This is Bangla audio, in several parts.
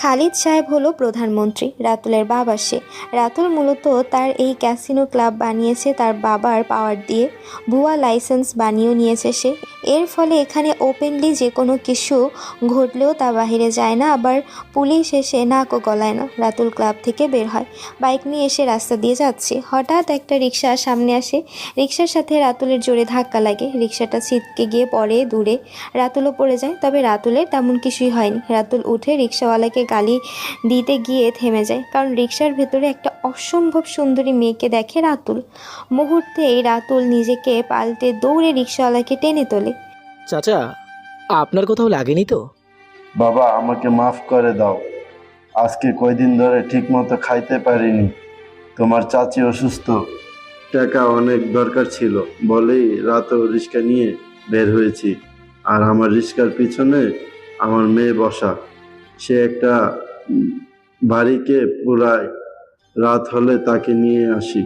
খালিদ সাহেব হলো প্রধানমন্ত্রী, রাতুলের বাবা সে। রাতুল মূলত তার এই ক্যাসিনো ক্লাব বানিয়েছে তার বাবার পাওয়ার দিয়ে, ভুয়া লাইসেন্স বানিয়েও নিয়েছে সে। এর ফলে এখানে ওপেনলি যে কোনো কিছু ঘটলেও তা বাহিরে যায় না, আবার পুলিশ এসে নাকও গলায় না। রাতুল ক্লাব থেকে বের হয়, বাইক নিয়ে এসে রাস্তা দিয়ে যাচ্ছে, হঠাৎ একটা রিক্সা সামনে আসে। রিক্সার সাথে রাতুলের জোরে ধাক্কা লাগে, রিক্সাটা ছিটকে গিয়ে পড়ে দূরে, রাতুলও পড়ে যায়। তবে রাতুলের তেমন কিছুই হয়নি। রাতুল উঠে রিক্সাওয়ালাকে গালি দিতে গিয়ে থেমে যায়, কারণ রিক্সার ভেতরে একটা অসম্ভব সুন্দরী মেয়েকে দেখে রাতুল। মুহূর্তেই রাতুল নিজেকে পাল্টে দৌড়ে রিক্সাওয়ালাকে টেনে তোলে। চাচা, আপনার কোথাও লাগেনি তো? বাবা, আমাকে মাফ করে দাও। আজকে কয়দিন ধরে ঠিক মতো খাইতে পারিনি। তোমার চাচি অসুস্থ, টাকা অনেক দরকার ছিল বলেই রাতেও রিক্সা নিয়ে বের হয়েছি। আর আমার রিক্সার পিছনে আমার মেয়ে বসা, সে একটা বাড়িকে পুরায়। রাত হলে তাকে নিয়ে আসি।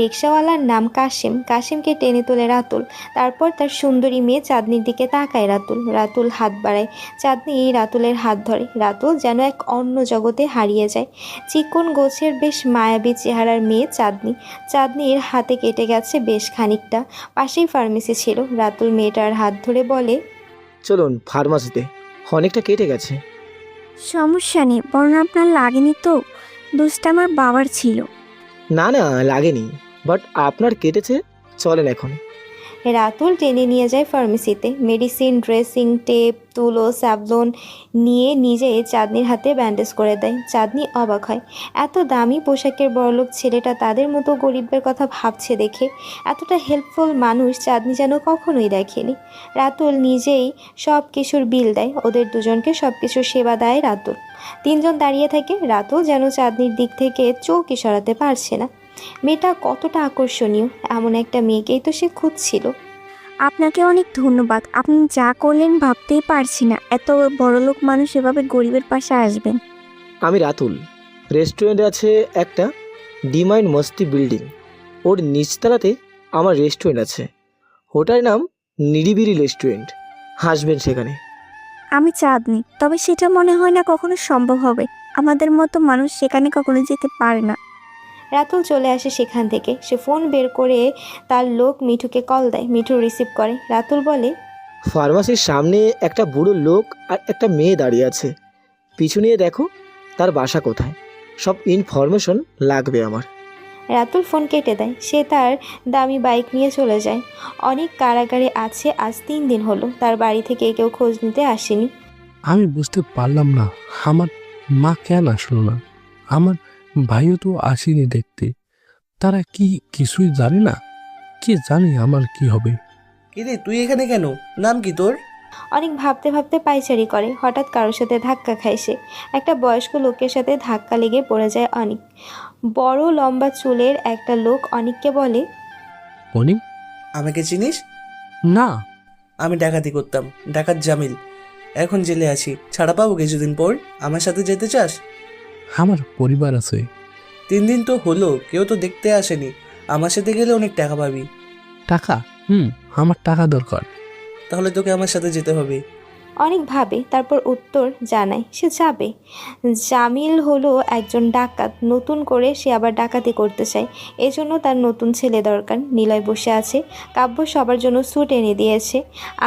রিক্সাওয়ালার নাম কাশিম। কাশিমকে টেনে তোলে রাতুল। তারপর তার সুন্দরী মেয়ে চাঁদনির দিকে তাকায় রাতুল। রাতুল হাত বাড়ায়, চাঁদনি রাতুলের হাত ধরে। রাতুল যেন এক অন্য জগতে হারিয়ে যায়। চিকন গোছের বেশ মায়াবী চেহারার মেয়ে চাঁদনি। চাঁদনির হাতে কেটে গেছে বেশ খানিকটা, পাশেই ফার্মেসি ছিল। রাতুল মেয়েটার হাত ধরে বলে, চলুন ফার্মাসিতে, অনেকটা কেটে গেছে। সমস্যা নেই, বরং আপনার লাগেনি তো, দোষটা আমার বাবার ছিল। না না, লাগেনি, বাট আপনার কেটেছে। চলেন এখন। রাতুল টেনে নিয়ে যায় ফার্মেসিতে। মেডিসিন, ড্রেসিং, টেপ, তুলো, স্যাভলন নিয়ে নিজে চাঁদনির হাতে ব্যান্ডেজ করে দেয়। চাঁদনি অবাক হয়, এত দামি পোশাকের বড়লোক ছেলেটা তাদের মতো গরিবদের কথা ভাবছে দেখে। এতটা হেল্পফুল মানুষ চাঁদনি যেন কখনোই দেখেনি। রাতুল নিজেই সব কিছুর বিল দেয়, ওদের দুজনকে সব কিছুর সেবা দেয় রাতুল। তিনজন দাঁড়িয়ে থাকে, রাতুল যেন চাঁদনির দিক থেকে চোখই সরাতে পারছে না। মেয়েটা কতটা আকর্ষণীয়, এমন একটা মেয়েকেই তো সে খুঁজছিল। আপনাকে অনেক ধন্যবাদ, আপনি যা করলেন ভাবতেই পারছি না এত বড়লোক মানুষ এভাবে গরিবের পাশে আসবেন। আমি রাতুল। রেস্টুরেন্ট আছে একটা, ডিমাইন মস্তি বিল্ডিং, ওর নিচতলাতে আমার রেস্টুরেন্ট আছে। ওটার নাম নিরিবিলি রেস্টুরেন্ট, হাসবেন সেখানে। আমি চাঁদনি, তবে সেটা মনে হয় না কখনো সম্ভব হবে। আমাদের মতো মানুষ সেখানে কখনো যেতে পারে না। রাতুল চলে আসে সেখান থেকে। সে ফোন বের করে তার লোক মিঠুকে কল দেয়। মিঠু রিসিভ করে। রাতুল বলে, ফার্মাসির সামনে একটা বুড়ো লোক আর একটা মেয়ে দাঁড়িয়ে আছে, পিছু নিয়ে দেখো তার বাসা কোথায়। সব ইনফরমেশন লাগবে আমার। রাতুল ফোন কেটে দেয়। সে তার দামি বাইক নিয়ে চলে যায়। অনেক কারাগারে আছে আজ 3 দিন হলো, তার বাড়ি থেকে কেউ খোঁজ নিতে আসেনি। আমি বুঝতে পারলাম না, আমার মা কেন আসলো না? আমার ভাইও তো আসেনি দেখতে। তারা কি কিছুই জানে না? কে জানে আমার কি হবে? কিরে, তুই এখানে কেন? নাম কি তোর? অনেক ভাবতে ভাবতে পায়চারি করে। হঠাৎ কারোর সাথে ধাক্কা খায় সে। একটা বয়স্ক লোকের সাথে ধাক্কা লেগে পড়ে যায় অনেক। বড় লম্বা চুলের একটা লোক অনেককে বলে, অনিক? আমাকে চিনিস? না। আমি ডাকাতি করতাম, ডাকাত জামিল। এখন জেলে আছি, ছাড়া পাবো কিছুদিন পর। আমার সাথে যেতে চাস? আমার পরিবার আছে। 3 দিন তো হলো, কেউ তো দেখতে আসেনি। আমার সাথে গেলে অনেক টাকা পাবি। টাকা? আমার টাকা দরকার। তাহলে তোকে আমার সাথে যেতে হবে। অনেক ভাবে, তারপর উত্তর জানায় সে যাবে। জামিল হলো একজন ডাকাত, নতুন করে সে আবার ডাকাতি করতে চায়। এজন্য তার নতুন ছেলে দরকার। নিলয় বসে আছে, কাব্য সবার জন্য স্যুট এনে দিয়েছে।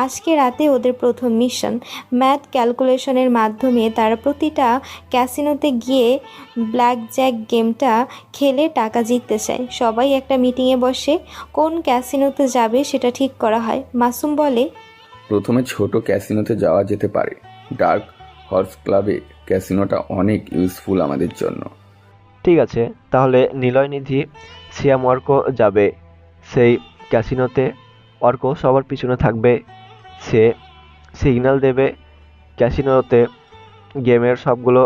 আজকে রাতে ওদের প্রথম মিশন। ম্যাথ ক্যালকুলেশনের মাধ্যমে তারা প্রতিটা ক্যাসিনোতে গিয়ে ব্ল্যাক জ্যাক গেমটা খেলে টাকা জিততে চায়। সবাই একটা মিটিংয়ে বসে, কোন ক্যাসিনোতে যাবে সেটা ঠিক করা হয়। মাসুম বলে, প্রথমে ছোট ক্যাসিনোতে যাওয়া যেতে পারে। ডার্ক হর্স ক্লাবে ক্যাসিনোটা অনেক ইউজফুল আমাদের জন্য। ঠিক আছে, তাহলে নিলয় নিধি সিয়াম অর্ক যাবে সেই ক্যাসিনোতে। অর্ক সবার পিছনে থাকবে, সে সিগন্যাল দেবে ক্যাসিনোতে, গেমের সবগুলো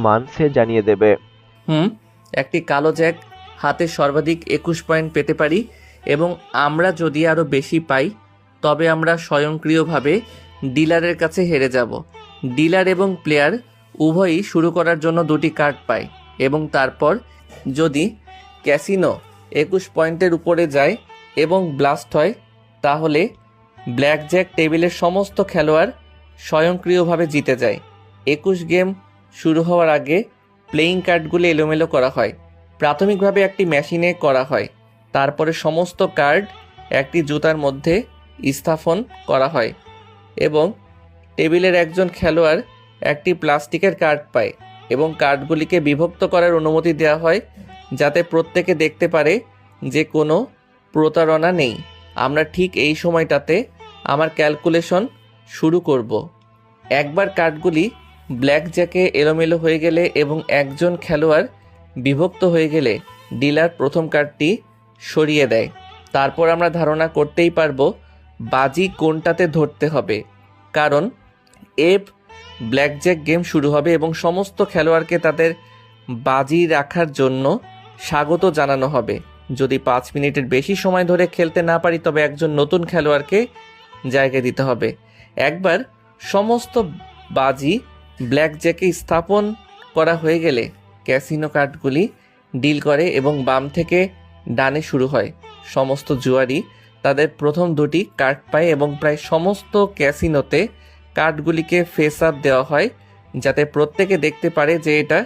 মান সে জানিয়ে দেবে। একটি কালো জ্যাক হাতে সর্বাধিক 21 পয়েন্ট পেতে পারি, এবং আমরা যদি আরও বেশি পাই তবে আমরা স্বয়ংক্রিয়ভাবে ডিলারের কাছে হেরে যাব। ডিলার এবং প্লেয়ার উভয়ই শুরু করার জন্য 2টি কার্ড পায়, এবং তারপর যদি ক্যাসিনো 21 পয়েন্টের উপরে যায় এবং ব্লাস্ট হয়, তাহলে ব্ল্যাক জ্যাক টেবিলের সমস্ত খেলোয়াড় স্বয়ংক্রিয়ভাবে জিতে যায়। 21 গেম শুরু হওয়ার আগে প্লেয়িং কার্ডগুলো এলোমেলো করা হয়। প্রাথমিকভাবে একটি মেশিনে করা হয়, তারপরে সমস্ত কার্ড একটি জুতার মধ্যে স্থাপন করা হয় এবং টেবিলের একজন খেলোয়াড় একটি প্লাস্টিকের কার্ড পায় এবং কার্ডগুলিকে বিভক্ত করার অনুমতি দেওয়া হয় যাতে প্রত্যেকে দেখতে পারে যে কোনো প্রতারণা নেই। আমরা ঠিক এই সময়টাতে আমার ক্যালকুলেশন শুরু করব। একবার কার্ডগুলি ব্ল্যাক জ্যাকে এলোমেলো হয়ে গেলে এবং একজন খেলোয়াড় বিভক্ত হয়ে গেলে ডিলার প্রথম কার্ডটি সরিয়ে দেয়। তারপর আমরা ধারণা করতেই পারবো বাজি কোনটাতে ধরতে হবে, কারণ এফ ব্ল্যাকজ্যাক গেম শুরু হবে এবং সমস্ত খেলোয়াড়কে তাদের বাজি রাখার জন্য স্বাগত জানানো হবে। যদি 5 মিনিটের বেশি সময় ধরে খেলতে না পারি তবে একজন নতুন খেলোয়াড়কে জায়গা দিতে হবে। একবার সমস্ত বাজি ব্ল্যাকজ্যাকে স্থাপন করা হয়ে গেলে ক্যাসিনো কার্ডগুলি ডিল করে এবং বাম থেকে ডানে শুরু হয়। সমস্ত জুয়ারি তাদের প্রথম দুটি কার্ড পায় এবং প্রায় সমস্ত ক্যাসিনোতে কার্ডগুলিকে ফেস আপ দেওয়া হয় যাতে প্রত্যেকে দেখতে পারে যে এটা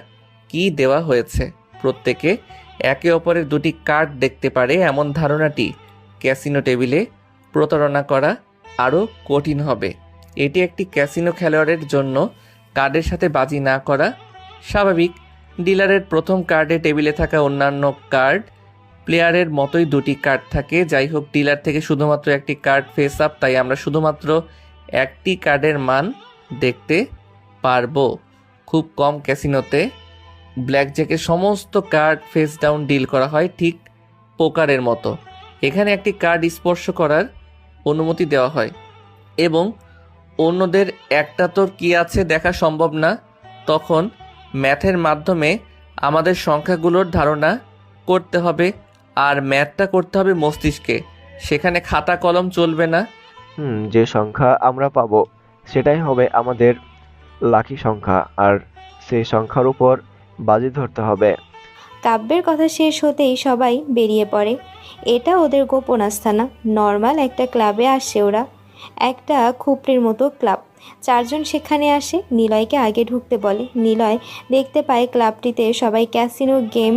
কি দেওয়া হয়েছে। প্রত্যেকে একে অপরের দুটি কার্ড দেখতে পারে, এমন ধারণাটি ক্যাসিনো টেবিলে প্রতারণা করা আরও কঠিন হবে। এটি একটি ক্যাসিনো খেলোয়াড়ের জন্য কার্ডের সাথে বাজি না করা স্বাভাবিক। ডিলারের প্রথম কার্ডে টেবিলে থাকা অন্যান্য কার্ড প্লেয়ারের মতোই দুটি কার্ড থাকে। যাই হোক, ডিলার থেকে শুধুমাত্র একটি কার্ড ফেস আপ, তাই আমরা শুধুমাত্র একটি কার্ডের মান দেখতে পারবো। খুব কম ক্যাসিনোতে ব্ল্যাকজ্যাকের সমস্ত কার্ড ফেস ডাউন ডিল করা হয়, ঠিক পোকারের মতো। এখানে একটি কার্ড স্পর্শ করার অনুমতি দেওয়া হয় এবং অন্যদের একটা তোর কি আছে দেখা সম্ভব না, তখন ম্যাথের মাধ্যমে আমাদের সংখ্যাগুলোর ধারণা করতে হবে। আর ম্যাথটা করতে হবে মস্তিষ্কে, সেখানে খাতা কলম চলবে না। যে সংখ্যা আমরা পাবো সেটাই হবে আমাদের লাকি সংখ্যা, আর সেই সংখ্যার উপর বাজি ধরতে হবে। কাব্যের কথা শেষ হতেই সবাই বেরিয়ে পড়ে। এটা ওদের গোপন আস্তানা, নর্মাল একটা ক্লাবে আসে ওরা, একটা খুপড়ির মতো ক্লাব। 4 জন সেখানে আসে, নিলয়কে আগে ঢুকতে বলে। নিলয় দেখতে পায় ক্লাবটিতে সবাই ক্যাসিনো গেম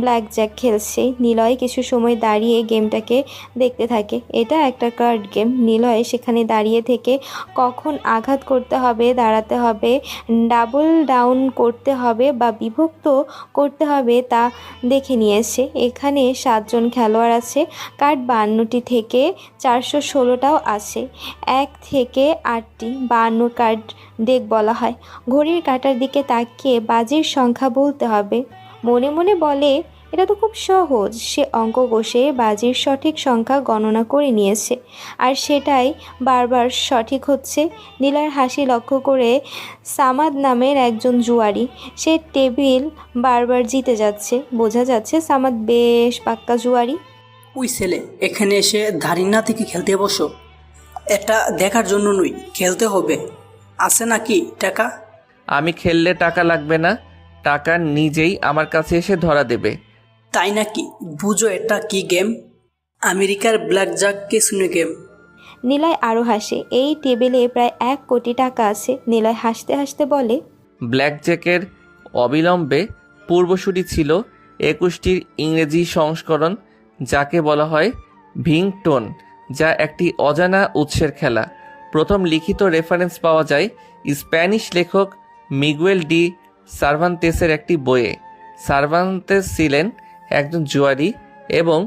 ব্ল্যাকজ্যাক খেলছে। নিলয় কিছু সময় দাঁড়িয়ে গেমটাকে দেখতে থাকে। এটা একটা কার্ড গেম। নিলয় সেখানে দাঁড়িয়ে থেকে কখন আঘাত করতে হবে, দাঁড়াতে হবে, ডাবল ডাউন করতে হবে বা বিভক্ত করতে হবে তা দেখে নিয়েছে। এখানে 7 জন খেলোয়াড় আছে। কার্ড 52টি থেকে 416টাও আছে। 1 থেকে 8টি 52 কার্ড ডেক বলা হয়। ঘড়ির কাঁটার দিকে তাকিয়ে বাজির সংখ্যা বলতে হবে। মনে মনে বলে এটা তো খুব সহজ। সে অঙ্ক কষে বাজির সঠিক সংখ্যা গণনা করে নিয়েছে, আর সেটাই বারবার সঠিক হচ্ছে। নীলার হাসি লক্ষ্য করে সামাদ নামের একজন জুয়ারি, সে টেবিল বারবার জিতে যাচ্ছে। বোঝা যাচ্ছে সামাদ বেশ পাক্কা জুয়ারি। ওই ছেলে এখানে এসে ধারিনা থেকে খেলতে বসো। এটা দেখার জন্য নই, খেলতে হবে। আছে নাকি টাকা? আমি খেললে টাকা লাগবে না, টাকা নিজেই আমার কাছে এসে ধরা দেবে। তাই নাকি? বুঝো এটা কি গেম? আমেরিকার ব্ল্যাকজ্যাক ক্যাসিনো গেম। নিলয় আরও হাসে। এই টেবিলে প্রায় 1 কোটি টাকা আছে। নিলয় হাসতে হাসতে বলে, ব্ল্যাকজ্যাকের অবিলম্বে পূর্বসূরি ছিল 21টির ইংরেজি সংস্করণ, যাকে বলা হয় ভিংটোন, যা একটি অজানা উৎসের খেলা। প্রথম লিখিত রেফারেন্স পাওয়া যায় স্প্যানিশ লেখক মিগুয়েল ডি সার্ভান্তেসের একটি বইয়ে। সার্ভান্তেস ছিলেন একজন জুয়ারি এবং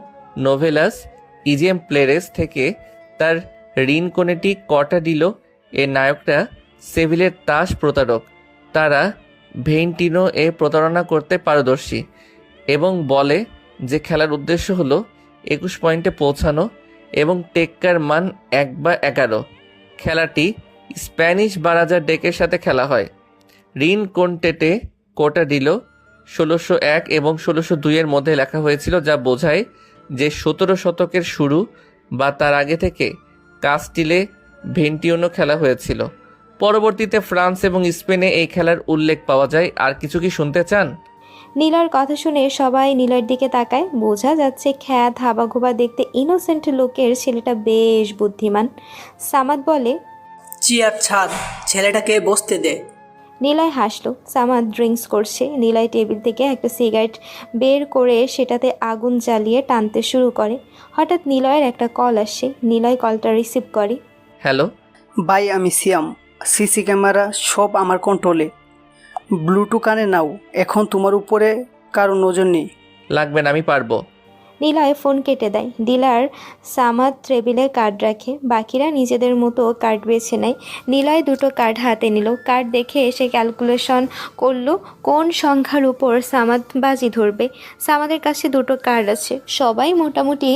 নোভেলাস ইজেমপ্লেরেস থেকে তার রিনকোনেটি কর্টাডিলো এর নায়করা সেভিলের তাস প্রতারক। তারা ভেইন্টিনো এ প্রতারণা করতে পারদর্শী এবং বলে যে খেলার উদ্দেশ্য হলো 21 পয়েন্টে পৌঁছানো এবং টেক্কার মান 1 বা 11। খেলাটি স্প্যানিশ বারাজার ডেকের সাথে খেলা হয়। রিন কোন্টেটে কোটাডিলো 1601 এবং 1602 এর মধ্যে লেখা হয়েছিল, যা বোঝায় যে 17 শতকের শুরু বা তার আগে থেকে কাস্টিলে ভেন্টিওনো খেলা হয়েছিল। পরবর্তীতে ফ্রান্স এবং স্পেনে এই খেলার উল্লেখ পাওয়া যায়। আর কিছু কি শুনতে চান? নীলার কথা শুনে সবাই নীলার দিকে তাকায়। বোঝা যাচ্ছে খ্যাত হাবাগোবা দেখতে ইনোসেন্ট লোকের ছেলেটা বেশ বুদ্ধিমান। সামাদ বলে, চেয়ার ছাড়, ছেলেটাকে বসতে দে। নিলয় হাসলো। সামাদ ড্রিঙ্কস করছে। নিলয় টেবিল থেকে একটা সিগারেট বের করে সেটাতে আগুন জ্বালিয়ে টানতে শুরু করে। হঠাৎ নিলয়ের একটা কল আসে। নিলয় কলটা রিসিভ করে। হ্যালো। ভাই আমি সিয়াম, সিসি ক্যামেরা সব আমার কন্ট্রোলে। ব্লুটুথ কানে নাও, এখন তোমার উপরে কারো নজর নেই। লাগবে না, আমি পারবো। নিলয় ফোন কেটে দেয়। ডিলার সামাদ টেবিলে কার্ড রাখে। বাকিরা নিজেদের মতো কার্ড বেছে নেয়। নিলয় দুটো কার্ড হাতে নিল। কার্ড দেখে সে ক্যালকুলেশন করলো কোন সংখ্যার উপর সামাদ বাজি ধরবে। সামাদের কাছে দুটো কার্ড আছে। সবাই মোটামুটি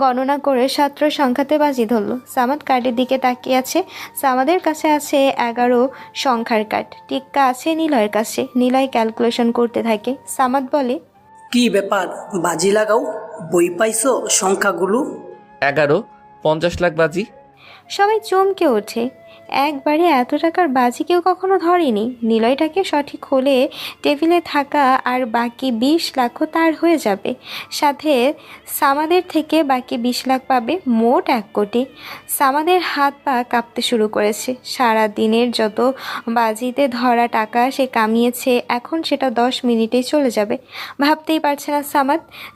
গণনা করে 17 সংখ্যাতে বাজি ধরল। সামাদ কার্ডের দিকে তাকিয়ে আছে। সামাদের কাছে আছে 11 সংখ্যার কার্ড। টিক্কা আছে নিলয়ের কাছে। নিলয় ক্যালকুলেশন করতে থাকে। সামাদ বলে, কি ব্যাপার, বাজি লাগাও, বই পাইছো সংখ্যাগুলো? 11, 50 লাখ বাজি। সবাই চমকে ওঠে। একবারে এত টাকার বাজি কেউ কখনো ধরেনি। নিলয়টাকে সঠিক হলে টেবিলে থাকা আর বাকি 20 লাখও তার হয়ে যাবে। সাথে সামাদের থেকে বাকি 20 লাখ পাবে, মোট 1 কোটি। সামাদের হাত পা কাঁপতে শুরু করেছে। সারা দিনের যত বাজিতে ধরা টাকা সে কামিয়েছে, এখন সেটা 10 মিনিটেই চলে যাবে। ভাবতেই পারছে না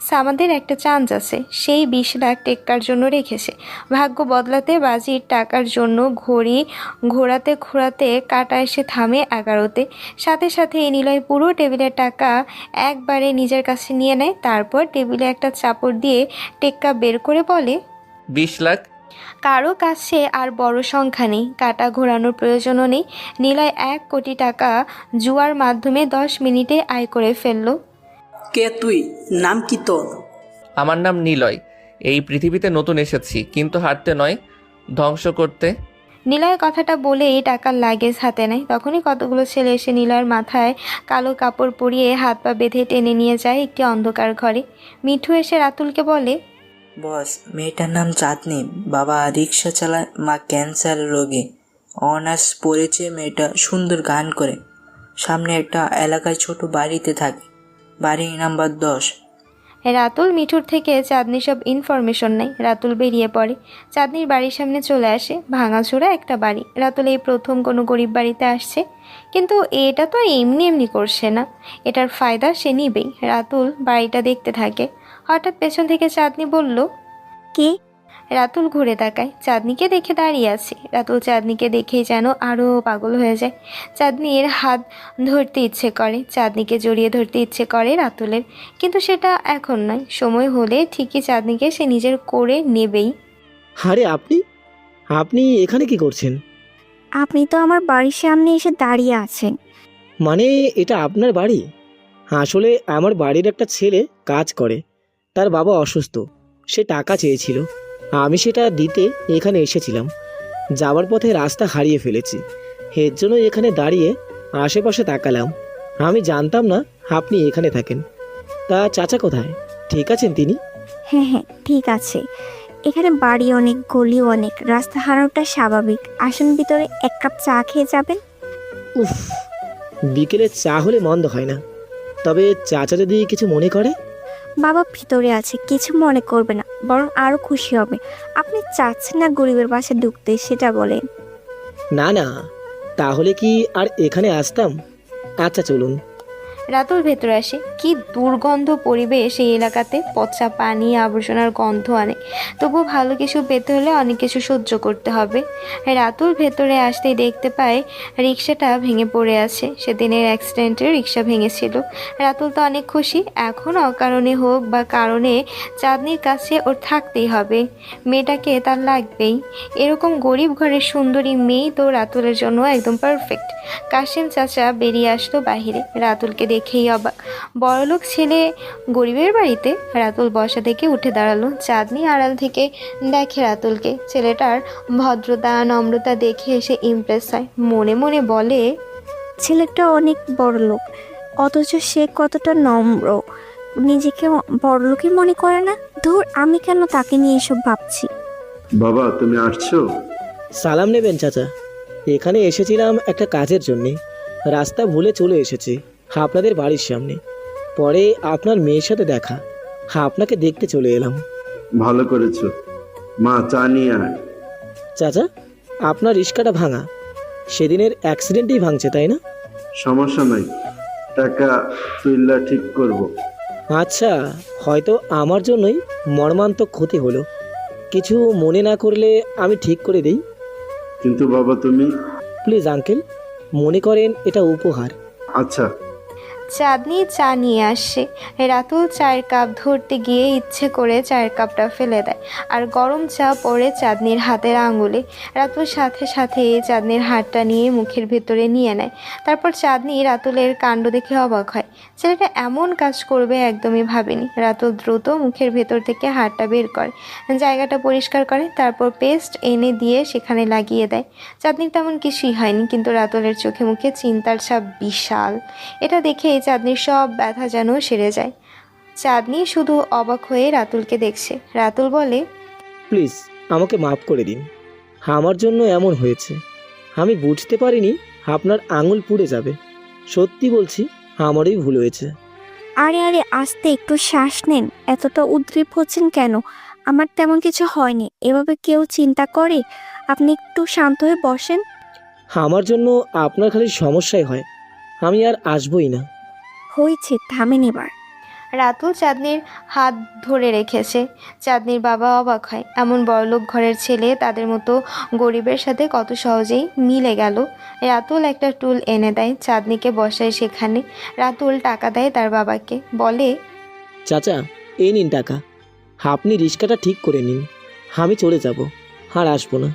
সামাদের একটা চান্স আছে। সেই 20 লাখ টেক্কার জন্য রেখেছে। ভাগ্য বদলাতে বাজির টাকার জন্য ঘোরাতে ঘোরাতে কাটা এসে থামে 11তে। সাথে সাথে নিলয় পুরো টেবিলের টাকা একবারে নিজের কাছে নিয়ে নেয়। তারপর টেবিলে একটা চাপড় দিয়ে টেক্কা বের করে বলে, 20 লাখ। কারো কাছে আর বড় সংখ্যা নেই, কাটা ঘোরানোর প্রয়োজনও নেই। নিলয় 1 কোটি টাকা জুয়ার মাধ্যমে 10 মিনিটে আয় করে ফেলল। কে তুই, নাম কি তোর? আমার নাম নিলয়। এই পৃথিবীতে নতুন এসেছি, কিন্তু হারতে নয়, ধ্বংস করতে। নিলয় কথাটা বলে টাকার লাগেজ হাতে নেয়। তখনই কতগুলো ছেলে এসে নিলয়ের মাথায় কালো কাপড় পরিয়ে হাত পা বেঁধে টেনে নিয়ে যায় একটি অন্ধকার ঘরে। মিঠু এসে রাতুলকে বলে, বস, মেয়েটার নাম চাঁদনি, বাবা রিক্সা চালায়, মা ক্যান্সার রোগী, অনার্স পড়েছে, মেয়েটা সুন্দর গান করে, সামনে একটা এলাকায় ছোট বাড়িতে থাকে, বাড়ি নাম্বার 10। রাতুল মিঠুর থেকে চাঁদনি সব ইনফরমেশন নেয়। রাতুল বেরিয়ে পড়ে। চাঁদনির বাড়ির সামনে চলে আসে। ভাঙাচোরা একটা বাড়ি। রাতুল এই প্রথম কোনো গরিব বাড়িতে আসছে, কিন্তু এটা তো এমনি এমনি করছে না, এটার ফায়দা সে নিবেই। রাতুল বাড়িটা দেখতে থাকে। হঠাৎ পেছন থেকে চাঁদনি বলল, কে? রাতুল ঘুরে তাকায়। চাঁদনিকে দেখে দাঁড়িয়ে আছে। রাতুল চাঁদনিকে দেখেই যেন আরও পাগল হয়ে যায়। চাঁদনির হাত ধরতে ইচ্ছে করে, চাঁদনিকে জড়িয়ে ধরতে ইচ্ছে করে রাতুলের, কিন্তু সেটা এখন নয়। সময় হলে ঠিকই চাঁদনিকে সে নিজের করে নেবেই। আরে আপনি আপনি এখানে কি করছেন? আপনি তো আমার বাড়ির সামনে এসে দাঁড়িয়ে আছেন। মানে এটা আপনার বাড়ি? আসলে আমার বাড়ির একটা ছেলে কাজ করে, তার বাবা অসুস্থ, সে টাকা চেয়েছিল, আমি সেটা দিতে এখানে এসেছিলাম। যাওয়ার পথে রাস্তা হারিয়ে ফেলেছি, এর জন্য এখানে দাঁড়িয়ে আশেপাশে তাকালাম। আমি জানতাম না আপনি এখানে থাকেন। তা চাচা কোথায়? ঠিক আছেন তিনি? হ্যাঁ হ্যাঁ, ঠিক আছে। এখানে বাড়ি অনেক, গলি অনেক, রাস্তা হারানোটা স্বাভাবিক। আসুন ভিতরে, 1 কাপ চা খেয়ে যাবেন। উফ, বিকেলে চা হলে মন্দ হয় না, তবে চাচা যদি কিছু মনে করে? বাবা ভিতরে আছে, কিছু মনে করবে না, বরং আরো খুশি হবে। আপনি চাচ্ছেন না গরিবের বাসায় ঢুকতে, সেটা বলেন। না না, তাহলে কি আর এখানে আসতাম? আচ্ছা চলুন। রাতুল ভেতরে আসে। কি দুর্গন্ধ পরিবেশ এই এলাকাতে। পচা পানি, আবর্জনার গন্ধ আনে। তবু ভালো কিছু পেতে হলে অনেক কিছু সহ্য করতে হবে। রাতুল ভেতরে আসতেই দেখতে পায় রিক্সাটা ভেঙে পড়ে আছে। সেদিনের অ্যাক্সিডেন্টে রিক্সা ভেঙেছিল। রাতুল তো অনেক খুশি। এখন অকারণে হোক বা কারণে চাঁদনির কাছে ওর থাকতেই হবে। মেয়েটাকে তার লাগবেই। এরকম গরিব ঘরের সুন্দরী মেয়ে তো রাতুলের জন্য একদম পারফেক্ট। কাশেম চাচা বেরিয়ে আসলো বাহিরে। রাতুলকে দেখেই অবাক। বড়লোক ছেলে গরিবের বাড়িতে? রাতুল বসা থেকে উঠে দাঁড়ালো। চাঁদনি আড়াল থেকে দেখে রাতুলকে। ছেলেটার ভদ্রতা, নম্রতা দেখে এসে ইমপ্রেস হয়। মনে মনে বলে, ছেলেটা অনেক বড় লোক, অথচ সে কতটা নম্র। নিজেকে বড়লোকই মনে করে না। ধুর, আমি কেন তাকে নিয়ে এসব ভাবছি। বাবা তুমি আসছো? সালাম নেবেন চাচা? এখানে এসেছিলাম একটা কাজের জন্যে, রাস্তা ভুলে চলে এসেছি আপনাদের বাড়ির সামনে। পরে আপনার মেয়ের সাথে দেখা, আপনাকে দেখতে চলে এলাম। ভালো করেছো। মা চা নিয়ে আয়। চাচা, আপনার রিস্কাটা ভাঙা, সেদিনের অ্যাক্সিডেন্টেই ভাঙছে তাই না? সমস্যা নাই, টাকা তুইলা ঠিক করব। আচ্ছা, হয়তো আমার জন্যই মর্মান্তক ক্ষতি হলো। কিছু মনে না করলে আমি ঠিক করে দিই। কিন্তু বাবা তুমি। প্লিজ আঙ্কেল, মনে করেন এটা উপহার। আচ্ছা। চাঁদনি চা নিয়ে আসে। রাতুল চায়ের কাপ ধরতে গিয়ে ইচ্ছে করে চায়ের কাপটা ফেলে দেয় আর গরম চা পড়ে চাঁদনির হাতের আঙুলে। রাতুল সাথে সাথে চাঁদনির হাতটা নিয়ে মুখের ভেতরে নিয়ে নেয়। তারপর চাঁদনি রাতুলের কাণ্ড দেখে অবাক হয়। ছেলেটা এমন কাজ করবে একদমই ভাবেনি। রাতুল দ্রুত মুখের ভেতর থেকে হাতটা বের করে, জায়গাটা পরিষ্কার করে, তারপর পেস্ট এনে দিয়ে সেখানে লাগিয়ে দেয়। চাঁদনির তেমন কিছুই হয়নি, কিন্তু রাতুলের চোখে মুখে চিন্তার ছাপ বিশাল। এটা দেখে চাঁদনির সব ব্যথা যেন সেরে যায়। চাঁদনি শুধু অবাক হয়ে রাতুলকে দেখছে। রাতুল বলে, প্লিজ আমাকে মাফ করে দিন, আমার জন্য এমন হয়েছে। আমি বুঝতে পারিনি আপনার আঙুল পুড়ে যাবে। সত্যি বলছি, আমারই ভুল হয়েছে। আরে আরে আস্তে, একটু শ্বাস নেন। এতটা উদ্গ্রীব হচ্ছেন কেন? আমার তেমন কিছু হয়নি। এভাবে কেউ চিন্তা করে? আপনি একটু শান্ত হয়ে বসেন। আমার জন্য আপনার খালি সমস্যাই হয়। আমি আর আসবই না। হয়েছে, থামেন এবার। রাতুল চাঁদনির হাত ধরে রেখেছে। চাঁদনির বাবা অবাক হয়, এমন বড়লোক ঘরের ছেলে তাদের মতো গরিবের সাথে কত সহজেই মিলে গেল। রাতুল একটা টুল এনে দেয়, চাঁদনিকে বসায় সেখানে। রাতুল টাকা দেয় তার বাবাকে, বলে, চাচা, এই নিন টাকা, আপনি রিক্সাটা ঠিক করে নিন। আমি চলে যাব, আর আসবো না।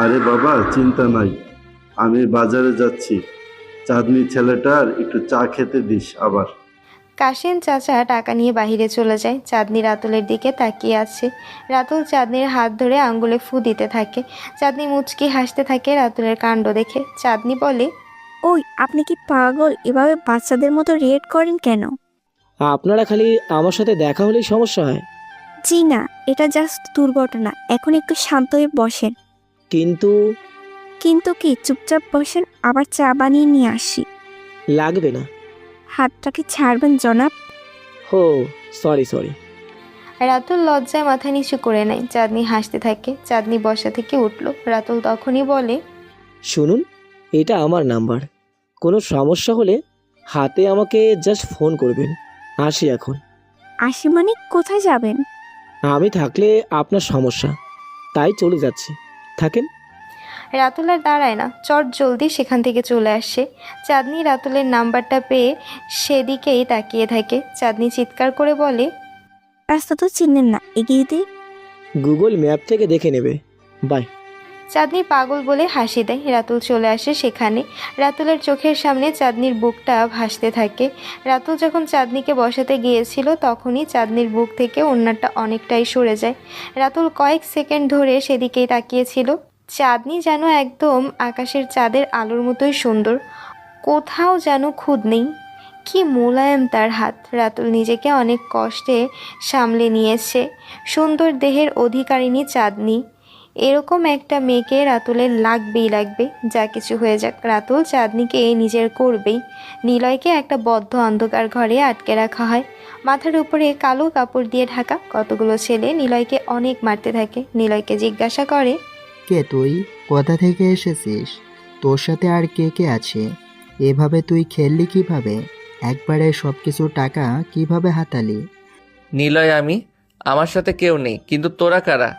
আরে বাবা, চিন্তা নাই, আমি বাজারে যাচ্ছি। চাঁদনি ছেলেটার একটু চা খেতে দিস আবার। কাশেম চাচা টাকা নিয়ে বাহিরে চলে যায়। চাঁদনি রাতুলের দিকে তাকিয়ে আছে। রাতুল চাঁদনির হাত ধরে আঙ্গুলে ফু দিতে থাকে। চাঁদনি মুচকি হাসতে থাকে রাতুলের কাণ্ড দেখে। চাঁদনি বলে, ওই, আপনি কি পাগল? এভাবে বাচ্চাদের মতো রিয়েক্ট করেন কেন? আপনারা খালি আমার সাথে দেখা হলেই সমস্যা হয়। জি না, এটা জাস্ট দুর্ঘটনা। এখন একটু শান্ত হয়ে বসেন। কিন্তু কিন্তু কি? চুপচাপ বসেন, আবার চা বানিয়ে নিয়ে আসি। লাগবে না। হাতটাকে ছাড়বেন জনাব। হো, সরি। রাতুল লজ্জায় মাথা নিচু করে নেয়। চাঁদনি হাসতে থাকে। চাঁদনি বসা থেকে উঠল। রাতুল তখনই বলে, শুনুন, এটা আমার নাম্বার। কোনো সমস্যা হলে হাতে আমাকে জাস্ট ফোন করবেন। আসি এখন। আসি মানে কোথায় যাবেন? আমি থাকলে আপনার সমস্যা, তাই চলে যাচ্ছি। থাকেন। রাতুল আর দাঁড়ায় না, চট জলদি সেখান থেকে চলে আসে। চাঁদনি রাতুলের নাম্বারটা পেয়ে সেদিকেই তাকিয়ে থাকে। চাঁদনি চিৎকার করে বলে, রাস্তা তো চিনেন না, এগিয়ে দিই। গুগল ম্যাপ থেকে দেখে নেবে। বাই। চাঁদনি পাগল বলে হাসি দেয়। রাতুল চলে আসে সেখানে। রাতুলের চোখের সামনে চাঁদনির বুকটা ভাসতে থাকে। রাতুল যখন চাঁদনিকে বসাতে গিয়েছিল তখনই চাঁদনির বুক থেকে ওড়নাটা অনেকটাই সরে যায়। রাতুল কয়েক সেকেন্ড ধরে সেদিকেই তাকিয়েছিল। চাঁদনি যেন একদম আকাশের চাঁদের আলোর মতোই সুন্দর, কোথাও যেন খুঁত নেই। কি মোলায়েম তার হাত। রাতুল নিজেকে অনেক কষ্টে সামলে নিয়েছে। সুন্দর দেহের অধিকারিণী চাঁদনি, এরকম একটা মেয়েকে রাতুলের লাগবে। যা কিছু হয়ে যাক, রাতুল চাঁদনিকে নিজের করবেই। নিলয়কে একটা বদ্ধ অন্ধকার ঘরে আটকে রাখা হয়। মাথার উপরে কালো কাপড় দিয়ে ঢাকা। কতগুলো ছেলে নিলয়কে অনেক মারতে থাকে। নিলয়কে জিজ্ঞাসা করে, কে তুই? কোথা থেকে এসেছিস? তোর সাথে আর কে কে আছে? এভাবে তুই খেললি কিভাবে? একবারে সব কিছু টাকা কিভাবে হাতালি? নিলয় আমি, আমার সাথে কেউ নেই। কিন্তু তোরা কারা?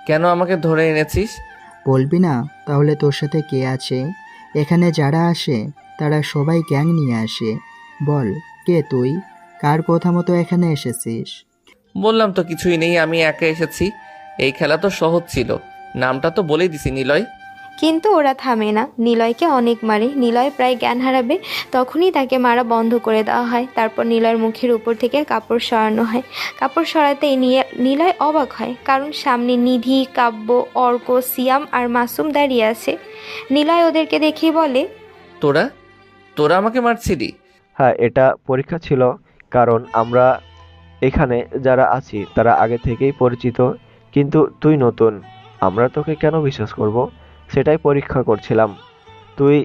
কেন আমাকে ধরে এনেছিস? বলবি না? তাহলে তোর সাথে কে আছে? এখানে যারা আসে তারা সবাই গ্যাং নিয়ে আসে। বল, কে তুই? কার কথা মতো এখানে এসেছিস? বললাম তো কিছুই নেই, আমি একা এসেছি। এই খেলা তো সহজ ছিল, নামটা তো বলেই দিছি নিলয়। কিন্তু ওরা থামে না, নিলয়কে অনেক মারে। নিলয় প্রায় জ্ঞান হারাবে, তখনই তাকে মারা বন্ধ করে দেওয়া হয়। তারপর নিলয়ের মুখের উপর থেকে কাপড় সরানো হয়। কাপড় সরাতেই নিলয় অবাক হয়, কারণ সামনে নিধি, কাব্য, অর্ক, সিয়াম আর মাসুম দাঁড়িয়ে আছে। নিলয় ওদেরকে দেখেই বলে, তোরা তোরা আমাকে মারছিলি? হ্যাঁ, এটা পরীক্ষা ছিল, কারণ আমরা এখানে যারা আছি তারা আগে থেকেই পরিচিত, কিন্তু তুই নতুন। আমরা তোকে কেন বিশ্বাস করব সেটাই পরীক্ষা করছিলাম। তুই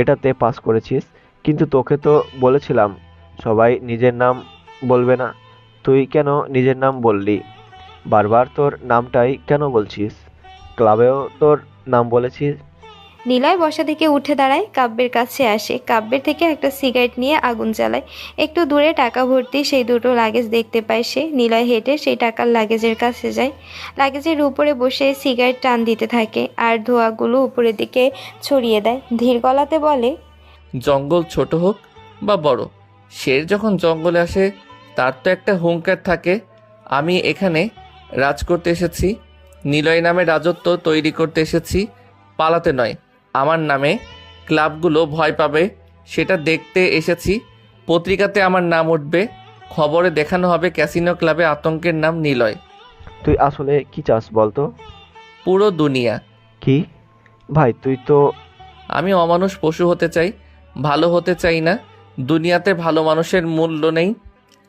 এটাতে পাস করেছিস, কিন্তু তোকে তো বলেছিলাম সবাই নিজের নাম বলবে না। তুই কেন নিজের নাম বললি? বারবার তোর নামটাই কেন বলছিস? ক্লাবেও তোর নাম বলেছিস। নিলয় বসা থেকে উঠে দাঁড়ায়, কাব্যের কাছে আসে, কাব্যের থেকে একটা সিগারেট নিয়ে আগুন জ্বালায়। একটু দূরে টাকা ভর্তি সেই দুটো লাগেজ দেখতে পায় সে। নিলয় হেঁটে সেই টাকার লাগেজের কাছে যায়, লাগেজের উপরে বসে সিগারেট টান দিতে থাকে আর ধোঁয়াগুলো উপরের দিকে ছড়িয়ে দেয়। ধীর গলাতে বলে, জঙ্গল ছোট হোক বা বড়, শের যখন জঙ্গলে আসে তার তো একটা হুঙ্কার থাকে। আমি এখানে রাজ করতে এসেছি, নিলয় নামে রাজত্ব তৈরি করতে এসেছি, পালাতে নয়। আমার নামে ক্লাবগুলো ভয় পাবে সেটা দেখতে এসেছি। পত্রিকাতে আমার নাম উঠবে, খবরে দেখানো হবে ক্যাসিনো ক্লাবে আতঙ্কের নাম নিলয়। তুই আসলে কি চাস বলতো? পুরো দুনিয়া। কি ভাই, তুই তো... আমি অমানুষ পশু হতে চাই, ভালো হতে চাই না। দুনিয়াতে ভালো মানুষের মূল্য নেই।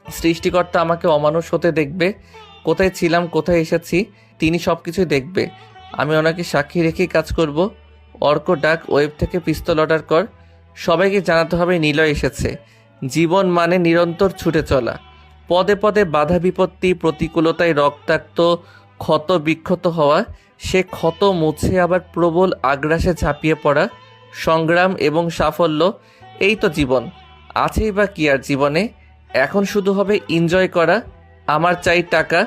সৃষ্টিকর্তা আমাকে অমানুষ হতে দেখবে, কোথায় ছিলাম কোথায় এসেছি তিনি সব কিছুই দেখবে। আমি ওনাকে সাক্ষী রেখেই কাজ করব। অর্ক ডাক, ওয়েব থেকে পিস্তল অর্ডার কর, সবাইকে জানাতে হবে নিলয় এসেছে। জীবন মানে নিরন্তর ছুটে চলা, পদে পদে বাধা বিপত্তি, প্রতিকূলতায় রক্তাক্ত ক্ষত বিক্ষত হওয়া, সে ক্ষত মুছে আবার প্রবল আগ্রাসে ঝাঁপিয়ে পড়া, সংগ্রাম এবং সাফল্য। এই তো জীবন। আছেই বা কি আর জীবনে? এখন শুধু হবে এনজয় করা। আমার চাই টাকা।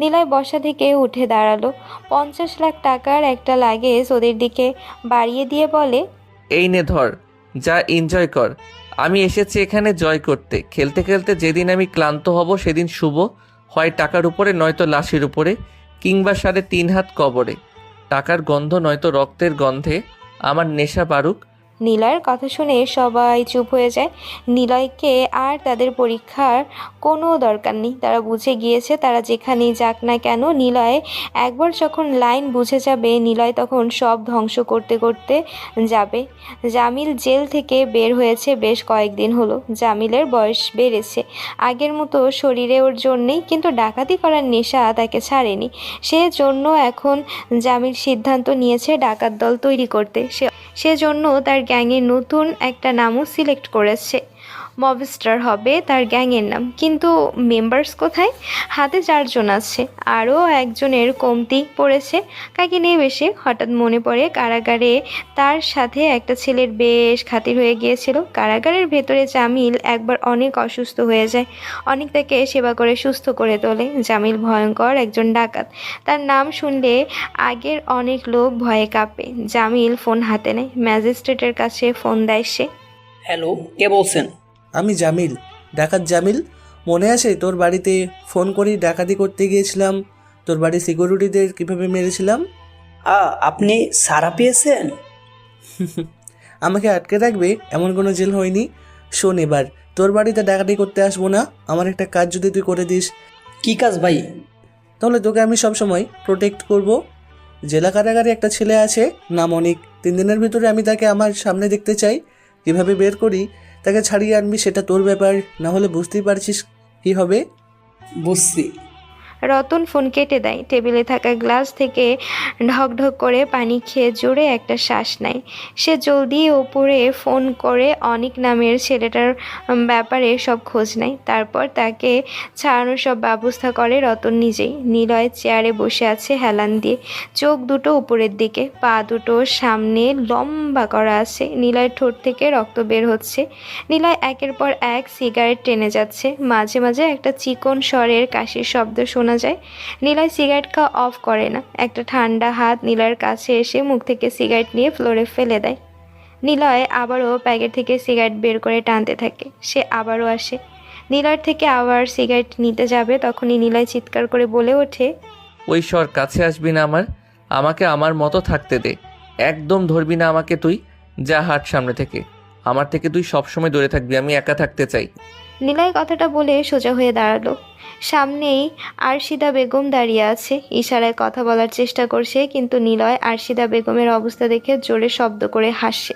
নিলয় বসা থেকে উঠে দাঁড়ালো, 50 লাখ টাকার একটা লাগেজ ওদের দিকে বাড়িয়ে দিয়ে বলে, এই নে ধর, যা এনজয় কর। আমি এসেছি এখানে জয় করতে। খেলতে খেলতে যেদিন আমি ক্লান্ত হব সেদিন শুভ, হয় টাকার উপরে নয়তো লাশের উপরে, কিংবা 3.5 হাত কবরে। টাকার গন্ধ নয়তো রক্তের গন্ধে আমার নেশা বাড়ুক। নিলয়ের কথা শুনে সবাই চুপ হয়ে যায়। নিলয়কে আর তাদের পরীক্ষার কোনো দরকার নেই, তারা বুঝে গিয়েছে তারা যেখানেই যাক না কেন নিলয় একবার যখন লাইন বুঝে যাবে, নিলয় তখন সব ধ্বংস করতে করতে যাবে। জামিল জেল থেকে বের হয়েছে বেশ কয়েকদিন হলো। জামিলের বয়স বেড়েছে, আগের মতো শরীরে ওর জন্যেই, কিন্তু ডাকাতি করার নেশা তাকে ছাড়েনি। সেজন্য এখন জামিল সিদ্ধান্ত নিয়েছে ডাকাত দল তৈরি করতে। সেজন্য তার গ্যাংয়ের নতুন একটা নামও সিলেক্ট করেছে, মবস্টার হবে তার গ্যাংয়ের নাম। কিন্তু মেম্বার্স কোথায়? হাতে 4 জন আছে, আরও একজনের কমতি পড়েছে। কাকে নেবে সে? হঠাৎ মনে পড়ে কারাগারে তার সাথে একটা ছেলের বেশ খাতির হয়ে গিয়েছিল। কারাগারের ভেতরে জামিল একবার অনেক অসুস্থ হয়ে যায়, অনেক তাকে সেবা করে সুস্থ করে তোলে। জামিল ভয়ঙ্কর একজন ডাকাত, তার নাম শুনলে আগের অনেক লোক ভয়ে কাঁপে। জামিল ফোন হাতে নেয়, ম্যাজিস্ট্রেটের কাছে ফোন দেয় সে। হ্যালো, কে বলছেন? আমি জামিল, ডাকাত জামিল। মনে আছে তোর বাড়িতে ফোন করেই ডাকাতি করতে গিয়েছিলাম, তোর বাড়ির সিকিউরিটিদের কীভাবে মেরেছিলাম? আপনি সারা পেয়েছেন? আমাকে আটকে রাখবে এমন কোনো জেল হয়নি। শোন, এবার তোর বাড়িতে ডাকাতি করতে আসবো না, আমার একটা কাজ যদি তুই করে দিস। কি কাজ ভাই? তাহলে তোকে আমি সবসময় প্রোটেক্ট করব। জেলা কারাগারে একটা ছেলে আছে, নাম অনিক। 3 দিনের ভিতরে আমি তাকে আমার সামনে দেখতে চাই। কীভাবে বের করি, তাকে ছাড়িয়ে আনবি সেটা তোর ব্যাপার, না হলে বুঝতেই পারছিস কী হবে। বুঝছি। রতন ফোন কেটে দেয়, টেবিলে থাকা গ্লাস থেকে ঢকঢক করে পানি খেয়ে জোরে একটা শ্বাস নেয়। সে জলদি ওপরে ফোন করে অনিক নামের ছেলেটার ব্যাপারে সব খোঁজ নেয়। তারপর তাকে ছাড়ানোর সব ব্যবস্থা করে রতন নিজেই। নিলয় চেয়ারে বসে আছে হেলান দিয়ে, চোখ দুটো উপরের দিকে, পা দুটো সামনে লম্বা করা আছে। নিলয়ের ঠোঁট থেকে রক্ত বের হচ্ছে। নিলয় একের পর এক সিগারেট টেনে যাচ্ছে, মাঝে মাঝে একটা চিকন স্বরের কাশির শব্দ শোনা যায়। নিলয় সিগারেট খাওয়া অফ করে না। একটা ঠান্ডা হাত নিলয়ের কাছে এসে মুখ থেকে সিগারেট নিয়ে ফ্লোরে ফেলে দেয়। নিলয় আবারও প্যাকেট থেকে সিগারেট বের করে টানতে থাকে। সে আবারও আসে, নিলয়ের থেকে আবার সিগারেট নিতে যাবে, তখনই নিলয় চিৎকার করে বলে ওঠে, ওই সর, কাছে আসবি না আমাকে আমার মতো থাকতে দে। একদম ধরবি না আমাকে তুই। যা, হাট সামনে থেকে। আমার থেকে তুই সবসময় দূরে থাকবি, আমি একা থাকতে চাই। নিলয় কথাটা বলে সোজা হয়ে দাঁড়ালো। সামনেই আরশিদা বেগম দাঁড়িয়ে আছে, ইশারায় কথা বলার চেষ্টা করছে, কিন্তু নিলয় আরশিদা বেগমের অবস্থা দেখে জোরে শব্দ করে হাসে।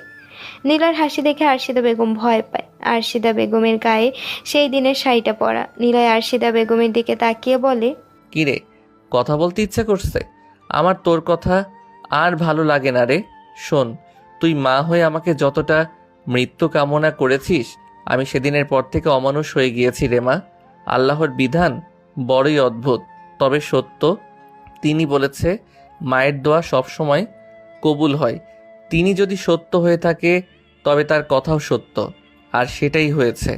নিলয়ের হাসি দেখে আরশিদা বেগম ভয় পায়। আরশিদা বেগমের গায়ে সেই দিনের শাড়িটা পরা। নিলয় আরশিদা বেগমের দিকে তাকিয়ে বলে, কিরে, কথা বলতে ইচ্ছে করছে? আমার তোর কথা আর ভালো লাগে না রে। শোন, তুই মা হয়ে আমাকে যতটা মৃত্যু কামনা করেছিস, আমি সেদিনের পর থেকে অমানুষ হয়ে গিয়েছি রে মা। আল্লাহর বিধান বড়ই অদ্ভুত, তবে সত্য। তিনি বলেছে মায়ের দোয়া সবসময় কবুল হয়। তিনি যদি সত্য হয়ে থাকে তবে তার কথাও সত্য, আর সেটাই হয়েছে।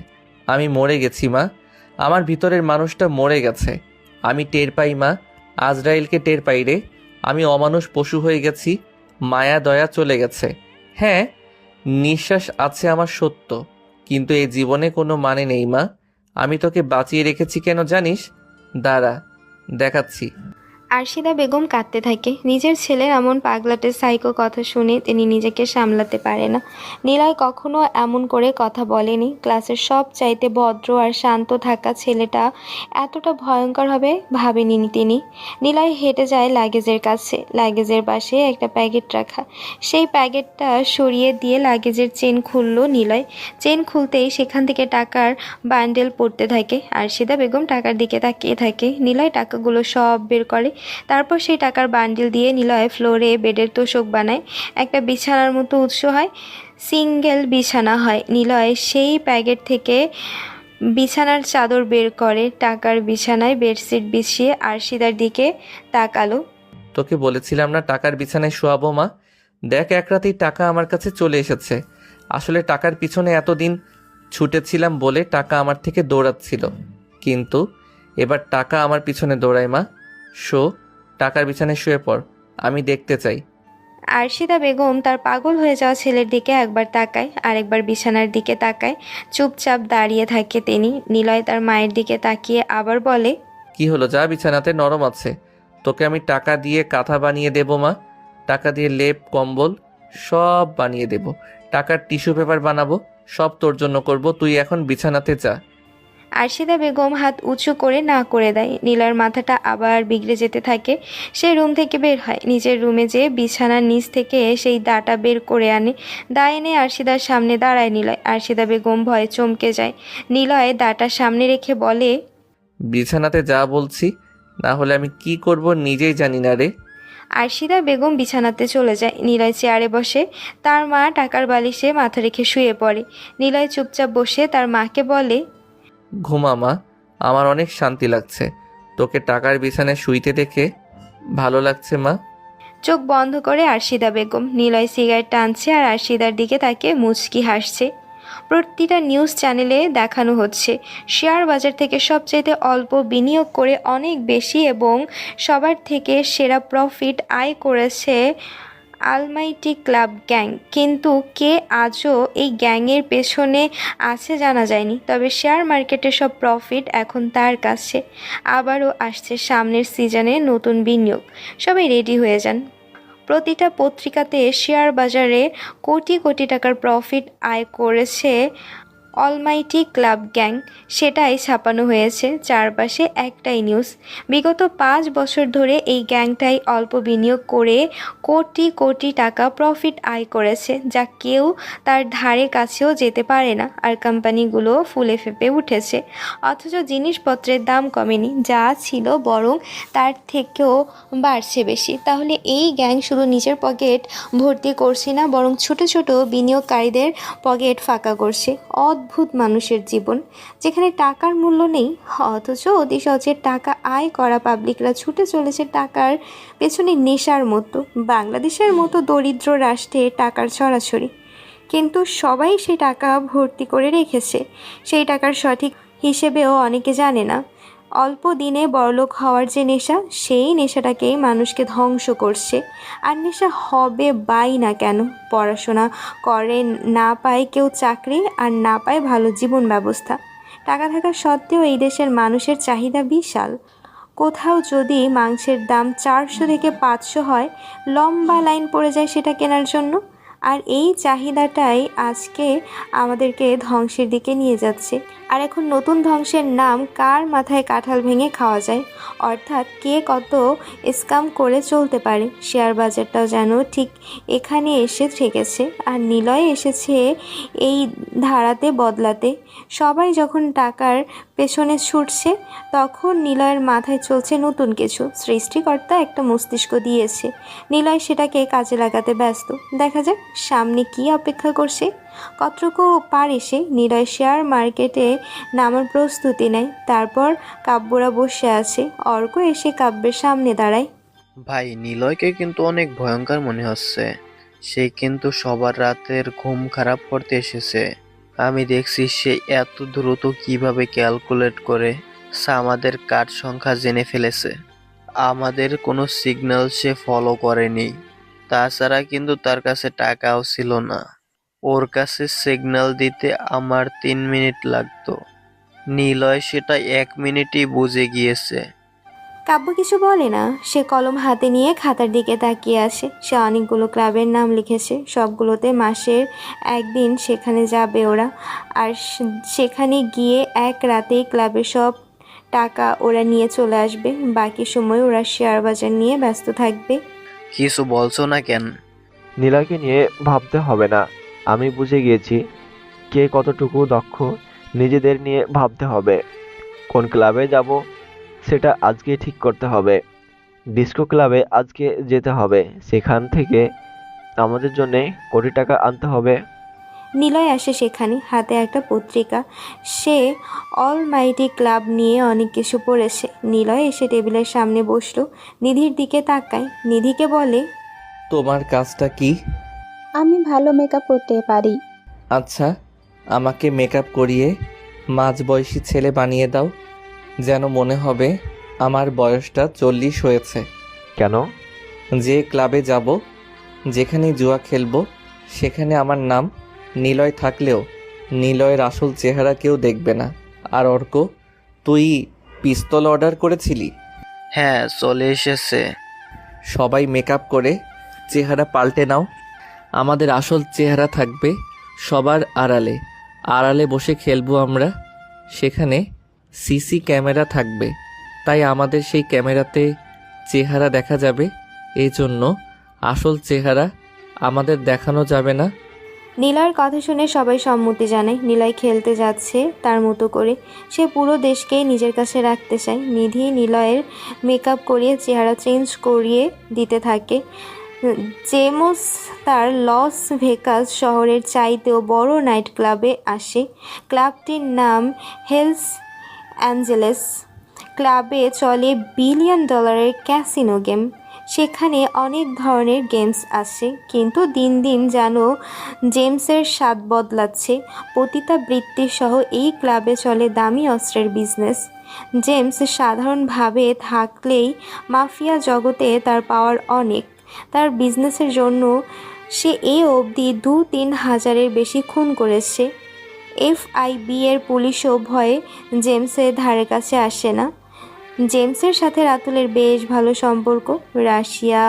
আমি মরে গেছি মা, আমার ভিতরের মানুষটা মরে গেছে। আমি টের পাই মা, আজরাইলকে টের পাই রে। আমি অমানুষ পশু হয়ে গেছি, মায়া দয়া চলে গেছে। হ্যাঁ, নিঃশ্বাস আছে আমার সত্য, কিন্তু এই জীবনে কোনো মানে নেই মা। আমি তোকে বাঁচিয়ে রেখেছি কেন জানিস? দাঁড়া, দেখাচ্ছি। আরশিদা বেগম কাঁদতে থাকে। নিজের ছেলের এমন পাগলাটে সাইকো কথা শুনে তিনি নিজেকে সামলাতে পারে না। নিলয় কখনো এমন করে কথা বলেনি। ক্লাসের সব চাইতে ভদ্র আর শান্ত থাকা ছেলেটা এতটা ভয়ঙ্কর হবে ভাবেনি তিনি। নিলয় হেঁটে যায় লাগেজের কাছে। লাগেজের পাশে একটা প্যাকেট রাখা। সেই প্যাকেটটা সরিয়ে দিয়ে লাগেজের চেন খুলল নিলয়। চেন খুলতেই সেখান থেকে টাকার বান্ডেল পড়তে থাকে। আরশিদা বেগম টাকার দিকে তাকিয়ে থাকে। নিলয় টাকাগুলো সব বের করে। তারপর সেই টাকার বান্ডিল দিয়ে নিলয় ফ্লোরে বেডের তোষক বানায়। একটা বিছানার মতো উৎস হয়, সিঙ্গেল বিছানা হয়। নিলয় সেই প্যাকেট থেকে বিছানার চাদর বের করে টাকার বিছানায় বেডশিট বিছিয়ে আরশিদার দিকে তাকালো। তোকে বলেছিলাম না টাকার বিছানায় শোয়াবো মা? দেখ, এক রাতেই টাকা আমার কাছে চলে এসেছে। আসলে টাকার পিছনে এতদিন ছুটেছিলাম বলে টাকা আমার থেকে দৌড়াচ্ছিল, কিন্তু এবার টাকা আমার পিছনে দৌড়ায় মা। টাকার বিছানায় শুয়ে পড়, আমি দেখতে চাই। আরশিদা বেগম তার পাগল হয়ে যাওয়া ছেলের দিকে একবার তাকায়, আরেকবার বিছানার দিকে তাকায়। চুপচাপ দাঁড়িয়ে থাকে তিনি। নিলয় তার মায়ের দিকে তাকিয়ে আবার বলে, কি হলো? যা, বিছানাতে নরম আছে। তোকে আমি টাকা দিয়ে কাঁথা বানিয়ে দেবো মা। টাকা দিয়ে লেপ কম্বল সব বানিয়ে দেব। টাকার টিস্যু পেপার বানাবো, সব তোর জন্য করব। তুই এখন বিছানাতে যা। আরশিদা বেগম হাত উঁচু করে না করে দেয়। নীলার মাথাটা আবার বিগড়ে যেতে থাকে। সে রুম থেকে বের হয়। নিজের রুমে যেয়ে বিছানার নিচ থেকে সেই দাটা বের করে আনে। দা এনে আরশিদার সামনে দাঁড়ায় নিলয়। আরশিদা বেগম ভয়ে চমকে যায়। নিলয় দাটা সামনে রেখে বলে, বিছানাতে যা বলছি, না হলে আমি কি করব নিজেই জানি না রে। আরশিদা বেগম বিছানাতে চলে যায়। নিলয় চেয়ারে বসে। তার মা টাকার বালিশে মাথা রেখে শুয়ে পড়ে। নিলয় চুপচাপ বসে তার মাকে বলে, ঘুমা মা, আমার অনেক শান্তি লাগছে। তোকে টাকার বিছানায় শুইতে দেখে ভালো লাগছে মা। চোখ বন্ধ করে আরশিদা বেগম। নিলয় সিগারেট টানছে আর আরশিদার দিকে তাকে মুচকি হাসছে। প্রতিটা নিউজ চ্যানেলে দেখানো হচ্ছে শেয়ার বাজার থেকে সবচাইতে অল্প বিনিয়োগ করে অনেক বেশি এবং সবার থেকে সেরা প্রফিট আয় করেছে আলমাইটি ক্লাব গ্যাং। কিন্তু কে আজও এই গ্যাংয়ের পেছনে আছে জানা যায়নি। তবে শেয়ার মার্কেটের সব প্রফিট এখন তার কাছে। আবারও আসছে সামনের সিজনে নতুন বিনিয়োগ। সবাই রেডি হয়ে যান। প্রতিটা পত্রিকাতে শেয়ার বাজারে কোটি কোটি টাকার প্রফিট আয় করেছে অলমাইটি ক্লাব গ্যাং, সেটাই ছাপানো হয়েছে। চারপাশে একটাই নিউজ, বিগত 5 বছর ধরে এই গ্যাংটাই অল্প বিনিয়োগ করে কোটি কোটি টাকা প্রফিট আয় করেছে, যা কেউ তার ধারে কাছেও যেতে পারে না। আর কোম্পানিগুলো ফুলে ফেঁপে উঠেছে, অথচ জিনিসপত্রের দাম কমেনি, যা ছিল বরং তার থেকেও বাড়ছে বেশি। তাহলে এই গ্যাং শুধু নিজের পকেট ভর্তি করছে না, বরং ছোট ছোট বিনিয়োগকারীদের পকেট ফাঁকা করছে। অদ্ভুত মানুষের জীবন, যেখানে টাকার মূল্য নেই, অথচ অতি সহজে টাকা আয় করা পাবলিকরা ছুটে চলেছে টাকার পেছনে নেশার মতো। বাংলাদেশের মতো দরিদ্র রাষ্ট্রে টাকার ছড়াছড়ি, কিন্তু সবাই সেই টাকা ভর্তি করে রেখেছে। সেই টাকার সঠিক হিসেবেও অনেকে জানে না। অল্প দিনে বড়লোক হওয়ার যে নেশা, সেই নেশাটাকেই মানুষকে ধ্বংস করছে। আর নেশা হবে বাই না কেন? পড়াশোনা করে না পায় কেউ চাকরি, আর না পায় ভালো জীবন ব্যবস্থা। টাকা থাকা সত্ত্বেও এই দেশের মানুষের চাহিদা বিশাল। কোথাও যদি মাংসের দাম 400 থেকে 500 হয়, লম্বা লাইন পড়ে যায় সেটা কেনার জন্য। আর এই চাহিদাটাই আজকে আমাদেরকে ধ্বংসের দিকে নিয়ে যাচ্ছে। আর এখন নতুন ধ্বংসের নাম, কার মাথায় কাঁঠাল ভেঙে খাওয়া যায়, অর্থাৎ কে কত স্ক্যাম করে চলতে পারে। শেয়ার বাজারটাও যেন ঠিক এখানে এসে ঠেকেছে, আর নিলয় এসেছে এই ধারাতে বদলাতে। সবাই যখন টাকার পেছনে ছুটছে, তখন নিলয়ের মাথায় চলছে নতুন কিছু। সৃষ্টিকর্তা একটা মস্তিষ্ক দিয়েছে, নিলয় সেটাকে কাজে লাগাতে ব্যস্ত। দেখা যাক সামনে কি অপেক্ষা করছে। কতটুকু পারে সে। নিলয় শেয়ার মার্কেটে নামার প্রস্তুতি নেয়। তারপর কাব্যরা বসে আছে। অর্ক এসে কাব্যের সামনে দাঁড়ায়। ভাই, নিলয়কে কিন্তু অনেক ভয়ঙ্কর মনে হচ্ছে। সে কিন্তু সবার রাতের ঘুম খারাপ করতে এসেছে। আমি দেখছি সে এত দ্রুত কিভাবে ক্যালকুলেট করে আমাদের কার্ড সংখ্যা জেনে ফেলেছে। আমাদের কোনো সিগন্যাল সে ফলো করেনি। তাছাড়া কিন্তু তার কাছে টাকাও ছিল না। ওর কাছে সিগন্যাল দিতে আমার 3 মিনিট লাগতো। নিলয় সেটা 1 মিনিটই বুঝে গিয়েছে। কাব্য কিছু বলে না। সে কলম হাতে নিয়ে খাতার দিকে তাকিয়ে আসে। সে অনেকগুলো ক্লাবের নাম লিখেছে, সবগুলোতে মাসের একদিন সেখানে যাবে ওরা। আর সেখানে গিয়ে এক রাতেই ক্লাবের সব টাকা ওরা নিয়ে চলে আসবে। বাকি সময় ওরা শেয়ার বাজার নিয়ে ব্যস্ত থাকবে। কিছু বলছো না কেন? নিলয়কে নিয়ে ভাবতে হবে না, আমি বুঝে গিয়েছি কে কতটুকু দক্ষ। নিজেদের নিয়ে ভাবতে হবে। কোন ক্লাবে যাব সেটা আজকে ঠিক করতে হবে। ডিস্কো ক্লাবে আজকে যেতে হবে, সেখান থেকে আমাদের জন্যে কোটি টাকা আনতে হবে। নিলয় আসে সেখানে, হাতে একটা পত্রিকা। সে অলমাইটি ক্লাব নিয়ে অনেক কিছু পড়েছে। নিলয় এসে টেবিলের সামনে বসলো। নিধির দিকে তাকায়, নিধিকে বলে, তোমার কাজটা কি? আমি ভালো মেকআপ করতে পারি। আচ্ছা, আমাকে মেকআপ করিয়ে মাঝবয়সী ছেলে বানিয়ে দাও, যেন মনে হবে আমার বয়সটা 40 হয়েছে। কেন? যে ক্লাবে যাব, যেখানে জুয়া খেলবো, সেখানে আমার নাম নিলয় থাকলেও নিলয়ের আসল চেহারা কেউ দেখবে না। আর অর্ক, তুই পিস্তল অর্ডার করেছিলি? হ্যাঁ, চলে এসেছে। সবাই মেকআপ করে চেহারা পাল্টে নাও। আমাদের আসল চেহারা থাকবে সবার আড়ালে। আড়ালে বসে খেলবো আমরা। সেখানে সিসি ক্যামেরা থাকবে, তাই আমাদের সেই ক্যামেরাতে চেহারা দেখা যাবে। এই জন্য আসল চেহারা আমাদের দেখানো যাবে না। নিলয়ের কথা শুনে সবাই সম্মতি জানায়। নিলয় খেলতে যাচ্ছে তার মতো করে। সে পুরো দেশকেই নিজের কাছে রাখতে চায়। নিধি নিলয়ের মেকআপ করিয়ে চেহারা চেঞ্জ করিয়ে দিতে থাকে। জেমস তার লস ভেগাস শহরের চাইতেও বড় নাইট ক্লাবে আসে। ক্লাবটির নাম হেলস অ্যাঞ্জেলেস। ক্লাবে চলে $1 বিলিয়ন ক্যাসিনো গেম। সেখানে অনেক ধরনের গেমস আছে, কিন্তু দিন দিন যেন জেমসের স্বাদ বদলাচ্ছে। পতিতাবৃত্তি সহ এই ক্লাবে চলে দামি অস্ত্রের বিজনেস। জেমস সাধারণভাবে থাকলেই মাফিয়া জগতে তার পাওয়ার অনেক। তার বিজনেসের জন্য সে এ অবধি 2-3 হাজারের বেশি খুন করেছে। FIB এর পুলিশও ভয়ে জেমসের ধারে কাছে আসে না। জেমসের সাথে রাতুলের বেশ ভালো সম্পর্ক। রাশিয়া,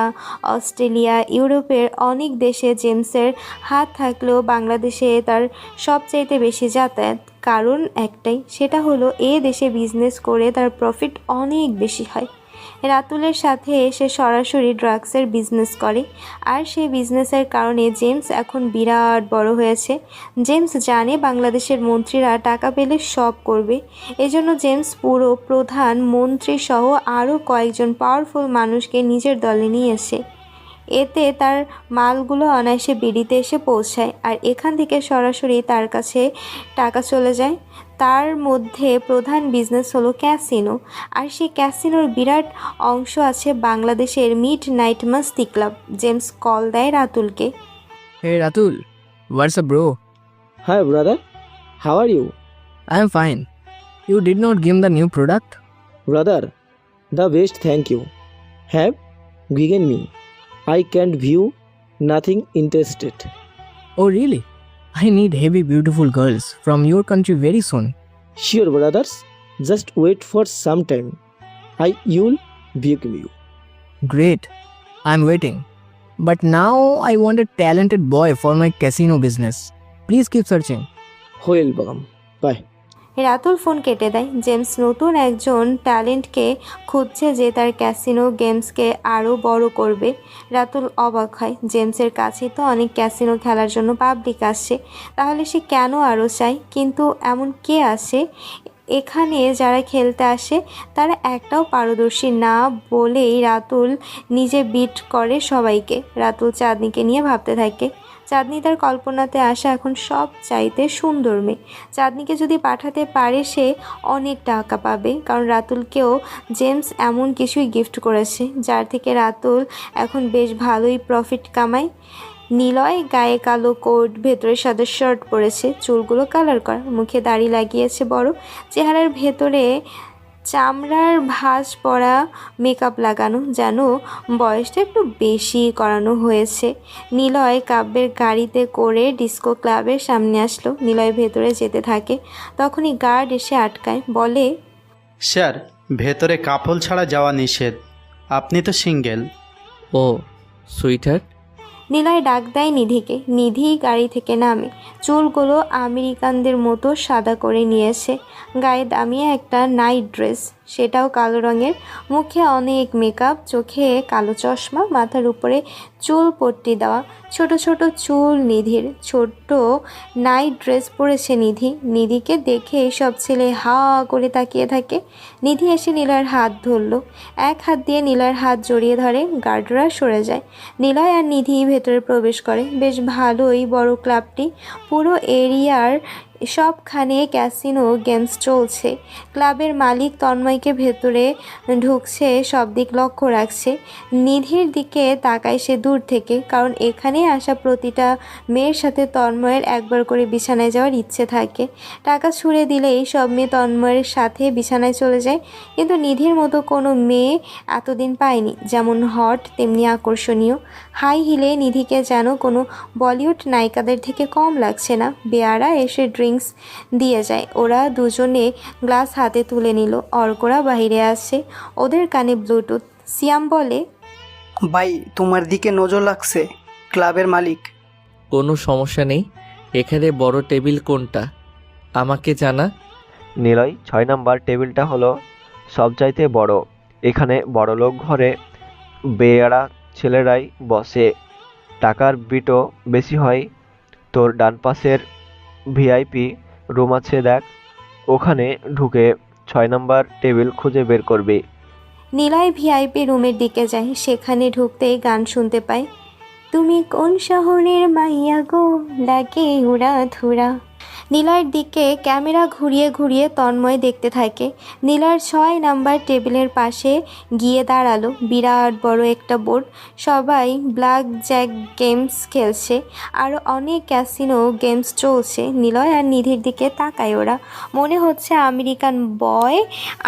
অস্ট্রেলিয়া, ইউরোপের অনেক দেশে জেমসের হাত থাকলেও বাংলাদেশে তার সবচাইতে বেশি যাতায়াত। কারণ একটাই, সেটা হলো এ দেশে বিজনেস করে তার প্রফিট অনেক বেশি হয়। রাতুলের সাথে সে সরাসরি ড্রাগসের বিজনেস করে, আর সেই বিজনেসের কারণে জেমস এখন বিরাট বড় হয়েছে। জেমস জানে বাংলাদেশের মন্ত্রীরা টাকা পেলে সব করবে। এজন্য জেমস পুরো প্রধান মন্ত্রী সহ আরও কয়েকজন পাওয়ারফুল মানুষকে নিজের দলে নিয়েছে। এতে তার মালগুলো অনায়াসে বিড়িতে এসে পৌঁছায়, আর এখান থেকে সরাসরি তার কাছে টাকা চলে যায়। তার মধ্যে প্রধান বিজনেস হলো ক্যাসিনো, আর সেই ক্যাসিনোর বিরাট অংশ আছে বাংলাদেশের মিড নাইট মাস্তি ক্লাব। জেমস কল দেয় রাতুলকে। Hey Ratul, what's up bro? Hi brother, how are you? I'm fine. You did not give the new product? Brother, the best, thank you. Have given me. I can't view, nothing interested. Oh really? I need heavy beautiful girls from your country very soon. Sure brothers, just wait for some time. You'll book you. Great, I'm waiting. But now I want a talented boy for my casino business. Please keep searching. Welcome. Bye. Ratul phone কেটে দেয়। জেমস নতুন একজন ট্যালেন্টকে খুঁজছে যে তার ক্যাসিনো গেমসকে আরও বড় করবে। রাতুল অবাক হয়, জেমসের কাছেই তো অনেক ক্যাসিনো খেলার জন্য পাবলিক আসছে, তাহলে সে কেন আরও চায়? কিন্তু এমন কে আসে এখানে যারা খেলতে আসে তারা একটাও পারদর্শী না বলেই রাতুল নিজে বিট করে সবাইকে। রাতুল চাঁদনিকে নিয়ে ভাবতে থাকে। চাঁদনি তার কল্পনাতে আসা এখন সব চাইতে সুন্দর মেয়ে। চাঁদনিকে যদি পাঠাতে পারে সে অনেক টাকা পাবে, কারণ রাতুলকেও জেমস এমন কিছুই গিফট করেছে যার থেকে রাতুল এখন বেশ ভালোই প্রফিট কামায়। নিলয় গায়ে কালো কোট, ভেতরে সাদা শার্ট পরেছে, চুলগুলো কালার করা, মুখে দাড়ি লাগিয়েছে বড়, চেহারার ভেতরে চামড়ার ভাঁজ পড়া মেকআপ লাগানো, যেন বয়সটা একটু বেশি করানো হয়েছে। নিলয় কাব্যের গাড়িতে করে ডিস্কো ক্লাবের সামনে আসলো। নিলয় ভেতরে যেতে থাকে, তখনই গার্ড এসে আটকায়, বলে, স্যার, ভেতরে কাপল ছাড়া যাওয়া নিষেধ। আপনি তো সিঙ্গেল। ও সুইটার। নিলয় ডাক দেয় নিধিকে। নিধি গাড়ি থেকে নামে, চুলগুলো আমেরিকানদের মতো সাদা করে নিয়েছে, গায়ে দামিয়ে একটা নাইট ড্রেস, সেটাও কালো রঙের, মুখে অনেক মেকআপ, চোখে কালো চশমা, মাথার উপরে চুল পট্টি দেওয়া, ছোট ছোট চুল নিধির, ছোট্ট নাইট ড্রেস পরেছে নিধি। নিধিকে দেখে সব ছেলে হা করে তাকিয়ে থাকে। নিধি এসে নিলয়ের হাত ধরল, এক হাত দিয়ে নিলয়ের হাত জড়িয়ে ধরে, গার্ডরা সরে যায়। নিলয় আর নিধি ভেতরে প্রবেশ করে। বেশ ভালোই বড় ক্লাবটি, পুরো এরিয়ার সবখানে ক্যাসিনো গেমস চলছে। ক্লাবের মালিক তন্ময়কে ভেতরে ঢুকছে সব দিক লক্ষ্য রাখছে। নিধির দিকে তাকায় সে দূর থেকে, কারণ এখানে আসা প্রতিটা মেয়ের সাথে তন্ময়ের একবার করে বিছানায় যাওয়ার ইচ্ছে থাকে। টাকা ছুঁড়ে দিলেই সব মেয়ে তন্ময়ের সাথে বিছানায় চলে যায়, কিন্তু নিধির মতো কোনো মেয়ে এতদিন পায়নি, যেমন হট তেমনি আকর্ষণীয়। হাই হিলে নিধিকে যেন কোনো বলিউড নায়িকাদের থেকে কম লাগছে না। বেয়ারা এসে ড্রিঙ্কস দিয়ে যায়, ওরা দুজনে গ্লাস হাতে তুলে নিল। অর্করা বাইরে আসে, ওদের কানে ব্লুটুথ। সিয়াম বলে, ভাই, তোমার দিকে নজর লাগছে ক্লাবের মালিক। কোনো সমস্যা নেই, এখানে বড় টেবিল কোনটা আমাকে জানা। নিলয়, 6 নাম্বার টেবিলটা হলো সবচাইতে বড়। এখানে বড়লোক ঘরে বেয়ারা ছেলেরাই বসে, টাকার বিটও বেশি হয়। তোর ডান পাশের ভিআইপি রুম আছে, দেখ, ওখানে ঢুকে 6 নাম্বার টেবিল খুঁজে বের করবি। নিলয় ভিআইপি রুমের দিকে যায়, সেখানে ঢুকতেই গান শুনতে পায়। তুমি কোন শহরের মাইয়া গো, লাগে উড়া ধুরা। নিলয়ের দিকে ক্যামেরা ঘুরিয়ে ঘুরিয়ে তন্ময় দেখতে থাকে। নিলয়ের 6 নাম্বার টেবিলের পাশে গিয়ে দাঁড়ালো। বিরাট বড় একটা বোর্ড, সবাই ব্ল্যাক জ্যাক গেমস খেলছে, আরও অনেক ক্যাসিনো গেমস চলছে। নিলয় আর নিধির দিকে তাকায় ওরা, মনে হচ্ছে আমেরিকান বয়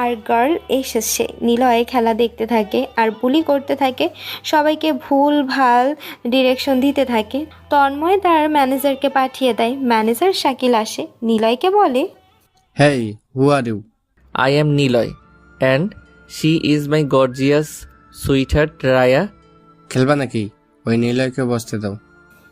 আর গার্ল এসেছে। নিলয় খেলা দেখতে থাকে আর বুলি করতে থাকে, সবাইকে ভুল ভাল ডিরেকশন দিতে থাকে। তন্ময় তার ম্যানেজারকে পাঠিয়ে দেয়। ম্যানেজার শাকিল আসে, নিলয়কে বলে, hey, who are you? I am Niloy and she is my gorgeous sweetheart Raya. খেলবা নাকি? ওই নিলয়কে বসতে দাও।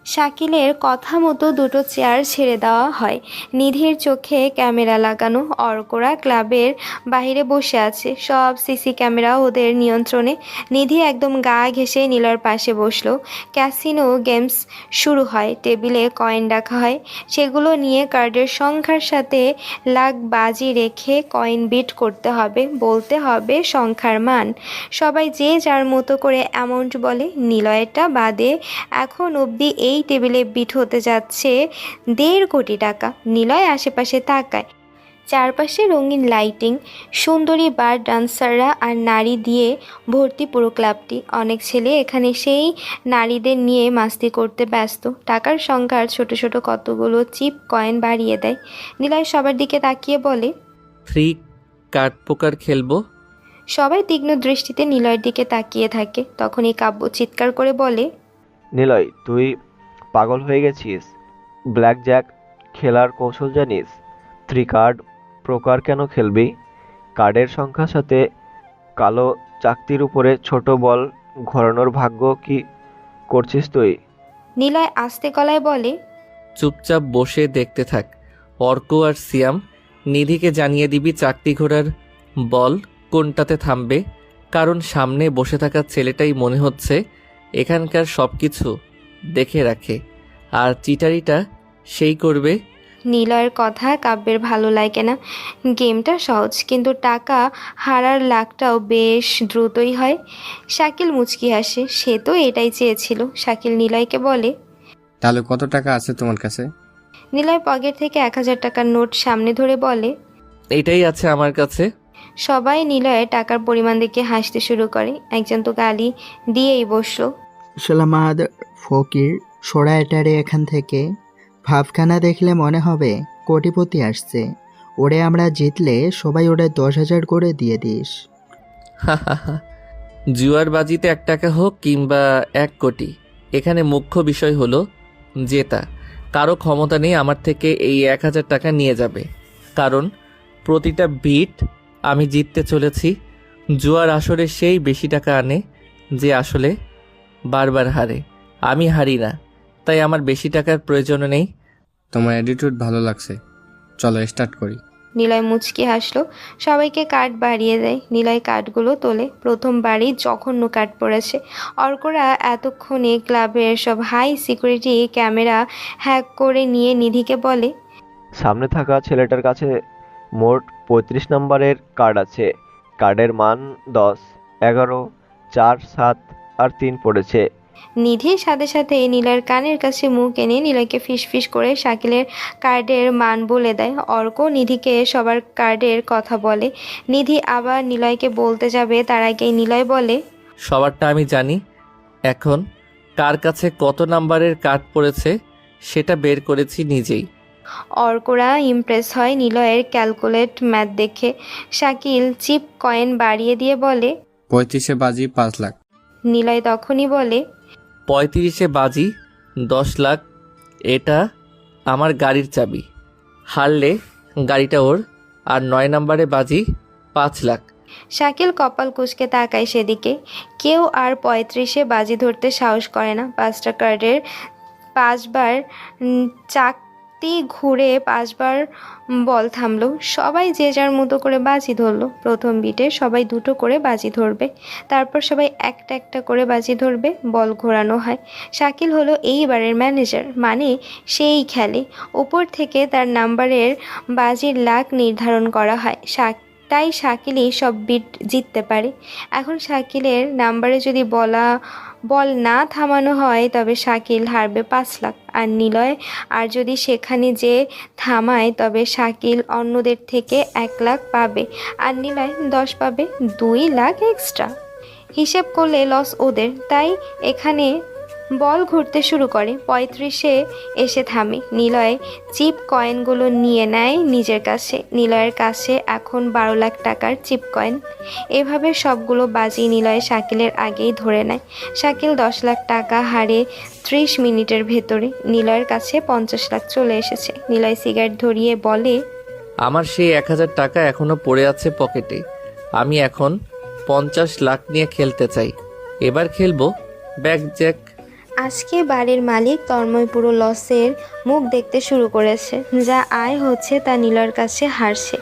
শাকিলের কথা মতো দুটো চেয়ার ছেড়ে দেওয়া হয়। নিধির চোখে ক্যামেরা লাগানো। অর্করা ক্লাবের বাইরে বসে আছে, সব সিসি ক্যামেরা ওদের নিয়ন্ত্রণে। নিধি একদম গা ঘেঁষে নিলয়ের পাশে বসলো। ক্যাসিনো গেমস শুরু হয়, টেবিলে কয়েন রাখা হয়, সেগুলো নিয়ে কার্ডের সংখ্যার সাথে লাখ বাজি রেখে কয়েন বিট করতে হবে, বলতে হবে সংখ্যার মান। সবাই যে যার মতো করে অ্যামাউন্ট বলে। নিলয়টা বাদে এখন অবধি এই টেবিলে বিট হতে যাচ্ছে 1.5 কোটি টাকা। নিলয় আশেপাশে তাকায়, চারপাশে রঙিন লাইটিং, সুন্দরী বার ডান্সাররা আর নারী দিয়ে ভর্তি পুরো ক্লাবটি। অনেক ছেলে এখানে সেই নারীদের নিয়ে মাস্তি করতে ব্যস্ত। টাকার সংখ্যার ছোট ছোট কতগুলো চিপ কয়েন বাড়িয়ে দেয়। নিলয় সবার দিকে তাকিয়ে বলে, 3 কার্ড পোকার খেলবো। সবাই তীক্ষ্ণ দৃষ্টিতে নিলয়ের দিকে তাকিয়ে থাকে। তখনই কাব্য চিৎকার করে বলে, নিলয়, তুই পাগল হয়ে গেছিস? ব্ল্যাক জ্যাক খেলার কৌশল জানিস? 3 কার্ড প্রকার কেন খেলবি? কার্ডের সংখ্যার সাথে কালো চাকতির উপরে ছোট বল ঘোরানোর ভাগ্য কি করছিস তুই? নিলয় আস্তে গলায় বলে, চুপচাপ বসে দেখতে থাক। অর্ক আর সিয়াম, নিধিকে জানিয়ে দিবি চাকতি ঘোড়ার বল কোনটাতে থামবে, কারণ সামনে বসে থাকা ছেলেটাই মনে হচ্ছে এখানকার সব কিছু দেখে রাখে, আর চিটারিটা সেই করবে। নিলয়ের কথা কাব্যের ভালো লাগে না। গেমটা সহজ, কিন্তু টাকা হারার লাখটাও বেশ দ্রুতই হয়। শাকিল মুচকি হাসে, সে তো এটাই চেয়েছিল। শাকিল নিলয়কে বলে, তাহলে কত টাকা আছে তোমার কাছে? নিলয় পকেট থেকে 1000 টাকার নোট সামনে ধরে বলে, এটাই আছে আমার কাছে। সবাই নিলয়ের টাকার পরিমাণ দেখে হাসতে শুরু করে। একজন তো গালি দিয়েই বসলো। শালা মাদার ফকির, সরা এটারে এখান থেকে। ভাবখানা দেখলে মনে হবে কোটিপতি আসছে। ওরে আমরা জিতলে সবাই ওরে 10,000 করে দিয়ে দিস। জুয়ার বাজিতে 1 টাকা হোক কিংবা 1 কোটি, এখানে মুখ্য বিষয় হলো জেতা। কারো ক্ষমতা নেই আমার থেকে এই 1,000 টাকা নিয়ে যাবে, কারণ প্রতিটা বিট আমি জিততে চলেছি। জুয়ার আসরে সেই বেশি টাকা আনে যে আসলে বারবার হারে। আমি হারি না, তাই আমার বেশি টাকার প্রয়োজন নেই। তোমার অ্যাটিটিউড ভালো লাগছে, চলো স্টার্ট করি। নিলয় মুচকি হাসলো, সবাইকে কার্ড বাড়িয়ে দেয়। নিলয় কার্ডগুলো তোলে। প্রথমবারই জঘন্য কার্ড পড়েছে। অর্করা এতক্ষণে ক্লাবের সব হাই সিকিউরিটি ক্যামেরা হ্যাক করে নিয়ে নিধিকে বলে, সামনে থাকা ছেলেটার কাছে মোট 35 নম্বরের কার্ড আছে। কার্ডের মান 10, 11, 4, 7 আর 3 পড়েছে। নিধির সাথে সাথে নিলয়ের কানের কাছে মুখ এনে নিলয়কে ফিসফিস করে শাকিলের কার্ডের মান বলে দেয়। অর্ক নিধিকে সবার কার্ডের কথা বলে। নিধি আবার নিলয়কে বলতে যাবে, তার আগেই নিলয় বলে, সবারটা আমি জানি। এখন কার কাছে কত নাম্বারের কার্ড পড়েছে সেটা বের করেছি নিজেই। অর্করা ইমপ্রেস হয় নিলয়ের ক্যালকুলেট ম্যাথ দেখে। শাকিল চিপ কয়েন বাড়িয়ে দিয়ে বলে, 35-এ বাজি 5 লাখ। নিলয় তখনই বলে, 35-এ বাজি 10 লাখ। এটা আমার গাড়ির চাবি, হারলে গাড়িটা ওর। আর 9 নম্বরে বাজি 5 লাখ। শাকিল কপাল কুঁচকে তাকায় সেদিকে। কেউ আর 35-এ বাজি ধরতে সাহস করে না। 5টা কার্ডের 5 বার চাকতি ঘুরে 5 বার বল থামলো। সবাই যে যার মতো করে বাজি ধরলো। প্রথম বিটে সবাই 2টো করে বাজি ধরবে, তারপর সবাই একটা একটা করে বাজি ধরবে। বল ঘোরানো হয়। শাকিল হলো এইবারের ম্যানেজার, মানে সেই খেলে। উপর থেকে তার নাম্বারের বাজির লাখ নির্ধারণ করা হয়। তাই শাকিলই সব বিট জিততে পারে। এখন শাকিলের নাম্বারে যদি বল না থামানো হয় তবে শাকিল হারবে 5 লাখ। আর নিলয় আর যদি সেখানে যে থামায় তবে শাকিল অন্যদের থেকে 1 লাখ পাবে, আর নিলয় 10 পাবে, 2 লাখ এক্সট্রা। হিসেব করলে লস ওদের। তাই এখানে বল ঘুরতে শুরু করে। 35-এ এসে থামে। নিলয় চিপ কয়েনগুলো নিয়ে নেয় নিজের কাছে। নিলয়ের কাছে এখন 12 লাখ টাকার চিপ কয়েন। এভাবে সবগুলো বাজি নিলয় শাকিলের আগেই ধরে নেয়। শাকিল 10 লাখ টাকা হারে 30 মিনিটের ভেতরে। নিলয়ের কাছে 50 লাখ চলে এসেছে। নিলয় সিগারেট ধরিয়ে বলে, আমার সেই 1,000 টাকা এখনো পড়ে আছে পকেটে। আমি এখন 50 লাখ নিয়ে খেলতে চাই। এবার খেলবো ব্যাক জ্যাক। আজকে বাড়ির মালিক তন্ময় পুরো লসের মুখ দেখতে শুরু করেছে। যা আয় হচ্ছে তা নিলয়ের কাছে হারছে।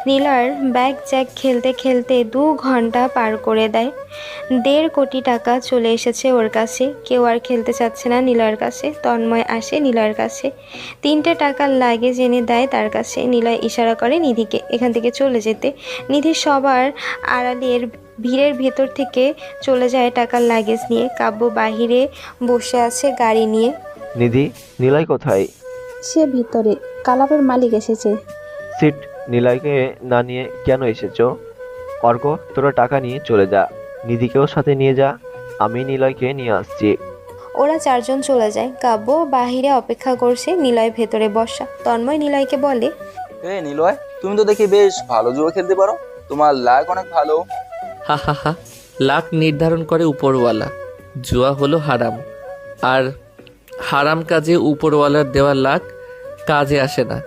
নিলয়ের ব্যাক জ্যাক খেলতে খেলতে 2 ঘন্টা পার করে দেয়। 1.5 কোটি টাকা চলে এসেছে ওর কাছে। কেউ আর খেলতে চাচ্ছে না নিলয়ের কাছে। তন্ময় আসে নিলয়ের কাছে, 3টে টাকার লাগেজ এনে দেয় তার কাছে। নিলয় ইশারা করে নিধিকে এখান থেকে চলে যেতে। নিধি সবার আড়ালের ভিড়ের ভেতর থেকে চলে যায় টাকার লাগেজ নিয়ে। কাব্য বাহিরে বসে আছে গাড়ি নিয়ে। নিধি, নিলয় কোথায়? সে ভিতরে, ক্লাবের মালিক এসেছে। সিট, নিলয়কে না নিয়ে কেন এসেছো? অর্ক, তোরা টাকা নিয়ে চলে যা, নিধিকেও সাথে নিয়ে যা, আমি নিলয়কে নিয়ে আসছি। ওরা 4 জন চলে যায়। কাব্য বাহিরে অপেক্ষা করছে, নিলয় ভেতরে বসা। তন্ময় নিলয়কে বলে, নিলয়, তুমি তো দেখি বেশ ভালো জুয়া খেলতে পারো, তোমার লাক অনেক ভালো। হা হা হা, লাখ নির্ধারণ করে উপরওয়ালা। জুয়া হলো হারাম, আর হারাম কাজে উপরওয়ালার দেওয়া লাখ কাজে আসে না।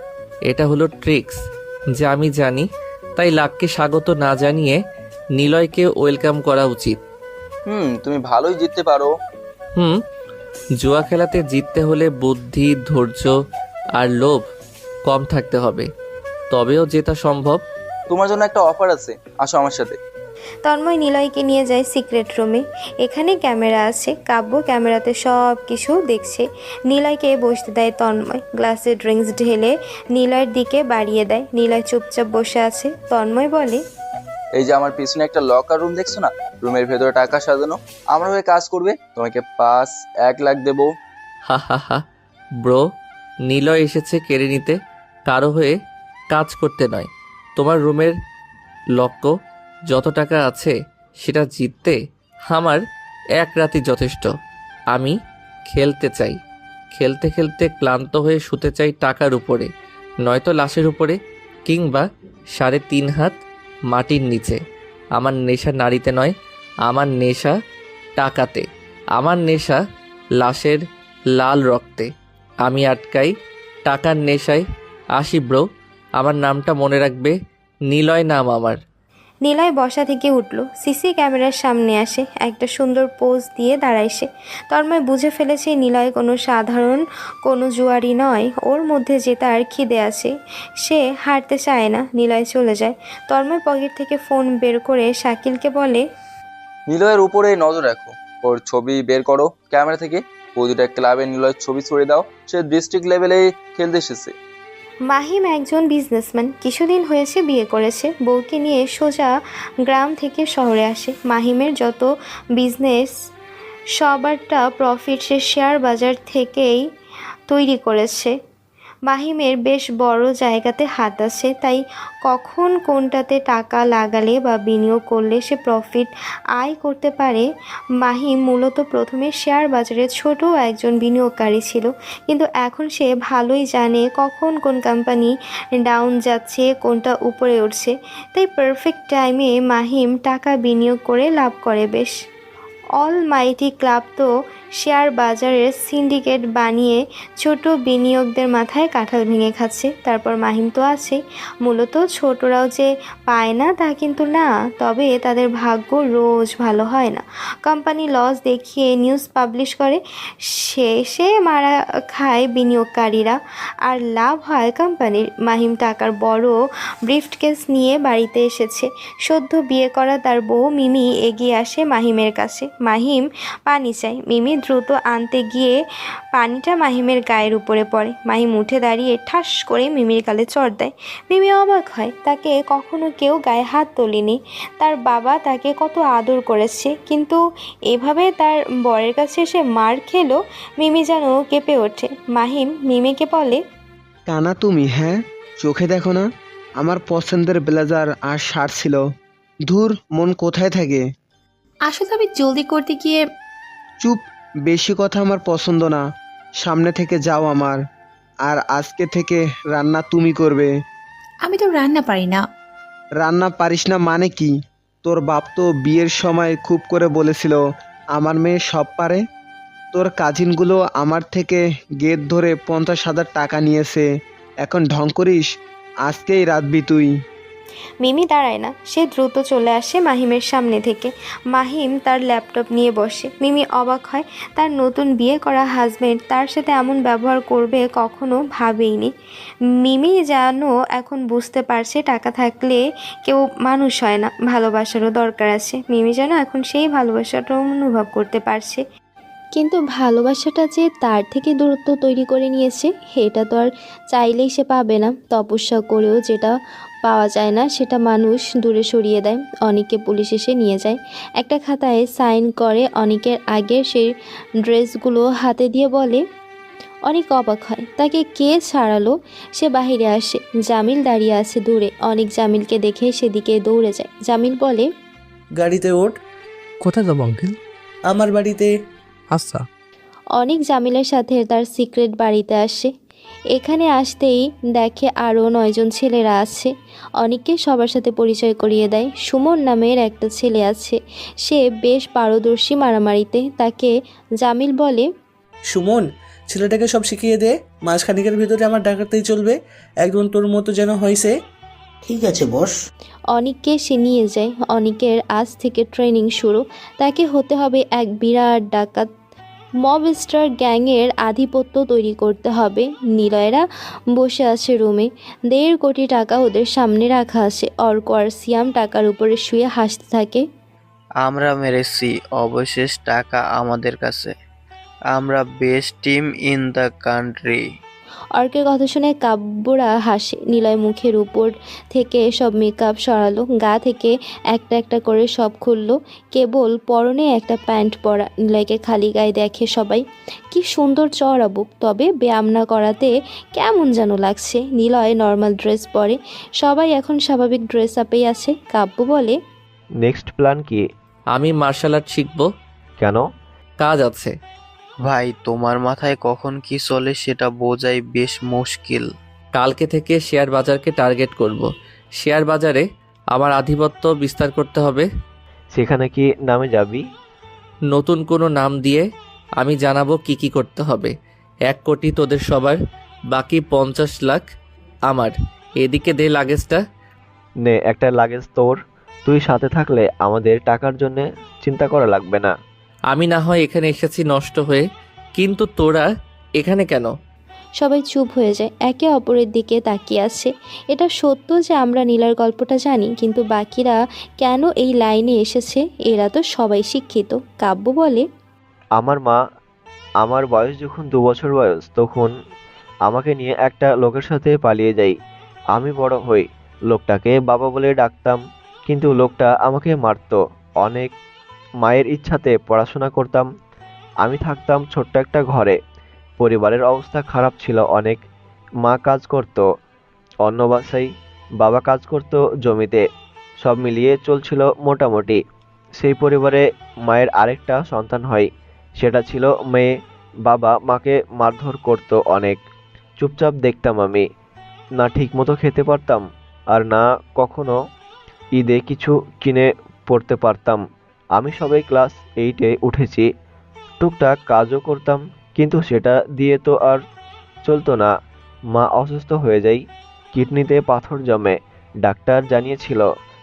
এটা হলো ট্রিক্স যা আমি জানি, তাই লাখকে স্বাগত না জানিয়ে নিলয়কে ওয়েলকাম করা উচিত। তুমি ভালোই জিততে পারো। জুয়া খেলাতে জিততে হলে বুদ্ধি, ধৈর্য আর লোভ কম থাকতে হবে, তবেও জেতা সম্ভব। তোমার জন্য একটা অফার আছে, আসো আমার সাথে। তন্ময় নিলয়কে নিয়ে যায় সিক্রেট রুমে। এখানে ক্যামেরা আছে। কাব্য ক্যামেরাতে সব কিছু দেখছে। নিলয়কে বসতে দেয় তন্ময়। গ্লাসে ড্রিঙ্কস ঢেলে নিলয়ের দিকে বাড়িয়ে দেয়। নিলয় চুপচাপ বসে আছে। তন্ময় বলে, এই যে আমার পিছনে একটা লকার রুম দেখছো না, রুমের ভেতরে টাকা সাজানো, আমার হয়ে কাজ করবে, তোমাকে 1 লাখ দেবো। হা হা হা ব্রো, নিলয় এসেছে কেড়ে নিতে, কারো হয়ে কাজ করতে নয়। তোমার রুমের লক্ষ্য যত টাকা আছে সেটা জিততে আমার 1 রাতই যথেষ্ট। আমি খেলতে চাই। খেলতে খেলতে ক্লান্ত হয়ে শুতে চাই টাকার উপরে, নয়তো লাশের উপরে, কিংবা 3.5 হাত মাটির নিচে। আমার নেশা নারীতে নয়, আমার নেশা টাকাতে, আমার নেশা লাশের লাল রক্তে। আমি আটকাই টাকার নেশায়। আসি ব্রো, আমার নামটা মনে রাখবে, নিলয় নাম আমার। নিলয় বসা থেকে উঠল, সিসি ক্যামেরার সামনে আসে, একটা সুন্দর পোজ দিয়ে দাঁড়ায় সে। তন্ময় বুঝে ফেলেছে নিলয় কোনো সাধারণ কোনো জুয়ারি নয়, ওর মধ্যে যে তার খিদে আছে। সে হারতে চায় না। নিলয় চলে যায়। তন্ময় পকেট থেকে ফোন বের করে শাকিলকে বলে, নিলয়ের উপরে নজর রাখো, ওর ছবি বের করো ক্যামেরা থেকে। প্রতিটা ক্লাবে নিলয়ের ছবি ছড়িয়ে দাও। সে ডিস্ট্রিক্ট লেভেলে খেলতে এসেছে। মাহিম একজন বিজনেসম্যান, কিছুদিন হয়েছে বিয়ে করেছে। বউকে নিয়ে সোজা গ্রাম থেকে শহরে আসে। মাহিমের যত বিজনেস সবারটা প্রফিট সে শেয়ার বাজার থেকেই তৈরি করেছে। মাহিমের বেশ বড় জায়গাতে হাত আছে, তাই কখন কোনটাতে টাকা লাগালে বা বিনিয়োগ করলে সে প্রফিট আয় করতে পারে। মাহিম মূলত প্রথমে শেয়ার বাজারে ছোট একজন বিনিয়োগকারী ছিল, কিন্তু এখন সে ভালোই জানে কখন কোন কোম্পানি ডাউন যাচ্ছে, কোনটা উপরে উঠছে। তাই পারফেক্ট টাইমে মাহিম টাকা বিনিয়োগ করে লাভ করে বেশ। অলমাইটি ক্লাব তো শেয়ার বাজারের সিন্ডিকেট বানিয়ে ছোট বিনিয়োগদের মাথায় কাঁঠাল ভেঙে খাচ্ছে। তারপর মাহিম তো আছেই। মূলত ছোটরাও যে পায় না তা কিন্তু না, তবে তাদের ভাগ্য রোজ ভালো হয় না। কোম্পানি লস দেখিয়ে নিউজ পাবলিশ করে, শেষে মারা খায় বিনিয়োগকারীরা, আর লাভ হয় কোম্পানির। মাহিম টাকার বড় ব্রিফকেস নিয়ে বাড়িতে এসেছে। সদ্য বিয়ে করা তার বউ মিমি এগিয়ে আসে মাহিমের কাছে। মাহিম পানি চায়। মিমি দ্রুত আনতে গিয়ে পানিটা মাহিমের গায়ের উপরে পড়ে। মাহিম উঠে দাঁড়িয়ে ঠাস করে মিমির গালে চড় দেয়। মিমি অবাক হয়, তাকে কখনো কেউ গায়ে হাত তোলেনি। তার বাবা তাকে কত আদর করেছে, কিন্তু এভাবে তার বরের কাছে এসে মার খেলো। মিমি যেন কেঁপে ওঠে। মাহিম মিমিকে বলে, কানা তুমি? হ্যাঁ, চোখে দেখো না, আমার পছন্দের ব্লেজার আর শার্ট ছিল। ধুর, মন কোথায় থাকে? আসলে আমি জলদি করতে গিয়ে। চুপ, বেশি কথা আমার পছন্দ না। সামনে থেকে যাও আমার। আর আজকে থেকে রান্না তুমি করবে। আমি তো রান্না পারি না। রান্না পারিস না মানে কি? তোর বাপ তো বিয়ের সময় খুব করে বলেছিল আমার মেয়ে সব পারে। তোর কাজিনগুলো আমার থেকে গেট ধরে 50,000 টাকা নিয়েছে। এখন ঢং করিস? আজকেই রাঁধবি তুই। মিমি দাঁড়ায় না, সে দ্রুত চলে আসে মাহিমের সামনে থেকে। মাহিম তার ল্যাপটপ নিয়ে বসে। মিমি অবাক হয়, তার নতুন বিয়ে করা হাজবেন্ড তার সাথে এমন ব্যবহার করবে কখনো ভাবেইনি। মিমি যেন এখন বুঝতে পারছে টাকা থাকলে কেউ মানুষ হয় না, ভালোবাসারও দরকার আছে। মিমি যেন এখন সেই ভালোবাসাটা অনুভব করতে পারছে। কিন্তু ভালোবাসাটা যে তার থেকে দূরত্ব তৈরি করে নিয়েছে, এটা তো আর চাইলেই সে পাবে না। তপস্যা করেও যেটা পাওয়া যায় না সেটা মানুষ দূরে সরিয়ে দেয়। অনেককে পুলিশ এসে নিয়ে যায়, একটা খাতায় সাইন করে। অনেকের আগের সেই ড্রেসগুলো হাতে দিয়ে বলে। অনেক অবাক হয়, তাকে কে ছাড়ালো। সে বাহিরে আসে, জামিল দাঁড়িয়ে আছে দূরে। অনেক জামিলকে দেখে সেদিকে দৌড়ে যায়। জামিল বলে, গাড়িতে ওঠ। কোথায় যাবো আঙ্কেল? আমার বাড়িতে। আচ্ছা। অনেক জামিলের সাথে তার সিক্রেট বাড়িতে আসে। এখানে আসতেই দেখে আরও 9 জন ছেলেরা আছে। অনেককে সবার সাথে পরিচয় করিয়ে দেয়। সুমন নামের একটা ছেলে আছে, সে বেশ পারদর্শী মারামারিতে। তাকে জামিল বলে, সুমন, ছেলেটাকে সব শিখিয়ে দে। মাঝখানিকের ভিতরে আমার ডাকাতেই চলবে, একদম তোর মতো যেন হয়েছে। ঠিক আছে বস। অনেককে সে নিয়ে যায়। অনেকের আজ থেকে ট্রেনিং শুরু। তাকে হতে হবে এক বিরাট ডাকাত। মবস্টার গ্যাংয়ের আধিপত্য তৈরি করতে হবে। নিলয়রা বসে আছে রুমে। 1.5 কোটি টাকা ওদের সামনে রাখা আছে। অর্ক আর সিয়াম টাকার উপরে শুয়ে হাসতে থাকে। আমরা মেরেছি, অবশেষ টাকা আমাদের কাছে। আমরা best team in the country. অর্কের কথা শুনে কাব্যরা হাসে। নিলয় মুখের উপর থেকে সব মেকআপ সরালো, গা থেকে একটা একটা করে সব খুললো। কেবল পরনে একটা প্যান্ট পরা। নিলয়কে খালি গায়ে দেখে সবাই। কি সুন্দর চওড়া বুক, তবে ব্যায়াম না করাতে কেমন যেন লাগছে। নিলয় নর্মাল ড্রেস পরে। সবাই এখন স্বাভাবিক ড্রেস আপেই আছে। কাব্য বলে, নেক্সট প্ল্যান কি? আমি মার্শাল আর্ট শিখব। কেন? কাজ আছে। ভাই, তোমার মাথায় কখন কি চলে সেটা বোঝাই বেশ মুশকিল। কালকে থেকে শেয়ার বাজারকে টার্গেট করব। শেয়ার বাজারে আমার আধিপত্য বিস্তার করতে হবে। সেখানে কি নামে যাবি? নতুন কোনো নাম দিয়ে আমি জানাবো কি কি করতে হবে। 1 কোটি তোদের সবার, বাকি 50 লাখ আমার। এদিকে দে লাগেজটা। নে, একটা লাগেজ তোর। তুই সাথে থাকলে আমাদের টাকার জন্য চিন্তা করা লাগবে না। আমি না হয় এখানে এসেছি নষ্ট হয়ে, কিন্তু তোরা এখানে কেন? সবাই চুপ হয়ে যায়, একে অপরের দিকে তাকিয়ে আছে। এটা সত্য যে আমরা নীলার গল্পটা জানি, কিন্তু বাকিরা কেন এই লাইনে এসেছে? এরা তো সবাই শিক্ষিত। কাব্য বলে, আমার মা, আমার বয়স যখন 2 বছর বয়স, তখন আমাকে নিয়ে একটা লোকের সাথে পালিয়ে যাই। আমি বড় হই, লোকটাকে বাবা বলে ডাকতাম, কিন্তু লোকটা আমাকে মারতো অনেক। মায়ের ইচ্ছাতে পড়াশোনা করতাম। আমি থাকতাম ছোট্ট একটা ঘরে। পরিবারের অবস্থা খারাপ ছিল অনেক। মা কাজ করত অন্য বাসায়, বাবা কাজ করত জমিতে। সব মিলিয়ে চলছিল মোটামুটি। সেই পরিবারে মায়ের আরেকটা সন্তান হয়, সেটা ছিল মেয়ে। বাবা মাকে মারধর করত অনেক। চুপচাপ দেখতাম আমি। না ঠিকমতো খেতে পারতাম, আর না কখনো ঈদে কিছু কিনে পড়তে পারতাম। আমি সবে ক্লাস 8-এ উঠেছি। টুকটাক কাজও করতাম, কিন্তু সেটা দিয়ে তো আর চলতো না। মা অসুস্থ হয়ে যায়, কিডনিতে পাথর জমে। ডাক্তার জানিয়েছিল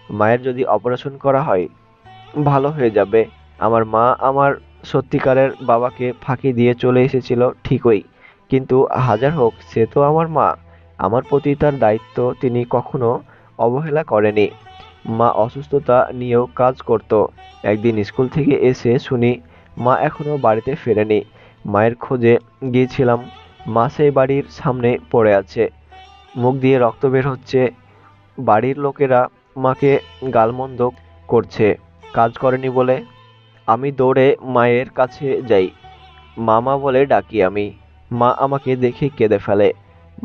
মায়ের যদি অপারেশন করা হয় ভালো হয়ে যাবে। আমার মা আমার সত্যিকারের বাবাকে ফাঁকি দিয়ে চলে এসেছিল ঠিকই, কিন্তু হাজার হোক সে তো আমার মা। আমার প্রতি তার দায়িত্ব তিনি কখনো অবহেলা করেনি। মা অসুস্থতা নিয়েও কাজ করত। একদিন স্কুল থেকে এসে শুনি মা এখনো বাড়িতে ফেরেনি। মায়ের খোঁজে গিয়েছিলাম। মা সেই বাড়ির সামনে পড়ে আছে, মুখ দিয়ে রক্ত বের হচ্ছে। বাড়ির লোকেরা মাকে গালমন্দ করছে কাজ করেনি বলে। আমি দৌড়ে মায়ের কাছে যাই, মামা বলে ডাকি আমি। মা আমাকে দেখে কেঁদে ফেলে।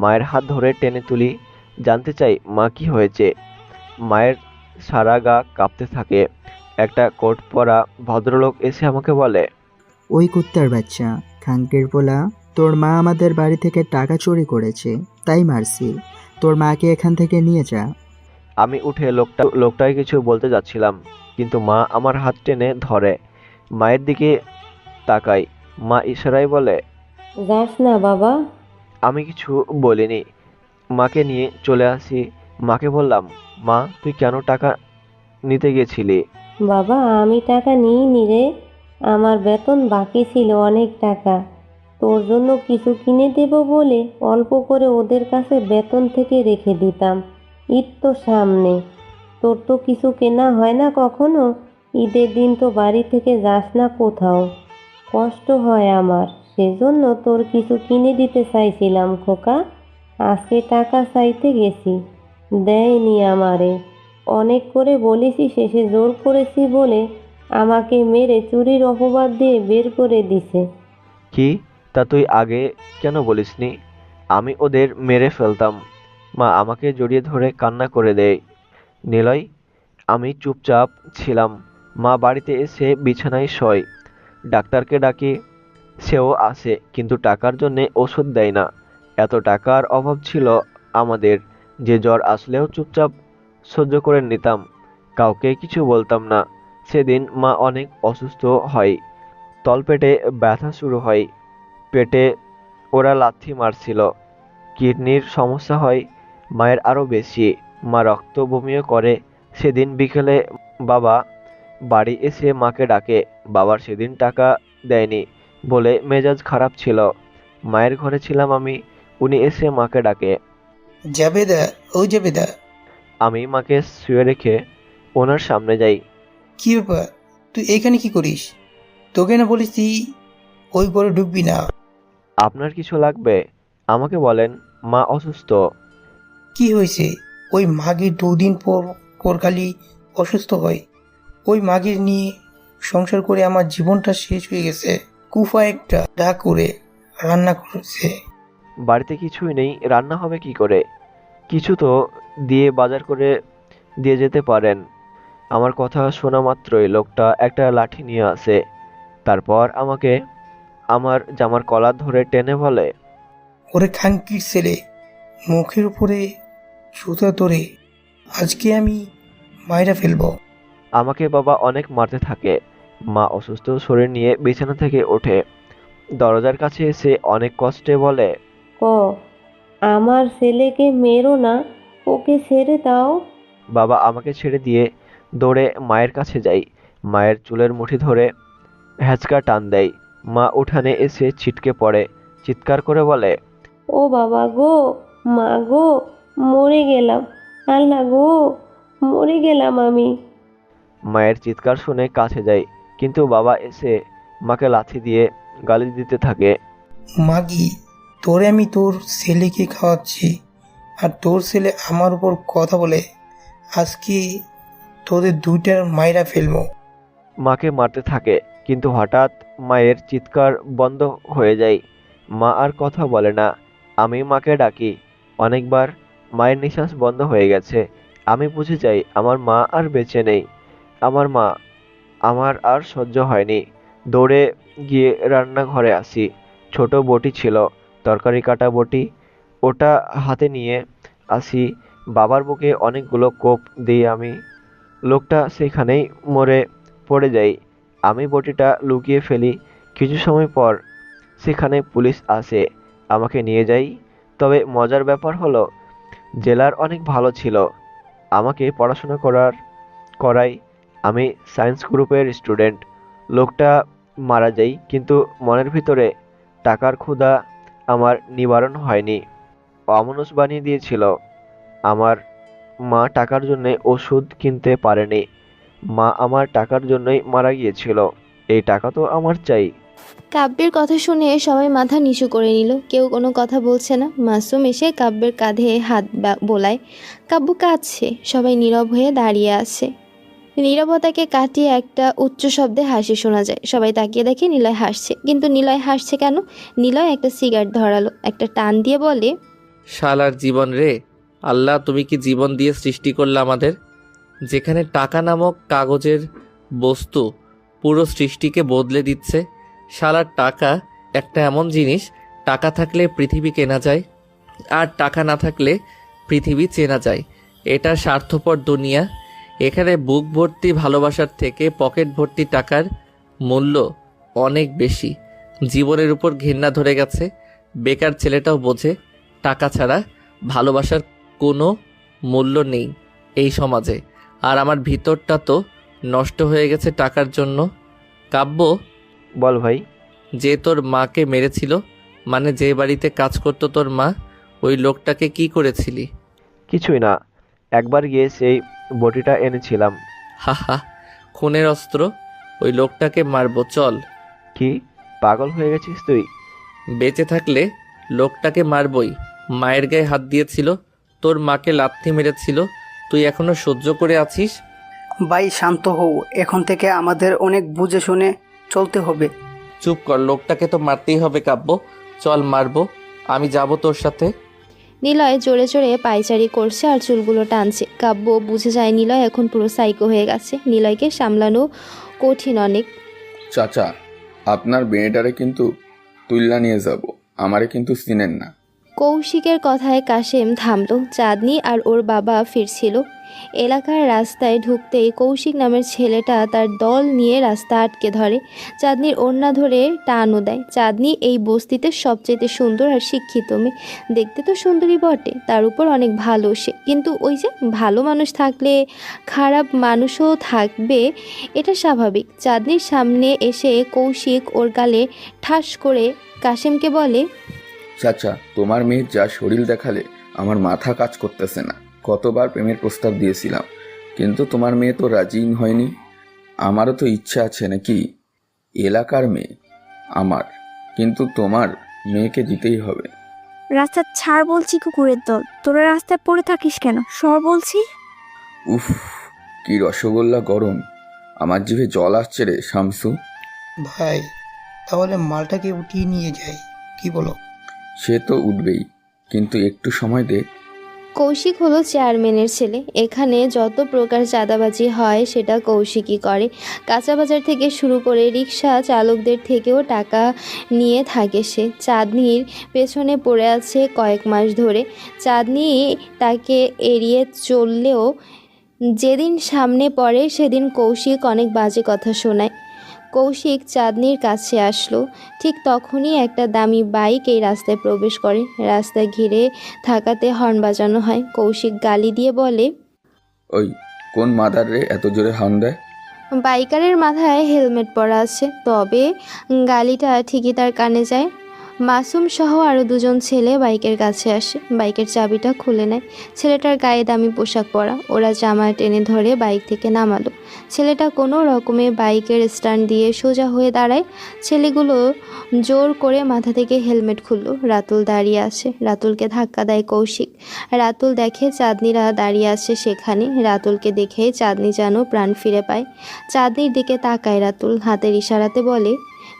মায়ের হাত ধরে টেনে তুলি, জানতে চাই মা কি হয়েছে। মায়ের সারা গা কাঁপতে থাকে। একটা কোট পরা ভদ্রলোক এসে আমাকে বলে, ওই কুত্তার বাচ্চা, খাঙ্কের পোলা, তোর মা আমাদের বাড়ি থেকে টাকা চুরি করেছে, তাই মারছি। তোর মাকে এখান থেকে নিয়ে যা। আমি উঠে লোকটাকে কিছু বলতে যাচ্ছিলাম, কিন্তু মা আমার হাত টেনে ধরে। মায়ের দিকে তাকাই, মা ইশারায় বলে, যাস না বাবা। আমি কিছু বলিনি। মাকে নিয়ে চলে আসি। মাকে বললাম, মা তুই কেন টাকা নিতে গেছিলি? বাবা আমি টাকা নিইনি রে, আমার বেতন বাকি ছিল অনেক টাকা। তোর জন্য কিছু কিনে দেব বলে অল্প করে ওদের কাছে বেতন থেকে রেখে দিতাম। ঈদ তো সামনে, তোর তো কিছু কেনা হয় না কখনো। ঈদের দিন তো বাড়ি থেকে যাস না কোথাও, কষ্ট হয় আমার। সেজন্য তোর কিছু কিনে দিতে চাইছিলাম খোকা। আজকে টাকা চাইতে গেছি, দেয়নি আমারে। অনেক করে বলেছি, শেষে জোর করেছি বলে আমাকে মেরে চুরির অপবাদ দিয়ে বের করে দিছে। কি, তা তুই আগে কেন বলিসনি? আমি ওদের মেরে ফেলতাম। মা আমাকে জড়িয়ে ধরে কান্না করে দেয়। নিলয়, আমি চুপচাপ ছিলাম। মা বাড়িতে এসে বিছানায় শয়। ডাক্তারকে ডাকি, সেও আসে, কিন্তু টাকার জন্যে ওষুধ দেয় না। এত টাকার অভাব ছিল আমাদের যে জ্বর আসলেও চুপচাপ সহ্য করে নিতাম, কাউকে কিছু বলতাম না। সেদিন মা অনেক অসুস্থ হয়, তলপেটে ব্যথা শুরু হয়। পেটে ওরা লাথি মারছিল। কিডনির সমস্যা হয় মায়ের আরও বেশি। মা রক্ত বমিও করে। সেদিন বিকেলে বাবা বাড়ি এসে মাকে ডাকে। বাবার সেদিন টাকা দেয়নি বলে মেজাজ খারাপ ছিল। মায়ের ঘরে ছিলাম আমি, উনি এসে মাকে ডাকে। জাবেদা, ও জাবেদা। আমি মাকে শুয়ে রেখে ওনার সামনে যাই। কি ব্যাপার, তুই এখানে কি করিস? তোকে না বলেছি ওই ঘরে ঢুকবি না। আপনার কিছু লাগবে আমাকে বলেন, মা অসুস্থ। কি হয়েছে? ওই মাগির 2 দিন পর পর খালি অসুস্থ হয়। ওই মাগির নিয়ে সংসার করে আমার জীবনটা শেষ হয়ে গেছে। কুফা একটা ডাক করে রান্না করেছে। বাড়িতে কিছুই নেই, রান্না হবে কি করে? কিছু তো দিয়ে বাজার করে দিয়ে যেতে পারেন। আমার কথা শোনা মাত্রই লোকটা একটা লাঠি নিয়ে আসে। তারপর আমাকে আমার জামার কলার ধরে টেনে বলে, ওরে খাঙ্কির ছেলে, মুখের উপরে জুতা ধরে আজকে আমি মাইরা ফেলবো। আমাকে বাবা অনেক মারতে থাকে। মা অসুস্থ শরীর নিয়ে বিছানা থেকে ওঠে, দরজার কাছে এসে অনেক কষ্টে বলে, ও আমার ছেলেকে মেরো না, ওকে ছেড়ে দাও। বাবা আমাকে ছেড়ে দিয়ে দৌড়ে মায়ের কাছে যাই। মায়ের চুলের মুঠি ধরে হ্যাঁচকা টান দেয়। মা উঠানে এসে ছিটকে পড়ে, চিৎকার করে বলে, ও বাবা গো, মা গো, মরে গেলাম, আল্লাহ গো, মরে গেলাম আমি। মায়ের চিৎকার শুনে কাছে যাই, কিন্তু বাবা এসে মাকে লাথি দিয়ে গালি দিতে থাকে। মাগি, তোরে আমি তোর ছেলেকে খাওয়াচ্ছি, আর তোর ছেলে আমার উপর কথা বলে, আজকে তোদের দুইটার মাইরা ফেলবো। মাকে মারতে থাকে, কিন্তু হঠাৎ মায়ের চিৎকার বন্ধ হয়ে যায়। মা আর কথা বলে না। আমি মাকে ডাকি অনেকবার, মায়ের নিঃশ্বাস বন্ধ হয়ে গেছে। আমি বুঝে যাই আমার মা আর বেঁচে নেই। আমার আর সহ্য হয়নি। দৌড়ে গিয়ে রান্নাঘরে আসি। ছোট বটি ছিল, তরকারি কাটা বটি, ওটা হাতে নিয়ে আসি। বাবার বুকে অনেকগুলো কোপ দিই আমি। লোকটা সেখানেই মরে পড়ে যায়। আমি বটিটা লুকিয়ে ফেলি। কিছু সময় পর সেখানে পুলিশ আসে, আমাকে নিয়ে যায়। তবে মজার ব্যাপার হলো, জেলার অনেক ভালো ছিল, আমাকে পড়াশোনা করাই। আমি সায়েন্স গ্রুপের স্টুডেন্ট। লোকটা মারা যায়, কিন্তু মনের ভিতরে টাকার ক্ষুধা আমার নিবারণ হয়নি। অমানুষ বানিয়ে দিয়েছিল। আমার মা টাকার জন্যে ওষুধ কিনতে পারেনি। মা আমার টাকার জন্যই মারা গিয়েছিল। এই টাকা তো আমার চাই। কাব্যের কথা শুনে সবাই মাথা নিচু করে নিল, কেউ কোনো কথা বলছে না। মাসুম এসে কাব্যের কাঁধে হাত বোলায়। কাব্য কাঁদছে, সবাই নীরব হয়ে দাঁড়িয়ে আছে। নীরবতাকে কাটিয়ে একটা উচ্চ শব্দে হাসি শোনা যায়। সবাই তাকিয়ে দেখে নিলয় হাসছে, কিন্তু নিলয় হাসছে কেন? নিলয় একটা সিগারেট ধরালো, একটা টান দিয়ে বলে, শালার জীবন রে, আল্লাহ তুমি কি জীবন দিয়ে সৃষ্টি করলে আমাদের, যেখানে টাকা নামক কাগজের বস্তু পুরো সৃষ্টিকে বদলে দিচ্ছে। শালার টাকা একটা এমন জিনিস, টাকা থাকলে পৃথিবী কেনা যায়, আর টাকা না থাকলে পৃথিবী চেনা যায়। এটা স্বার্থপর দুনিয়া। এখানে বুক ভর্তি ভালোবাসার থেকে পকেট ভর্তি টাকার মূল্য অনেক বেশি। জীবনের উপর ঘৃণা ধরে গেছে। বেকার ছেলেটাও বোঝে টাকা ছাড়া ভালোবাসার কোনো মূল্য নেই এই সমাজে। আর আমার ভিতরটা তো নষ্ট হয়ে গেছে টাকার জন্য। কাব্য, বল ভাই। যে তোর মাকে মেরেছিল, মানে যে বাড়িতে কাজ করতো তোর মা, ওই লোকটাকে কি করেছিলি? কিছুই না, একবার গিয়ে সেই বটিটা এনেছিলাম। হা হা, খুনের অস্ত্র। ওই লোকটাকে মারবো, চল। কি পাগল হয়ে গেছিস তুই? বেঁচে থাকলে লোকটাকে মারবই। মায়ের গায়ে হাত দিয়েছিল, তোর মাকে লাথি মেরেছিল, তুই এখনো সহ্য করে আছিস? ভাই শান্ত হও, এখন থেকে আমাদের অনেক বুঝে শুনে চলতে হবে। চুপ কর, লোকটাকে তো মারতেই হবে কাব্য, চল মারবো, আমি যাব তোর সাথে। নিলয় জোরে জোরে পায়চারি করছে আর চুলগুলো টানছে। কাব্য বুঝে যায় নিলয় এখন পুরো সাইকো হয়ে গেছে। নিলয়কে সামলানো কঠিন অনেক। চাচা, আপনার মেয়েটারে কিন্তু তুল্লা নিয়ে যাব, আমারে কিন্তু চিনেন না। কৌশিকের কথায় কাশেম থামল। চাঁদনি আর ওর বাবা ফিরছিল। এলাকার রাস্তায় ঢুকতেই কৌশিক নামের ছেলেটা তার দল নিয়ে রাস্তা আটকে ধরে। চাঁদনির ওড়না ধরে টানও দেয়। চাঁদনি এই বস্তিতে সবচেয়ে সুন্দর আর শিক্ষিত মেয়ে। দেখতে তো সুন্দরী বটে, তার উপর অনেক ভালো সে। কিন্তু ওই যে ভালো মানুষ থাকলে খারাপ মানুষও থাকবে, এটা স্বাভাবিক। চাঁদনির সামনে এসে কৌশিক ওর গালে ঠাস করে কাশেমকে বলে, চাচা, তোমার মেয়ের যা শরীর দেখালে আমার মাথা কাজ করতেছে না। কতবার প্রেমের প্রস্তাব দিয়েছিলাম, কিন্তু তোমার মেয়ে তো রাজি হয়নি। আমারও তো ইচ্ছা আছে নাকি, এলাকার মেয়ে আমার, কিন্তু তোমার মেয়েকে দিতেই হবে। রাস্তা ছাড় বলছি, কুকুরের দল, তোরা রাস্তায় পড়ে থাকিস কেন? সর বলছি। উফ, কি রসগোল্লা গরম, আমার জিভে জল আসছে রে শামসু। ভাই, তাহলে মালটাকে উঠিয়ে নিয়ে যাই, কি বলো? সে তো উঠবেই, কিন্তু একটু সময় দে। কৌশিক হলো চেয়ারম্যানের ছেলে। এখানে যত প্রকার চাঁদাবাজি হয় সেটা কৌশিকই করে। কাঁচা বাজার থেকে শুরু করে রিক্সা চালকদের থেকেও টাকা নিয়ে থাকে সে। চাঁদনির পেছনে পড়ে আছে কয়েক মাস ধরে। চাঁদনি তাকে এড়িয়ে চললেও যেদিন সামনে পড়ে সেদিন কৌশিক অনেক বাজে কথা শোনায়। কৌশিক চাঁদনির কাছে আসলো, ঠিক তখনই একটা দামি বাইক এই রাস্তায় প্রবেশ করে। রাস্তা ঘিরে থাকাতে হর্ন বাজানো হয়। কৌশিক গালি দিয়ে বলে, ওই কোন মাদার রে এত জোরে হর্ন দেয়? বাইকারের মাথায় হেলমেট পরা আছে, তবে গালিটা ঠিকই তার কানে যায়। মাসুম সহ আরও দুজন ছেলে বাইকের কাছে আসে। বাইকের চাবিটা খুলে নেয়। ছেলেটার গায়ে দামি পোশাক পরা। ওরা জামা টেনে ধরে বাইক থেকে নামালো। ছেলেটা কোনো রকমে বাইকের স্ট্যান্ড দিয়ে সোজা হয়ে দাঁড়ায়। ছেলেগুলো জোর করে মাথা থেকে হেলমেট খুললো। রাতুল দাঁড়িয়ে আছে। রাতুলকে ধাক্কা দেয় কৌশিক। রাতুল দেখে চাঁদনিরা দাঁড়িয়ে আছে সেখানে। রাতুলকে দেখে চাঁদনি যেন প্রাণ ফিরে পায়। চাঁদনির দিকে তাকায় রাতুল, হাতের ইশারাতে বলে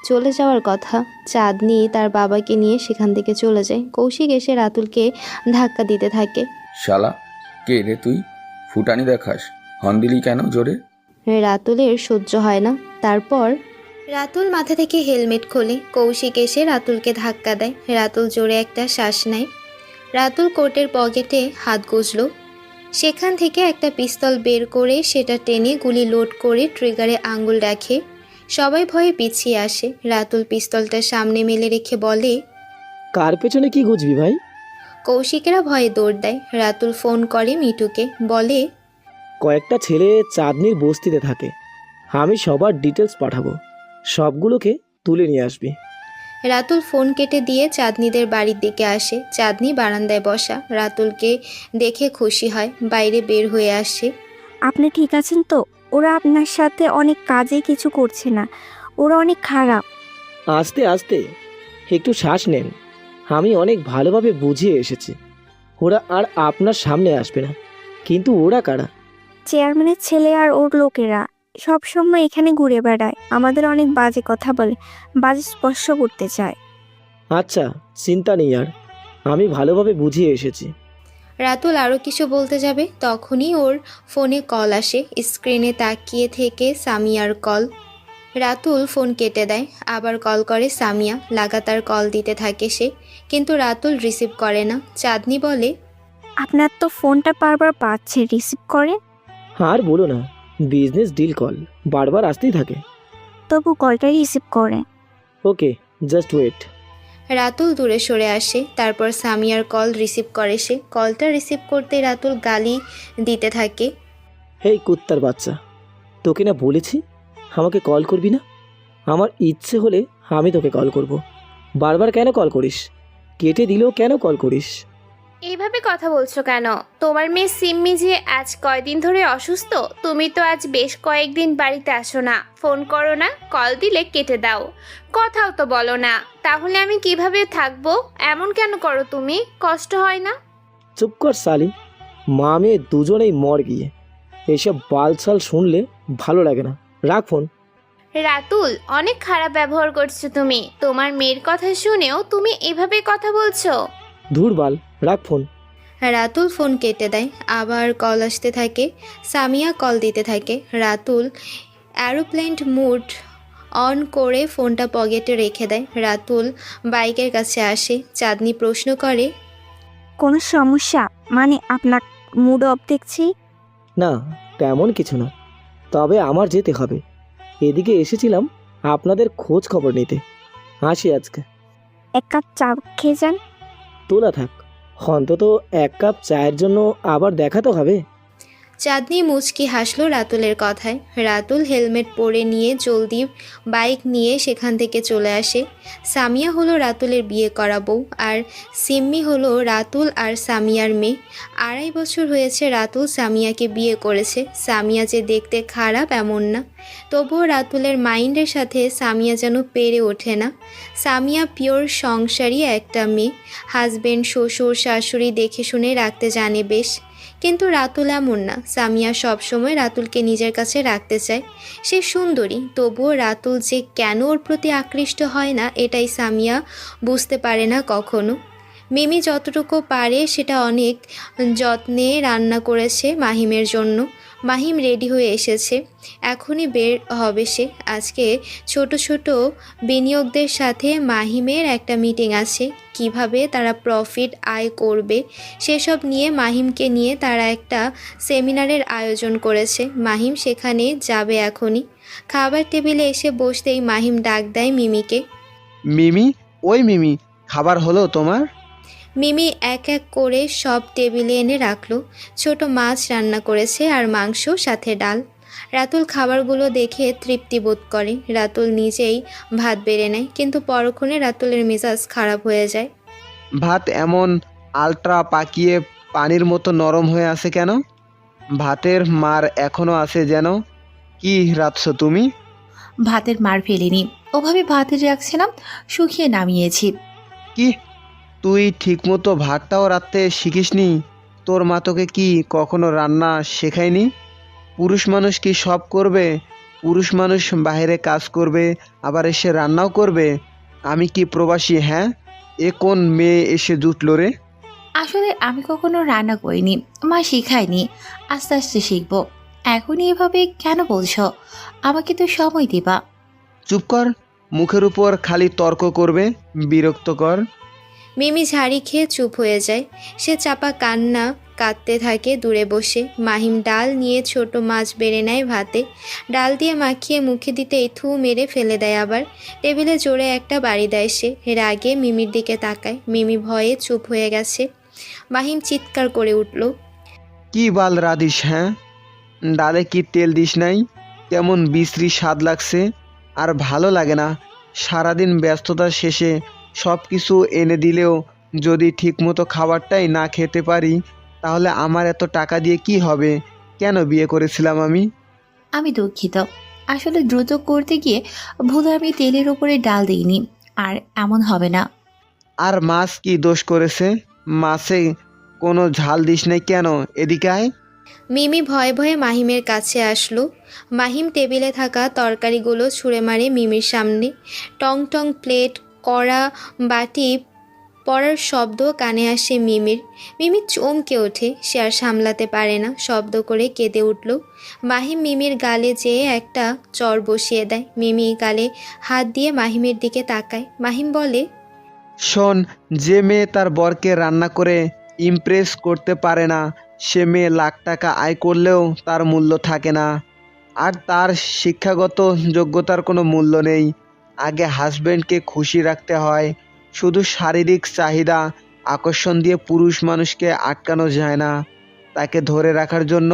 চলে যাওয়ার কথা। চাঁদনি তার বাবাকে নিয়ে সেখান থেকে চলে যায়। কৌশিক এসে রাতুলকে ধাক্কা দিতে থাকে। শালা, কে রে তুই? ফুটানি দেখাস, হর্ন দিলি কেন জোরে? রাতুলের সহ্য হয় না। তারপর রাতুল মাথা থেকে হেলমেট খোলে। কৌশিক এসে রাতুলকে ধাক্কা দেয়। রাতুল জোরে একটা শ্বাস নেয়। রাতুল কোটের পকেটে হাত গুজল। সেখান থেকে একটা পিস্তল বের করে সেটা টেনে গুলি লোড করে ট্রিগারে আঙুল রাখে। সবাই ভয়ে পিছিয়ে আসে। রাতুল পিস্তলটা সামনে মেলে রেখে বলে, কার পেছনে কি গুজবি ভাই? কৌশিকেরা ভয়ে দৌড় দেয়। রাতুল ফোন করে মিঠুকে, বলে কয়েকটা ছেলে চাঁদনির বস্তিতে থাকে, আমি সবার ডিটেলস পাঠাবো, সবগুলোকে তুলে নিয়ে আসবি। রাতুল ফোন কেটে দিয়ে চাঁদনিদের বাড়ির দিকে আসে। চাঁদনি বারান্দায় বসা। রাতুলকে দেখে খুশি হয়, বাইরে বের হয়ে আসে। আপনি ঠিক আছেন তো? ওরা আপনার সাথে অনেক কাজে কিছু করছে না, ওরা অনেক খারাপ। আস্তে আস্তে, একটু শ্বাস নেন। আমি অনেক ভালোভাবে বুঝিয়ে এসেছি, ওরা আর আপনার সামনে আসবে না। কিন্তু ওরা কারা? চেয়ারম্যানের ছেলে আর ওর লোকেরা সব সময় এখানে ঘুরে বেড়ায়, আমাদের অনেক বাজে কথা বলে, বাজে স্পর্শ করতে চায়। আচ্ছা, চিন্তা নেই, আর আমি ভালোভাবে বুঝিয়ে এসেছি। রাতুল আরও কিছু বলতে যাবে, তখনই ওর ফোনে কল আসে। স্ক্রিনে তাকিয়ে থেকে সামিয়ার কল। রাতুল ফোন কেটে দেয়। আবার কল করে সামিয়া। লাগাতার কল দিতে থাকে সে, কিন্তু রাতুল রিসিভ করে না। চাঁদনি বলে, আপনার তো ফোনটা বারবার পাচ্ছে, রিসিভ করে। আর বলো না, বিজনেস ডিল কল বারবার আসতেই থাকে। তবু কলটা রিসিভ করে। ওকে, জাস্ট ওয়েট। রাতুল দূরে সরে আসে। তারপর সামিয়ার কল রিসিভ করে সে। কলটা রিসিভ করতে রাতুল গালি দিতে থাকে। হেই কুত্তার বাচ্চা, তোকে না বলেছি আমাকে কল করবি না? আমার ইচ্ছে হলে আমি তোকে কল করব, বারবার কেন কল করিস? কেটে দিলেও কেন কল করিস? এইভাবে কথা বলছো কেন? তোমার মেয়ে সিম্মি যে আজ কয়দিন ধরে অসুস্থ, তুমি তো আজ বেশ কয়েকদিন বাড়িতে আসো না, ফোন করো না, কল দিলে কেটে দাও, কথাও তো বলো না, তাহলে আমি কিভাবে থাকবো? এমন কেন করো তুমি? কষ্ট হয় না? চুপ কর সালি, মা মেয়ে দুজনেই মর গিয়ে। এইসব বালছাল শুনলে ভালো লাগে না, রাখ ফোন। রাতুল, অনেক খারাপ ব্যবহার করছো তুমি। তোমার মেয়ের কথা শুনেও তুমি এভাবে কথা বলছো? ধুর বাল, রাখ ফোন। রাতুল ফোন কেটে দেয়। আবার কল আসতে থাকে। সামিয়া কল দিতে থাকে। রাতুল অ্যারোপ্লেন মুড অন করে ফোনটা পকেটে রেখে দেয়। রাতুল বাইকের কাছে আসে। চাঁদনি প্রশ্ন করে, কোনো সমস্যা? মানে আপনার মুড অফ দেখছি। না, তেমন কিছু না, তবে আমার যেতে হবে। এদিকে এসেছিলাম আপনাদের খোঁজ খবর নিতে। আসি আজকে। এক কাপ চা খেয়ে যান। তোলা থাক, অন্তত এক কাপ চায়ের জন্য আবার দেখা তো হবে। চাঁদনি মুচকি হাসলো রাতুলের কথায়। রাতুল হেলমেট পরে নিয়ে জলদি বাইক নিয়ে সেখান থেকে চলে আসে। সামিয়া হলো রাতুলের বিয়ে করা বউ, আর সিম্মি হলো রাতুল আর সামিয়ার মেয়ে। 2.5 বছর হয়েছে রাতুল সামিয়াকে বিয়ে করেছে। সামিয়া যে দেখতে খারাপ এমন না, তবুও রাতুলের মাইন্ডের সাথে সামিয়া যেন পেরে ওঠে না। সামিয়া পিওর সংসারী একটা মেয়ে। হাজবেন্ড, শ্বশুর, শাশুড়ি দেখে শুনে রাখতে জানে বেশ। কিন্তু রাতুল এমন না। সামিয়া সবসময় রাতুলকে নিজের কাছে রাখতে চায়। সে সুন্দরী, তবুও রাতুল যে কেন ওর প্রতি আকৃষ্ট হয় না, এটাই সামিয়া বুঝতে পারে না কখনো। মিমি যতটুকু পারে সেটা অনেক যত্নে রান্না করেছে মাহিমের জন্য। মাহিম রেডি হয়ে এসেছে, এখনই বের হবে সে। আজকে ছোট ছোট বিনিয়োগদের সাথে মাহিমের একটা মিটিং আছে, কিভাবে তারা প্রফিট আয় করবে সেসব নিয়ে মাহিমকে নিয়ে তারা একটা সেমিনারের আয়োজন করেছে। মাহিম সেখানে যাবে এখনই। খাবার টেবিলে এসে বসতেই মাহিম ডাক দেয় মিমিকে। মিমি, ওই মিমি, খাবার হলো তোমার? মিমি এক এক করে সব টেবিলে এনে রাখলো। ছোট মাছ রান্না করেছে আর মাংস, সাথে ডাল। রাতুল খাবারগুলো দেখে তৃপ্তি বোধ করে। রাতুল নিজেই ভাত বেড়ে নেয়, কিন্তু পরক্ষণে রাতুলের মেজাজ খারাপ হয়ে যায়। ভাত এমন আলট্রা পাকিয়ে পানির মতো নরম হয়ে আছে কেন? ভাতের মার এখনো আছে যেন। কি রাঁধছো তুমি? ভাতের মার ফেলিনি, ওভাবে ভাতে রাখছিলাম, শুকিয়ে নামিয়েছি। কি, তুই ঠিকমতো ভাতটাও রাঁধতে শিখিসনি? তোর মা তোকে কি কখনো রান্না শেখায়নি? পুরুষ মানুষ কি সব করবে? পুরুষ মানুষ বাইরে কাজ করবে, আবার এসে রান্নাও করবে। আমি কি প্রবাসী? হ্যাঁ, এ কোন মেয়ে এসে জুটলো রে? আসলে আমি কখনো রান্না করিনি, মা শেখায়নি, আস্তে আস্তে শিখবো। এখনই এভাবে কেন বলছো? আমাকে তো সময় দিবা। চুপ কর, মুখের উপর খালি তর্ক করবে, বিরক্তকর। মিমি ঝাড়ি খেয়ে চুপ হয়ে যায়। সে চাপা কান্না কাঁদতে থাকে দূরে বসে। মাহিম ডাল নিয়ে ছোট মাছ বেড়ে নেয় ভাতে, ডাল দিয়ে মাখিয়ে মুখে দিতেই থু মেরে ফেলে দেয়। আবার টেবিলে জোরে একটা বাড়ি দেয় সে। রাগে মিমির দিকে তাকায়। মিমি ভয়ে চুপ হয়ে গেছে। মাহিম চিৎকার করে উঠল। কি বাল রাধিস? হ্যাঁ, ডালে কি তেল দিস নাই? কেমন বিশ্রী স্বাদ লাগছে, আর ভালো লাগে না। সারাদিন ব্যস্ততার শেষে সব কিছু এনে দিলেও যদি ঠিকমতো খাবারটাই না খেতে পারি, তাহলে আমার এত টাকা দিয়ে কি হবে? কেন বিয়ে করেছিলাম আমি? আমি দুঃখিত, আসলে দ্রুত করতে গিয়ে ভুলে আমি তেলের উপরে ডাল দিইনি, আর এমন হবে না। আর মাছ কি দোষ করেছে? মাছে কোনো ঝাল দিস নাই কেন? এদিকে আয়। মিমি ভয়ে ভয়ে মাহিমের কাছে আসলো। মাহিম টেবিলে থাকা তরকারিগুলো ছুঁড়ে মারে মিমির সামনে। টং টং প্লেট, কড়া, বাটি পড়ার শব্দ কানে আসে মিমির। মিমি চমকে ওঠে, সে আর সামলাতে পারে না, শব্দ করে কেঁদে উঠল। মাহিম মিমির গালে যেয়ে একটা চর বসিয়ে দেয়। মিমি গালে হাত দিয়ে মাহিমের দিকে তাকায়। মাহিম বলে, শোন, যে মেয়ে তার বরকে রান্না করে ইমপ্রেস করতে পারে না, সে মেয়ে লাখ টাকা আয় করলেও তার মূল্য থাকে না। আর তার শিক্ষাগত যোগ্যতার কোনো মূল্য নেই। আগে হাজব্যান্ডকে খুশি রাখতে হয়। শুধু শারীরিক চাহিদা, আকর্ষণ দিয়ে পুরুষ মানুষকে আটকানো যায় না। তাকে ধরে রাখার জন্য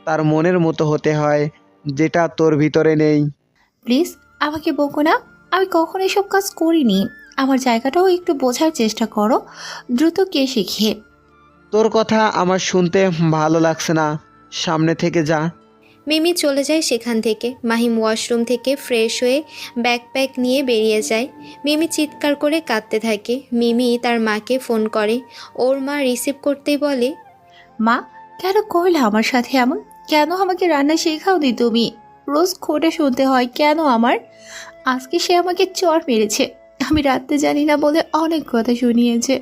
তার মনের মতো হতে হয়, যেটা তোর ভিতরে নেই। প্লিজ আমাকে বকো না, আমি কখনো এসব কাজ করিনি। আমার জায়গাটাও একটু বোঝার চেষ্টা করো, দ্রুত কে শিখিয়ে। তোর কথা আমার শুনতে ভালো লাগছে না, সামনে থেকে যা। মিমি চলে যায় সেখান থেকে। মাহিম ওয়াশরুম থেকে ফ্রেশ হয়ে ব্যাকপ্যাক নিয়ে বেরিয়ে যায়। মিমি চিৎকার করে কাঁদতে থাকে। মিমি তার মাকে ফোন করে। ওর মা রিসিভ করতেই বলে, মা, কেন করলে আমার সাথে এমন? কেন আমাকে রান্না শেখাওনি তুমি? রোজ খোটে শুনতে হয় কেন আমার? আজকে সে আমাকে চড় মেরেছে। আমি রাখতে জানি না বলে অনেক কথা শুনিয়েছে।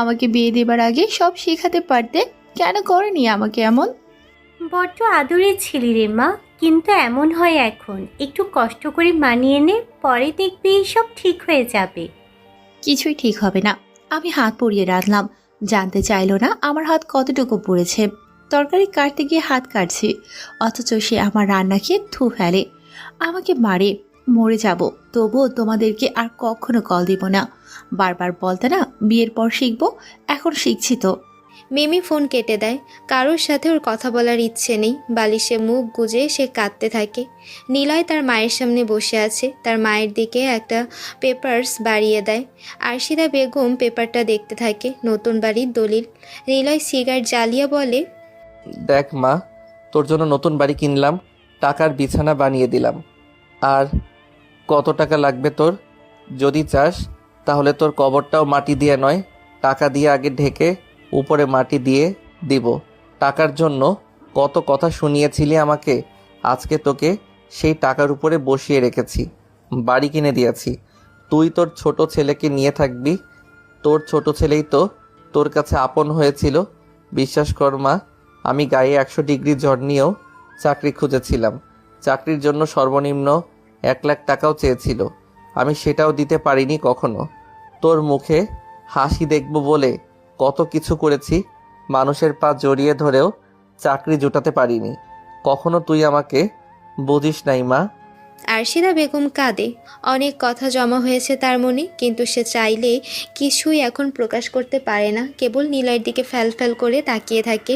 আমাকে বিয়ে দেবার আগে সব শেখাতে পারতে, কেন করেনি আমাকে এমন? বড্ড আদরের ছিলি রে মা, কিন্তু এমন হয় এখন। একটু কষ্ট করে মানিয়ে নে, পরে দেখবি সব ঠিক হয়ে যাবে। কিছুই ঠিক হবে না। আমি হাত পুড়িয়ে রাখলাম, জানতে চাইলো না আমার হাত কতটুকু পুড়েছে। তরকারি কাটতে গিয়ে হাত কাটছি, অথচ সে আমার রান্না খেয়ে থু ফেলে, আমাকে মারে। মরে যাব, তবুও তোমাদেরকে আর কখনো কল দিব না। বারবার বলতে না বিয়ের পর শিখবো, এখন শিখছি তো। মিমি ফোন কেটে দেয়। কারোর সাথে ওর কথা বলার ইচ্ছে নেই। বালিশে মুখ গুজে সে কাঁদতে থাকে। নিলয় তার মায়ের সামনে বসে আছে। তার মায়ের দিকে একটা পেপারস বাড়িয়ে দেয়। আরশিদা বেগম পেপারটা দেখতে থাকে। নতুন বাড়ির দলিল। নিলয় সিগারেট জ্বালিয়ে বলে, দেখ মা, তোর জন্য নতুন বাড়ি কিনলাম, টাকার বিছানা বানিয়ে দিলাম। আর কত টাকা লাগবে তোর? যদি চাস তাহলে তোর কবরটাও মাটি দিয়ে নয়, টাকা দিয়ে আগে ঢেকে উপরে মাটি দিয়ে দিব। টাকার জন্য কত কথা শুনিয়েছিলি আমাকে, আজকে তোকে সেই টাকার উপরে বসিয়ে রেখেছি, বাড়ি কিনে দিয়েছি। তুই তোর ছোট ছেলেকে নিয়ে থাকবি, তোর ছোট ছেলেই তো তোর কাছে আপন হয়েছিল। বিশ্বাস কর মা, আমি গায়ে 100 ডিগ্রি জ্বর নিয়েও চাকরি খুঁজেছিলাম। চাকরির জন্য সর্বনিম্ন 1 লাখ টাকাও চেয়েছিল, আমি সেটাও দিতে পারিনি কখনো। তোর মুখে হাসি দেখব বলে কত কিছু করেছি, মানুষের পা জড়িয়ে ধরেও চাকরি জোটাতে পারিনি। কখনো তুই আমাকে বুঝিস নাই মা। আরশিদা বেগম কাঁদে। অনেক কথা জমা হয়েছে তার মনে, কিন্তু সে চাইলে কিছুই এখন প্রকাশ করতে পারে না, কেবল নিলয়ের দিকে ফ্যাল করে তাকিয়ে থাকে।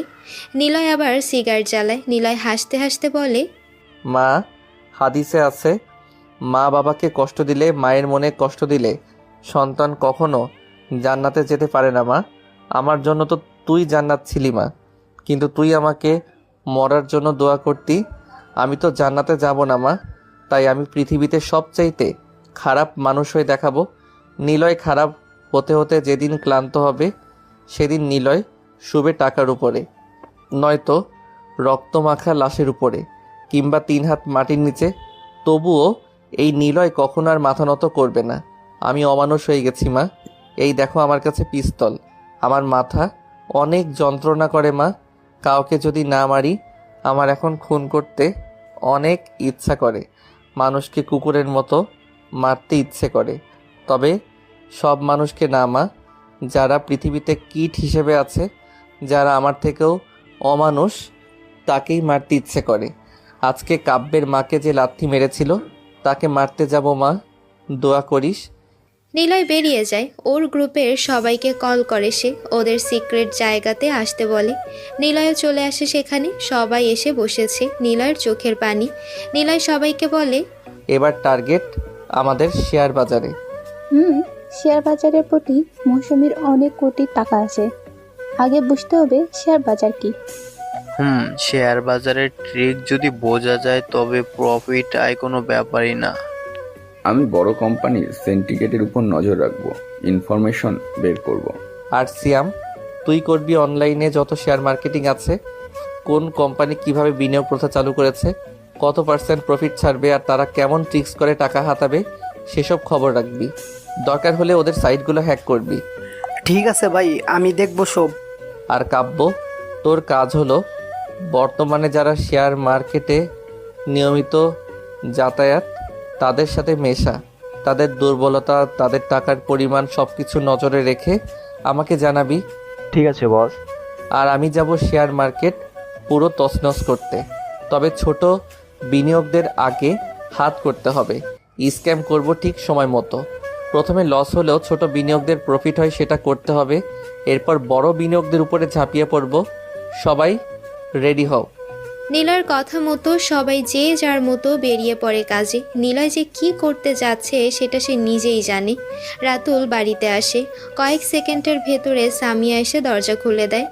নিলয় আবার সিগারেট জ্বালায়। নিলয় হাসতে হাসতে বলে, মা, হাদিসে আছে, মা বাবাকে কষ্ট দিলে, মায়ের মনে কষ্ট দিলে সন্তান কখনো জান্নাতে যেতে পারে না। মা, আমার জন্য তো তুই জান্নাত ছিলি মা, কিন্তু তুই আমাকে মরার জন্য দোয়া করতি। আমি তো জান্নাতে যাব না মা, তাই আমি পৃথিবীতে সবচাইতে খারাপ মানুষ হয়ে দেখাবো। নিলয় খারাপ হতে হতে যেদিন ক্লান্ত হবে, সেদিন নিলয় শুবে টাকার উপরে, নয়তো রক্তমাখা লাশের উপরে, কিংবা 3 হাত মাটির নিচে। তবুও এই নিলয় কখনো আর মাথা নত করবে না। আমি অমানুষ হয়ে গেছি মা। এই দেখো আমার কাছে পিস্তল, আমার মাথা অনেক যন্ত্রণা করে মা। কাউকে যদি না মারি, আমার এখন খুন করতে অনেক ইচ্ছা করে, মানুষকে কুকুরের মতো মারতে ইচ্ছে করে। তবে সব মানুষকে না মা, যারা পৃথিবীতে কীট হিসেবে আছে, যারা আমার থেকেও অমানুষ, তাকেই মারতে ইচ্ছে করে। আজকে কাব্যের মাকে যে লাথি মেরেছিল, তাকে মারতে যাব মা, দোয়া করিস। নিলয় বেরিয়ে যায়। ওর গ্রুপের সবাইকে কল করে সে, ওদের সিক্রেট জায়গাতে আসতে বলে। নিলয়ও চলে আসে সেখানে। সবাই এসে বসেছে। নিলয়ের চোখের পানি। নিলয় সবাইকে বলে, এবার টার্গেট আমাদের শেয়ার বাজারে। শেয়ার বাজারের প্রতি মৌসুমীর অনেক কোটি টাকা আছে। আগে বুঝতে হবে শেয়ার বাজার কি। শেয়ার বাজারের ট্রিক যদি বোঝা যায় তবে প্রফিট আয় কোনো ব্যাপারই না। আমি বড় কোম্পানির সিন্ডিকেটের উপর নজর রাখবো, ইনফরমেশন বের করব। আর সিয়াম, তুই করবি অনলাইনে যত শেয়ার মার্কেটিং আছে, কোন কোম্পানি কিভাবে বিনিয়োগ প্রথা চালু করেছে, কত % প্রফিট ছাড়বে, আর তারা কেমন ট্রিক্স করে টাকা হাতাবে, সেসব খবর রাখবি। দরকার হলে ওদের সাইটগুলো হ্যাক করবি। ঠিক আছে ভাই, আমি দেখবো সব। আর কাব্য, তোর কাজ হলো বর্তমানে যারা শেয়ার মার্কেটে নিয়মিত যাতায়াত, তাদের সাথে মেশা, তাদের দুর্বলতা, তাদের টাকার পরিমাণ সব কিছু নজরে রেখে আমাকে জানাবি। ঠিক আছে বস। আর আমি যাব শেয়ার মার্কেট পুরো তছনছ করতে। তবে ছোট বিনিয়োগদের আগে হাত করতে হবে। স্ক্যাম করব ঠিক সময় মতো। প্রথমে লস হলেও ছোট বিনিয়োগদের প্রফিট হয়, সেটা করতে হবে। এরপর বড় বিনিয়োগদের উপরে ঝাঁপিয়ে পড়ব। সবাই রেডি হও। নিলয়ের কথা মতো সবাই যে যার মতো বেরিয়ে পড়ে কাজে। নিলয় যে কি করতে যাচ্ছে সেটা সে নিজেই জানে। রাতুল বাড়িতে আসে। কয়েক সেকেন্ডের ভেতরে সামিয়া এসে দরজা খুলে দেয়।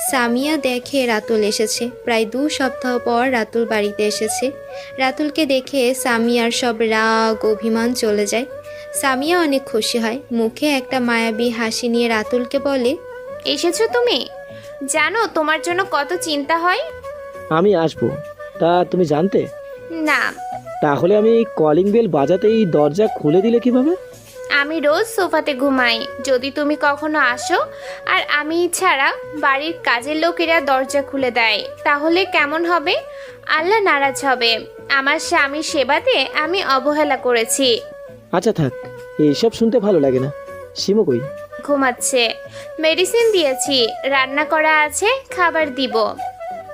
সামিয়া দেখে রাতুল এসেছে। প্রায় 2 সপ্তাহ পর রাতুল বাড়িতে এসেছে। রাতুলকে দেখে সামিয়ার সব রাগ অভিমান চলে যায়। সামিয়া অনেক খুশি হয়। মুখে একটা মায়াবী হাসি নিয়ে রাতুলকে বলে, এসেছো তুমি? জানো তোমার জন্য কত চিন্তা হয়। আমি আসবো, তা তুমি জানতে? না। তাহলে আমি কলিং বেল বাজাতেই দরজা খুলে দিলে কিভাবে? আমি রোজ সোফাতে ঘুমাই। যদি তুমি কখনো আসো আর আমি ছাড়া বাড়ির কাজের লোকেরা দরজা খুলে দেয়, তাহলে কেমন হবে? আল্লাহ নারাজ হবে। আমার স্বামীর সেবাতে আমি অবহেলা করেছি। আচ্ছা থাক, এইসব শুনতে ভালো লাগে না। শিমু কই? ঘুমাচ্ছে। মেডিসিন দিয়েছি, রান্না করা আছে, খাবার দিব।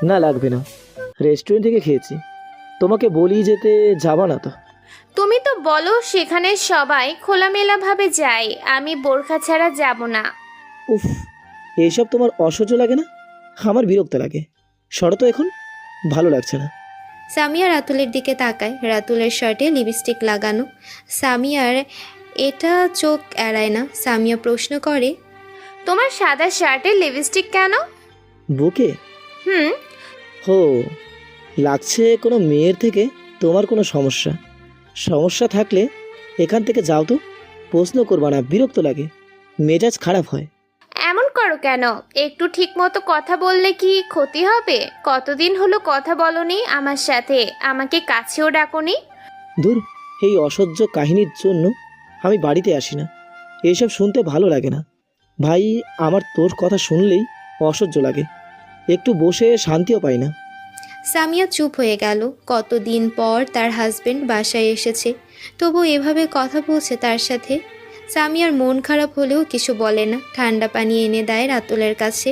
না লাগবে না, রেস্টুরেন্ট থেকে খেয়েছি। তোমাকে বলি যেতে, যাবা না তো? তুমি তো বলো সেখানে সবাই খোলামেলাভাবে যায়, আমি বোরখা ছাড়া যাব না। উফ, এইসব তোমার অসহ্য লাগে না? আমার বিরক্ত লাগে। সরো তো, এখন ভালো লাগছে না। সামিয়া রাতুলের দিকে তাকায়। রাতুলের শার্টে লিপস্টিক লাগানো। সামিয়ার এটা চোখ এড়ায় না। সামিয়া প্রশ্ন করে, তোমার সাদা শার্টে লিপস্টিক কেন? বুকে? হো, লাগছে কোনো মেয়ের থেকে তোমার কোনো সমস্যা থাকলে এখান থেকে যাও তো। প্রশ্ন করবা না, বিরক্ত লাগে, মেজাজ খারাপ হয়। এমন করো কেন? একটু ঠিক মতো কথা বললে কি ক্ষতি হবে? কতদিন হলো কথা বলনি আমার সাথে, আমাকে কাছেও ডাকোনি। দূর, এই অসহ্য কাহিনীর জন্য আমি বাড়িতে আসি না। এইসব শুনতে ভালো লাগে না। ভাই, আমার তোর কথা শুনলেই অসহ্য লাগে, একটু বসে শান্তিও পাই না। সামিয়া চুপ হয়ে গেল। কতদিন পর তার হাজবেন্ড বাসায় এসেছে, তবু এভাবে কথা বলছে তার সাথে। সামিয়ার মন খারাপ হলেও কিছু বলে না, ঠান্ডা পানি এনে দেয় রাতুলের কাছে।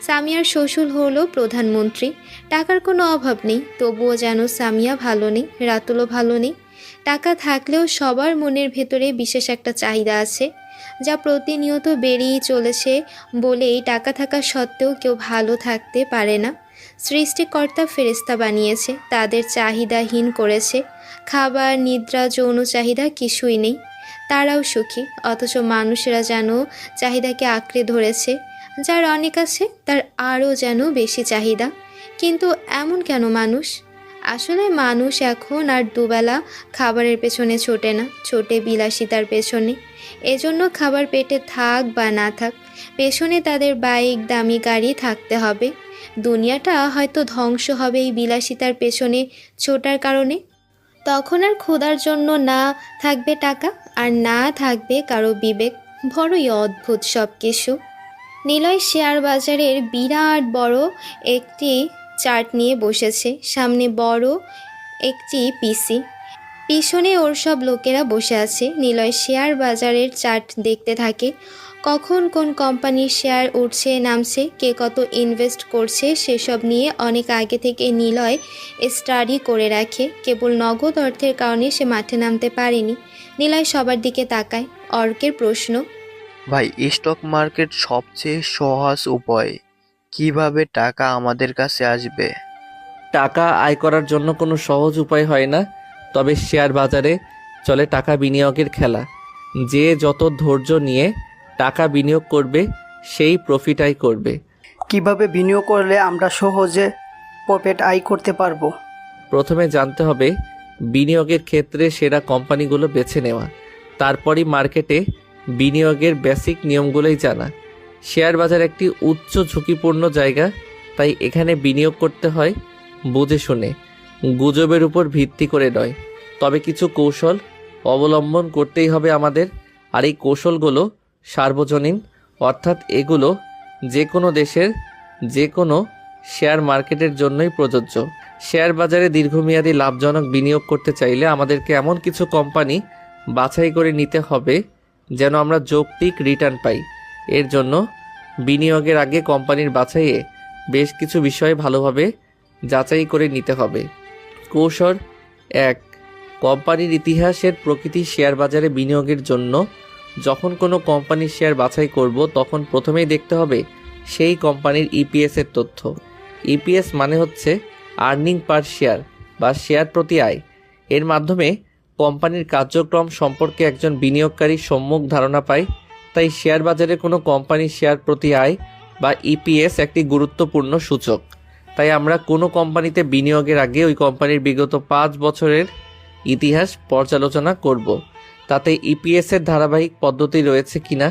সামিয়ার শ্বশুর হলো প্রধানমন্ত্রী, টাকার কোনো অভাব নেই, তবুও যেন সামিয়া ভালো নেই, রাতুলও ভালো নেই। টাকা থাকলেও সবার মনের ভেতরে বিশেষ একটা চাহিদা আছে, যা প্রতিনিয়ত বেড়েই চলেছে বলেই টাকা থাকা সত্ত্বেও কেউ ভালো থাকতে পারে না। সৃষ্টিকর্তা ফেরেশতা বানিয়েছে, তাদের চাহিদাহীন করেছে। খাবার, নিদ্রা, যৌন চাহিদা কিছুই নেই, তারাও সুখী। অথচ মানুষেরা যেন চাহিদাকে আঁকড়ে ধরেছে, যার অনেক আছে তার আরও যেন বেশি চাহিদা। কিন্তু এমন কেন মানুষ? আসলে মানুষ এখন আর দুবেলা খাবারের পেছনে ছোটে না, ছোটে বিলাসিতার পেছনে। এজন্য খাবার পেটে থাক বা না থাক, পেছনে তাদের বাইক, দামি গাড়ি থাকতে হবে। দুনিয়াটা হয়তো ধ্বংস হবে এই বিলাসিতার পেছনে ছোটার কারণে। তখন আর ক্ষুধার জন্য না থাকবে টাকা, আর না থাকবে কারো বিবেক। বড়ই অদ্ভুত সব কিছু। নিলয় শেয়ার বাজারের বিরাট বড় একটি চার্ট নিয়ে বসেছে, সামনে বড় একটি পিসি, পিছনে ওর সব লোকেরা বসে আছে। নিলয় শেয়ার বাজারের চার্ট দেখতে থাকে, কখন কোন কোম্পানির শেয়ার উঠছে নামছে, কে কত ইনভেস্ট করছে সেসব নিয়ে অনেক আগে থেকে নিলয় স্টাডি করে রাখে। কেবল নগদ অর্থের কারণে সে মাঠে নামতে পারেনি। নিলয় সবার দিকে তাকায়। অর্কের প্রশ্ন, ভাই, স্টক মার্কেট সবচেয়ে সহজ উপায়, কিভাবে টাকা আমাদের কাছে আসবে? টাকা আয় করার জন্য কোনো সহজ উপায় হয় না, তবে শেয়ার বাজারে চলে টাকা বিনিয়োগের খেলা। যে যত ধৈর্য নিয়ে টাকা বিনিয়োগ করবে সেই প্রফিট আয় করবে। কিভাবে বিনিয়োগ করলে আমরা সহজে প্রফিট আয় করতে পারবো? প্রথমে জানতে হবে বিনিয়োগের ক্ষেত্রে সেরা কোম্পানিগুলো বেছে নেওয়া, তারপরই মার্কেটে বিনিয়োগের বেসিক নিয়মগুলোই জানা। শেয়ার বাজার একটি উচ্চ ঝুঁকিপূর্ণ জায়গা, তাই এখানে বিনিয়োগ করতে হয় বুঝে শুনে, গুজবের উপর ভিত্তি করে নয়। তবে কিছু কৌশল অবলম্বন করতেই হবে আমাদের, আর এই কৌশলগুলো সার্বজনীন, অর্থাৎ এগুলো যে কোনো দেশের যে কোনো শেয়ার মার্কেটের জন্যই প্রযোজ্য। শেয়ার বাজারে দীর্ঘমেয়াদী লাভজনক বিনিয়োগ করতে চাইলে আমাদেরকে এমন কিছু কোম্পানি বাছাই করে নিতে হবে যেন আমরা যৌক্তিক রিটার্ন পাই। এর জন্য বিনিয়োগের আগে কোম্পানির বাছাইয়ে বেশ কিছু বিষয় ভালোভাবে যাচাই করে নিতে হবে। কৌশল 1, কোম্পানির ইতিহাসের প্রকৃতি। শেয়ার বাজারে বিনিয়োগের জন্য যখন কোনো কোম্পানির শেয়ার বাছাই করব, তখন প্রথমেই দেখতে হবে সেই কোম্পানির ইপিএসের তথ্য। ইপিএস মানে হচ্ছে আর্নিং পার শেয়ার বা শেয়ার প্রতি আয়। এর মাধ্যমে কোম্পানির কার্যক্রম সম্পর্কে একজন বিনিয়োগকারী সম্যক ধারণা পায়। তাই শেয়ার বাজারে কোনো কোম্পানির শেয়ার প্রতি আয় বা ইপিএস একটি গুরুত্বপূর্ণ সূচক। তাই আমরা কোনো কোম্পানিতে বিনিয়োগের আগে ওই কোম্পানির বিগত 5 বছরের ইতিহাস পর্যালোচনা করব। তাতে ইপিএসের ধারাবাহিক পদ্ধতি রয়েছে কিনা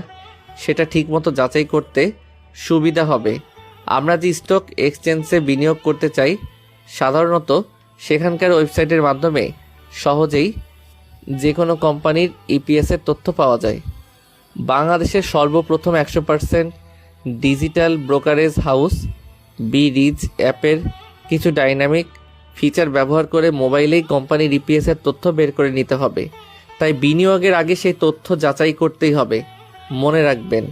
সেটা ঠিকমতো যাচাই করতে সুবিধা হবে। আমরা যে স্টক এক্সচেঞ্জে বিনিয়োগ করতে চাই, সাধারণত সেখানকার ওয়েবসাইটের মাধ্যমে সহজেই যে কোনো কোম্পানির ইপিএসের তথ্য পাওয়া যায়। বাংলাদেশের সর্বপ্রথম 100% ডিজিটাল ব্রোকারেজ হাউস বিরিজ অ্যাপের কিছু ডাইনামিক ফিচার ব্যবহার করে মোবাইলেই কোম্পানির ইপিএসের তথ্য বের করে নিতে হবে। তাই বিনিয়োগের আগে সেই তথ্য যাচাই করতেই হবে। মনে রাখবেন,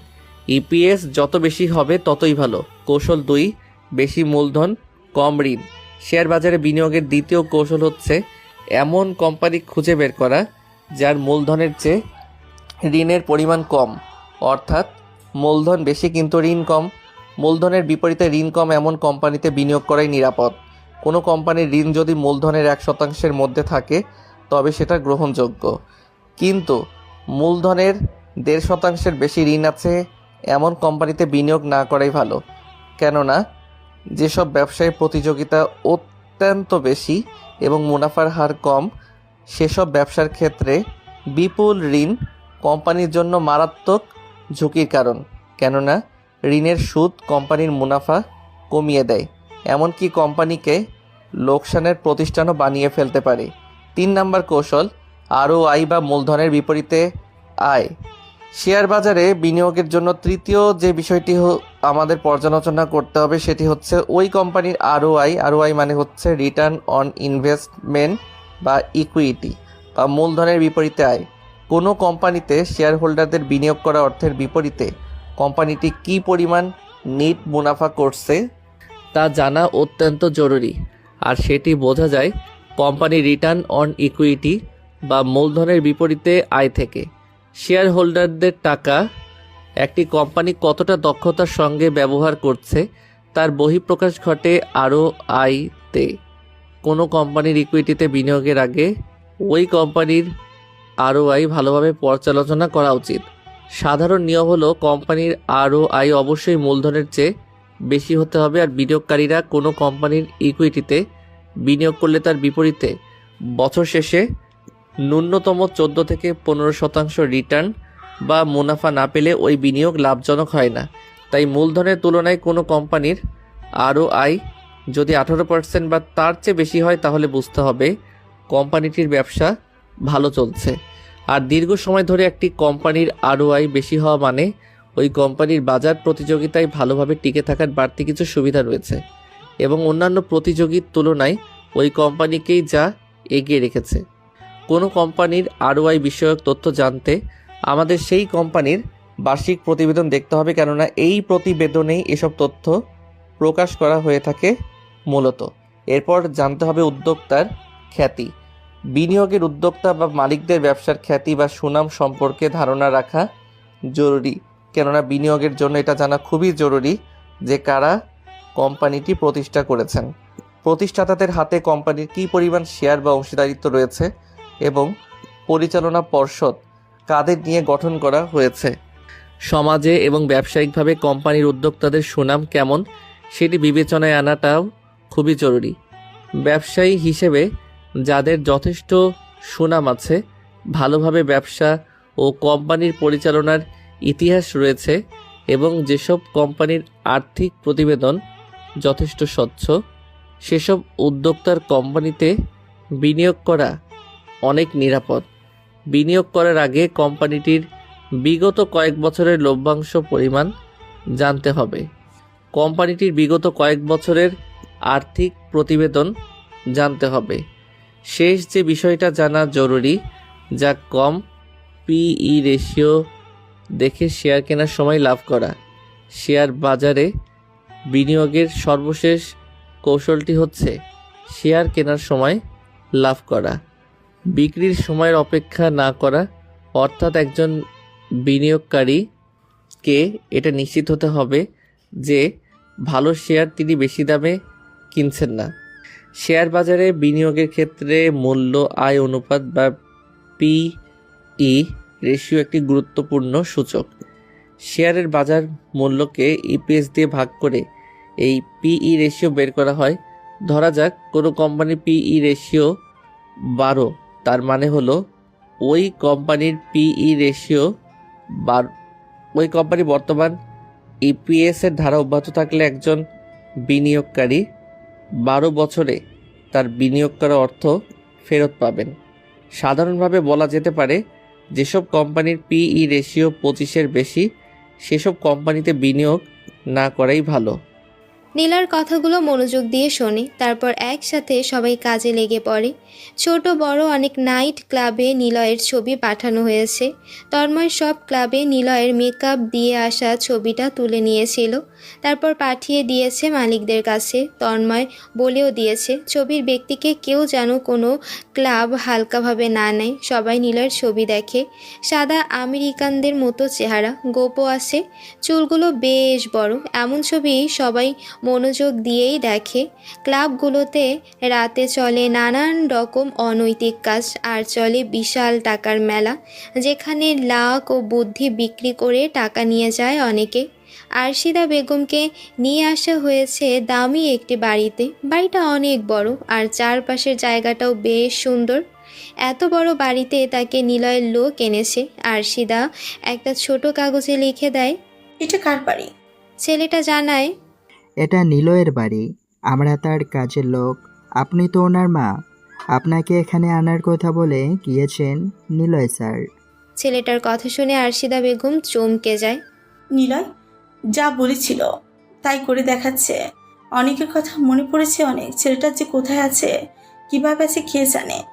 ইপিএস যত বেশি হবে ততই ভালো। কৌশল 2, বেশি মূলধন কম ঋণ। শেয়ার বাজারে বিনিয়োগের দ্বিতীয় কৌশল হচ্ছে এমন কোম্পানি খুঁজে বের করা যার মূলধনের চেয়ে ঋণের পরিমাণ কম, অর্থাৎ মূলধন বেশি কিন্তু ঋণ কম। মূলধনের বিপরীতে ঋণ কম এমন কোম্পানিতে বিনিয়োগ করাই নিরাপদ। কোনো কোম্পানির ঋণ যদি মূলধনের 1% মধ্যে থাকে তবে সেটা গ্রহণযোগ্য, কিন্তু মূলধনের 1.5% বেশি ঋণ আছে এমন কোম্পানিতে বিনিয়োগ না করাই ভালো। কেননা যেসব ব্যবসায় প্রতিযোগিতা অত্যন্ত বেশি এবং মুনাফার হার কম, সেসব ব্যবসার ক্ষেত্রে বিপুল ঋণ কোম্পানির জন্য মারাত্মক ঝুঁকির কারণ। কেননা ঋণের সুদ কোম্পানির মুনাফা কমিয়ে দেয়, এমনকি কোম্পানিকে লোকসানের প্রতিষ্ঠানও বানিয়ে ফেলতে পারে। 3 নম্বর কৌশল, আরও আয় বা মূলধনের বিপরীতে আয়। শেয়ার বাজারে বিনিয়োগের জন্য তৃতীয় যে বিষয়টি আমাদের পর্যালোচনা করতে হবে সেটি হচ্ছে ওই কোম্পানির আরওআই মানে হচ্ছে রিটার্ন অন ইনভেস্টমেন্ট বা ইকুইটি বা মূলধনের বিপরীতে আয়। কোনো কোম্পানিতে শেয়ার হোল্ডারদের বিনিয়োগ করা অর্থের বিপরীতে কোম্পানিটি কী পরিমাণ নেট মুনাফা করছে তা জানা অত্যন্ত জরুরি, আর সেটি বোঝা যায় কোম্পানির রিটার্ন অন ইকুইটি বা মূলধনের বিপরীতে আয় থেকে। শেয়ার হোল্ডারদের টাকা একটি কোম্পানি কতটা দক্ষতার সঙ্গে ব্যবহার করছে তার বহিঃপ্রকাশ ঘটে আরওআইতে। কোনো কোম্পানির ইকুইটিতে বিনিয়োগের আগে ওই কোম্পানির আরওআই ভালোভাবে পর্যালোচনা করা উচিত। সাধারণ নিয়ম হলো কোম্পানির আরওআই অবশ্যই মূলধনের চেয়ে বেশি হতে হবে, আর বিনিয়োগকারীরা কোনো কোম্পানির ইকুইটিতে বিনিয়োগ করলে তার বিপরীতে বছর শেষে ন্যূনতম 14 থেকে 15% রিটার্ন বা মুনাফা না পেলে ওই বিনিয়োগ লাভজনক হয় না। তাই মূলধনের তুলনায় কোনো কোম্পানির আরওআই যদি 18% বা তার চেয়ে বেশি হয় তাহলে বুঝতে হবে কোম্পানিটির ব্যবসা ভালো চলছে। আর দীর্ঘ সময় ধরে একটি কোম্পানির আরওআই বেশি হওয়া মানে ওই কোম্পানির বাজার প্রতিযোগিতায় ভালোভাবে টিকে থাকার বাড়তি কিছু সুবিধা রয়েছে এবং অন্যান্য প্রতিযোগীর তুলনায় ওই কোম্পানিকেই যা এগিয়ে রেখেছে। কোনো কোম্পানির আরওআই বিষয়ক তথ্য জানতে আমাদের সেই কোম্পানির বার্ষিক প্রতিবেদন দেখতে হবে, কেননা এই প্রতিবেদনেই এসব তথ্য প্রকাশ করা হয়ে থাকে মূলত। এরপর জানতে হবে উদ্যোক্তার খ্যাতি। বিনিয়োগের উদ্যোক্তা বা মালিকদের ব্যবসার খ্যাতি বা সুনাম সম্পর্কে ধারণা রাখা জরুরি, কেননা বিনিয়োগের জন্য এটা জানা খুবই জরুরি যে কারা কোম্পানিটি প্রতিষ্ঠা করেছেন, প্রতিষ্ঠাতাদের হাতে কোম্পানির কী পরিমাণ শেয়ার বা অংশীদারিত্ব রয়েছে এবং পরিচালনা পর্ষদ কাদের নিয়ে গঠন করা হয়েছে। সমাজে এবং ব্যবসায়িকভাবে কোম্পানির উদ্যোক্তাদের সুনাম কেমন সেটি বিবেচনায় আনাটাও খুবই জরুরি। ব্যবসায়ী হিসেবে যাদের যথেষ্ট সুনাম আছে, ভালোভাবে ব্যবসা ও কোম্পানির পরিচালনার ইতিহাস রয়েছে এবং যেসব কোম্পানির আর্থিক প্রতিবেদন যথেষ্ট স্বচ্ছ, সেসব উদ্যোক্তার কোম্পানিতে বিনিয়োগ করা অনেক নিরাপদ। বিনিয়োগ করার আগে কোম্পানিটির বিগত কয়েক বছরের লভ্যাংশ পরিমাণ জানতে হবে। কোম্পানিটির বিগত কয়েক বছরের আর্থিক প্রতিবেদন জানতে হবে। শেষ যে বিষয়টা জানা জরুরি, যা কম পিই রেশিও দেখে শেয়ার কেনার সময় লাভ করা। শেয়ার বাজারে বিনিয়োগের সর্বশেষ কৌশলটি হচ্ছে শেয়ার কেনার সময় লাভ করা, বিক্রির সময়ের অপেক্ষা না করা। অর্থাৎ একজন বিনিয়োগকারীকে এটা নিশ্চিত হতে হবে যে ভালো শেয়ার তিনি বেশি দামে কিনছেন না। শেয়ার বাজারে বিনিয়োগের ক্ষেত্রে মূল্য আয় অনুপাত বা পিই রেশিও একটি গুরুত্বপূর্ণ সূচক। শেয়ারের বাজার মূল্যকে ইপিএস দিয়ে ভাগ করে এই পিই রেশিও বের করা হয়। ধরা যাক কোনো কোম্পানির পিই রেশিও 12, তার মানে হলো ওই কোম্পানির পিই রেশিও 12। ওই কোম্পানি বর্তমান ইপিএসের ধারা অব্যাহত থাকলে একজন বিনিয়োগকারী 12 বছরে তার বিনিয়োগ করা অর্থ ফেরত পাবেন। সাধারণভাবে বলা যেতে পারে যেসব কোম্পানির পিই রেশিও 25-এর বেশি সেসব কোম্পানিতে বিনিয়োগ না করাই ভালো। নীলার কথাগুলো মনোযোগ দিয়ে শোনে, তারপর একসাথে সবাই কাজে লেগে পড়ে। ছোট বড় অনেক নাইট ক্লাবে নিলয়ের ছবি পাঠানো হয়েছে। তন্ময় সব ক্লাবে নিলয়ের মেকআপ দিয়ে আসা ছবিটা তুলে নিয়েছিল, তারপর পাঠিয়ে দিয়েছে মালিকদের কাছে। তন্ময় বলেও দিয়েছে ছবির ব্যক্তিকে কেউ যেন কোনো ক্লাব হালকাভাবে না নেয়। সবাই নিলয়ের ছবি দেখে। সাদা আমেরিকানদের মতো চেহারা, গোপও আছে, চুলগুলো বেশ বড়। এমন ছবি সবাই মনোযোগ দিয়েই দেখে। ক্লাবগুলোতে রাতে চলে নানান রকম অনৈতিক কাজ, আর চলে বিশাল টাকার মেলা, যেখানে লাখ ও বুদ্ধি বিক্রি করে টাকা নিয়ে যায় অনেকে। আরশিদা বেগমকে নিয়ে আসা হয়েছে দামি একটি বাড়িতে। বাড়িটা অনেক বড় আর চারপাশের জায়গাটাও বেশ সুন্দর। এত বড় বাড়িতে তাকে নিলয়ের লোক এনেছে। আরশিদা একটা ছোট কাগজে লিখে দেয়, এটা কার বাড়ি? ছেলেটা জানায়, এটা নিলয়ের বাড়ি, আমরা তার কাজের লোক। আপনি তো ওনার মা, আপনাকে এখানে আনার কথা বলে গিয়েছেন নিলয় স্যার। ছেলেটার কথা শুনে আরশিদা বেগম চমকে যায়। নিলয় যা বলেছিল তাই করে দেখাচ্ছে। অনেকের কথা মনে পড়েছে, অনেক ছেলেটার যে কোথায় আছে, কিভাবে আছে কে জানে।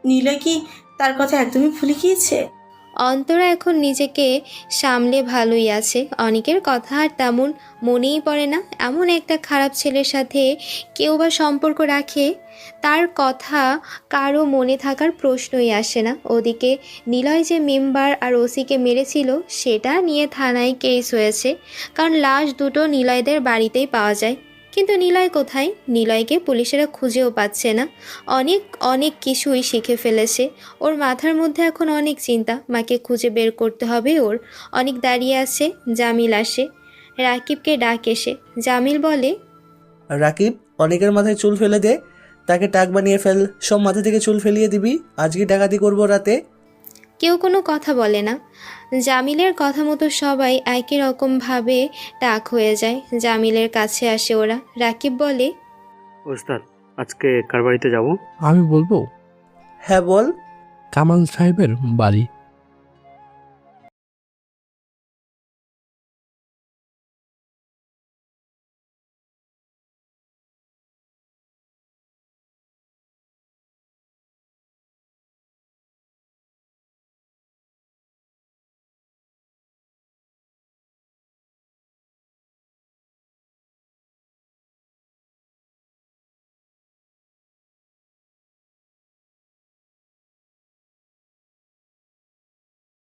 নিলয় কি তার কথা একদমই ভুলে গিয়েছে? অন্তরা এখন নিজেকে সামলে ভালোই আছে। অনেকের কথা আর তেমন মনেই পড়ে না। এমন একটা খারাপ ছেলের সাথে কেউ বা সম্পর্ক রাখে, তার কথা কারো মনে থাকার প্রশ্নই আসে না। ওদিকে নিলয় যে মেম্বার আর ওসিকে মেরেছিল সেটা নিয়ে থানায় কেস হয়েছে, কারণ লাশ দুটো নিলয়দের বাড়িতেই পাওয়া যায়। কিন্তু নিলয় কোথায়? নিলয়কে পুলিশেরা খুঁজেও পাচ্ছে না। অনেক অনেক কিছুই শিখে ফেলেছে। ওর মাথার মধ্যে এখন অনেক চিন্তা, মাকে খুঁজে বের করতে হবে ওর। অনেক দাঁড়িয়ে আছে। জামিল আসে, রাকিবকে ডাক এসে। জামিল বলে, রাকিব, অনেকের মাথায় চুল ফেলে দে, তাকে টাক বানিয়ে ফেল, সব মাথা থেকে চুল ফেলিয়ে দিবি। আজকে ডাকাতি করবো রাতে। কেউ কোনো কথা বলে না। জামিলের কথা মতো সবাই একই রকমভাবে টাক হয়ে যায়। জামিলের কাছে আসে ওরা। রাকিব বলে, ওস্তাদ, আজকে কার বাড়িতে যাব? আমি বলবো, হ্যাঁ বল। কামাল সাহেবের বাড়ি।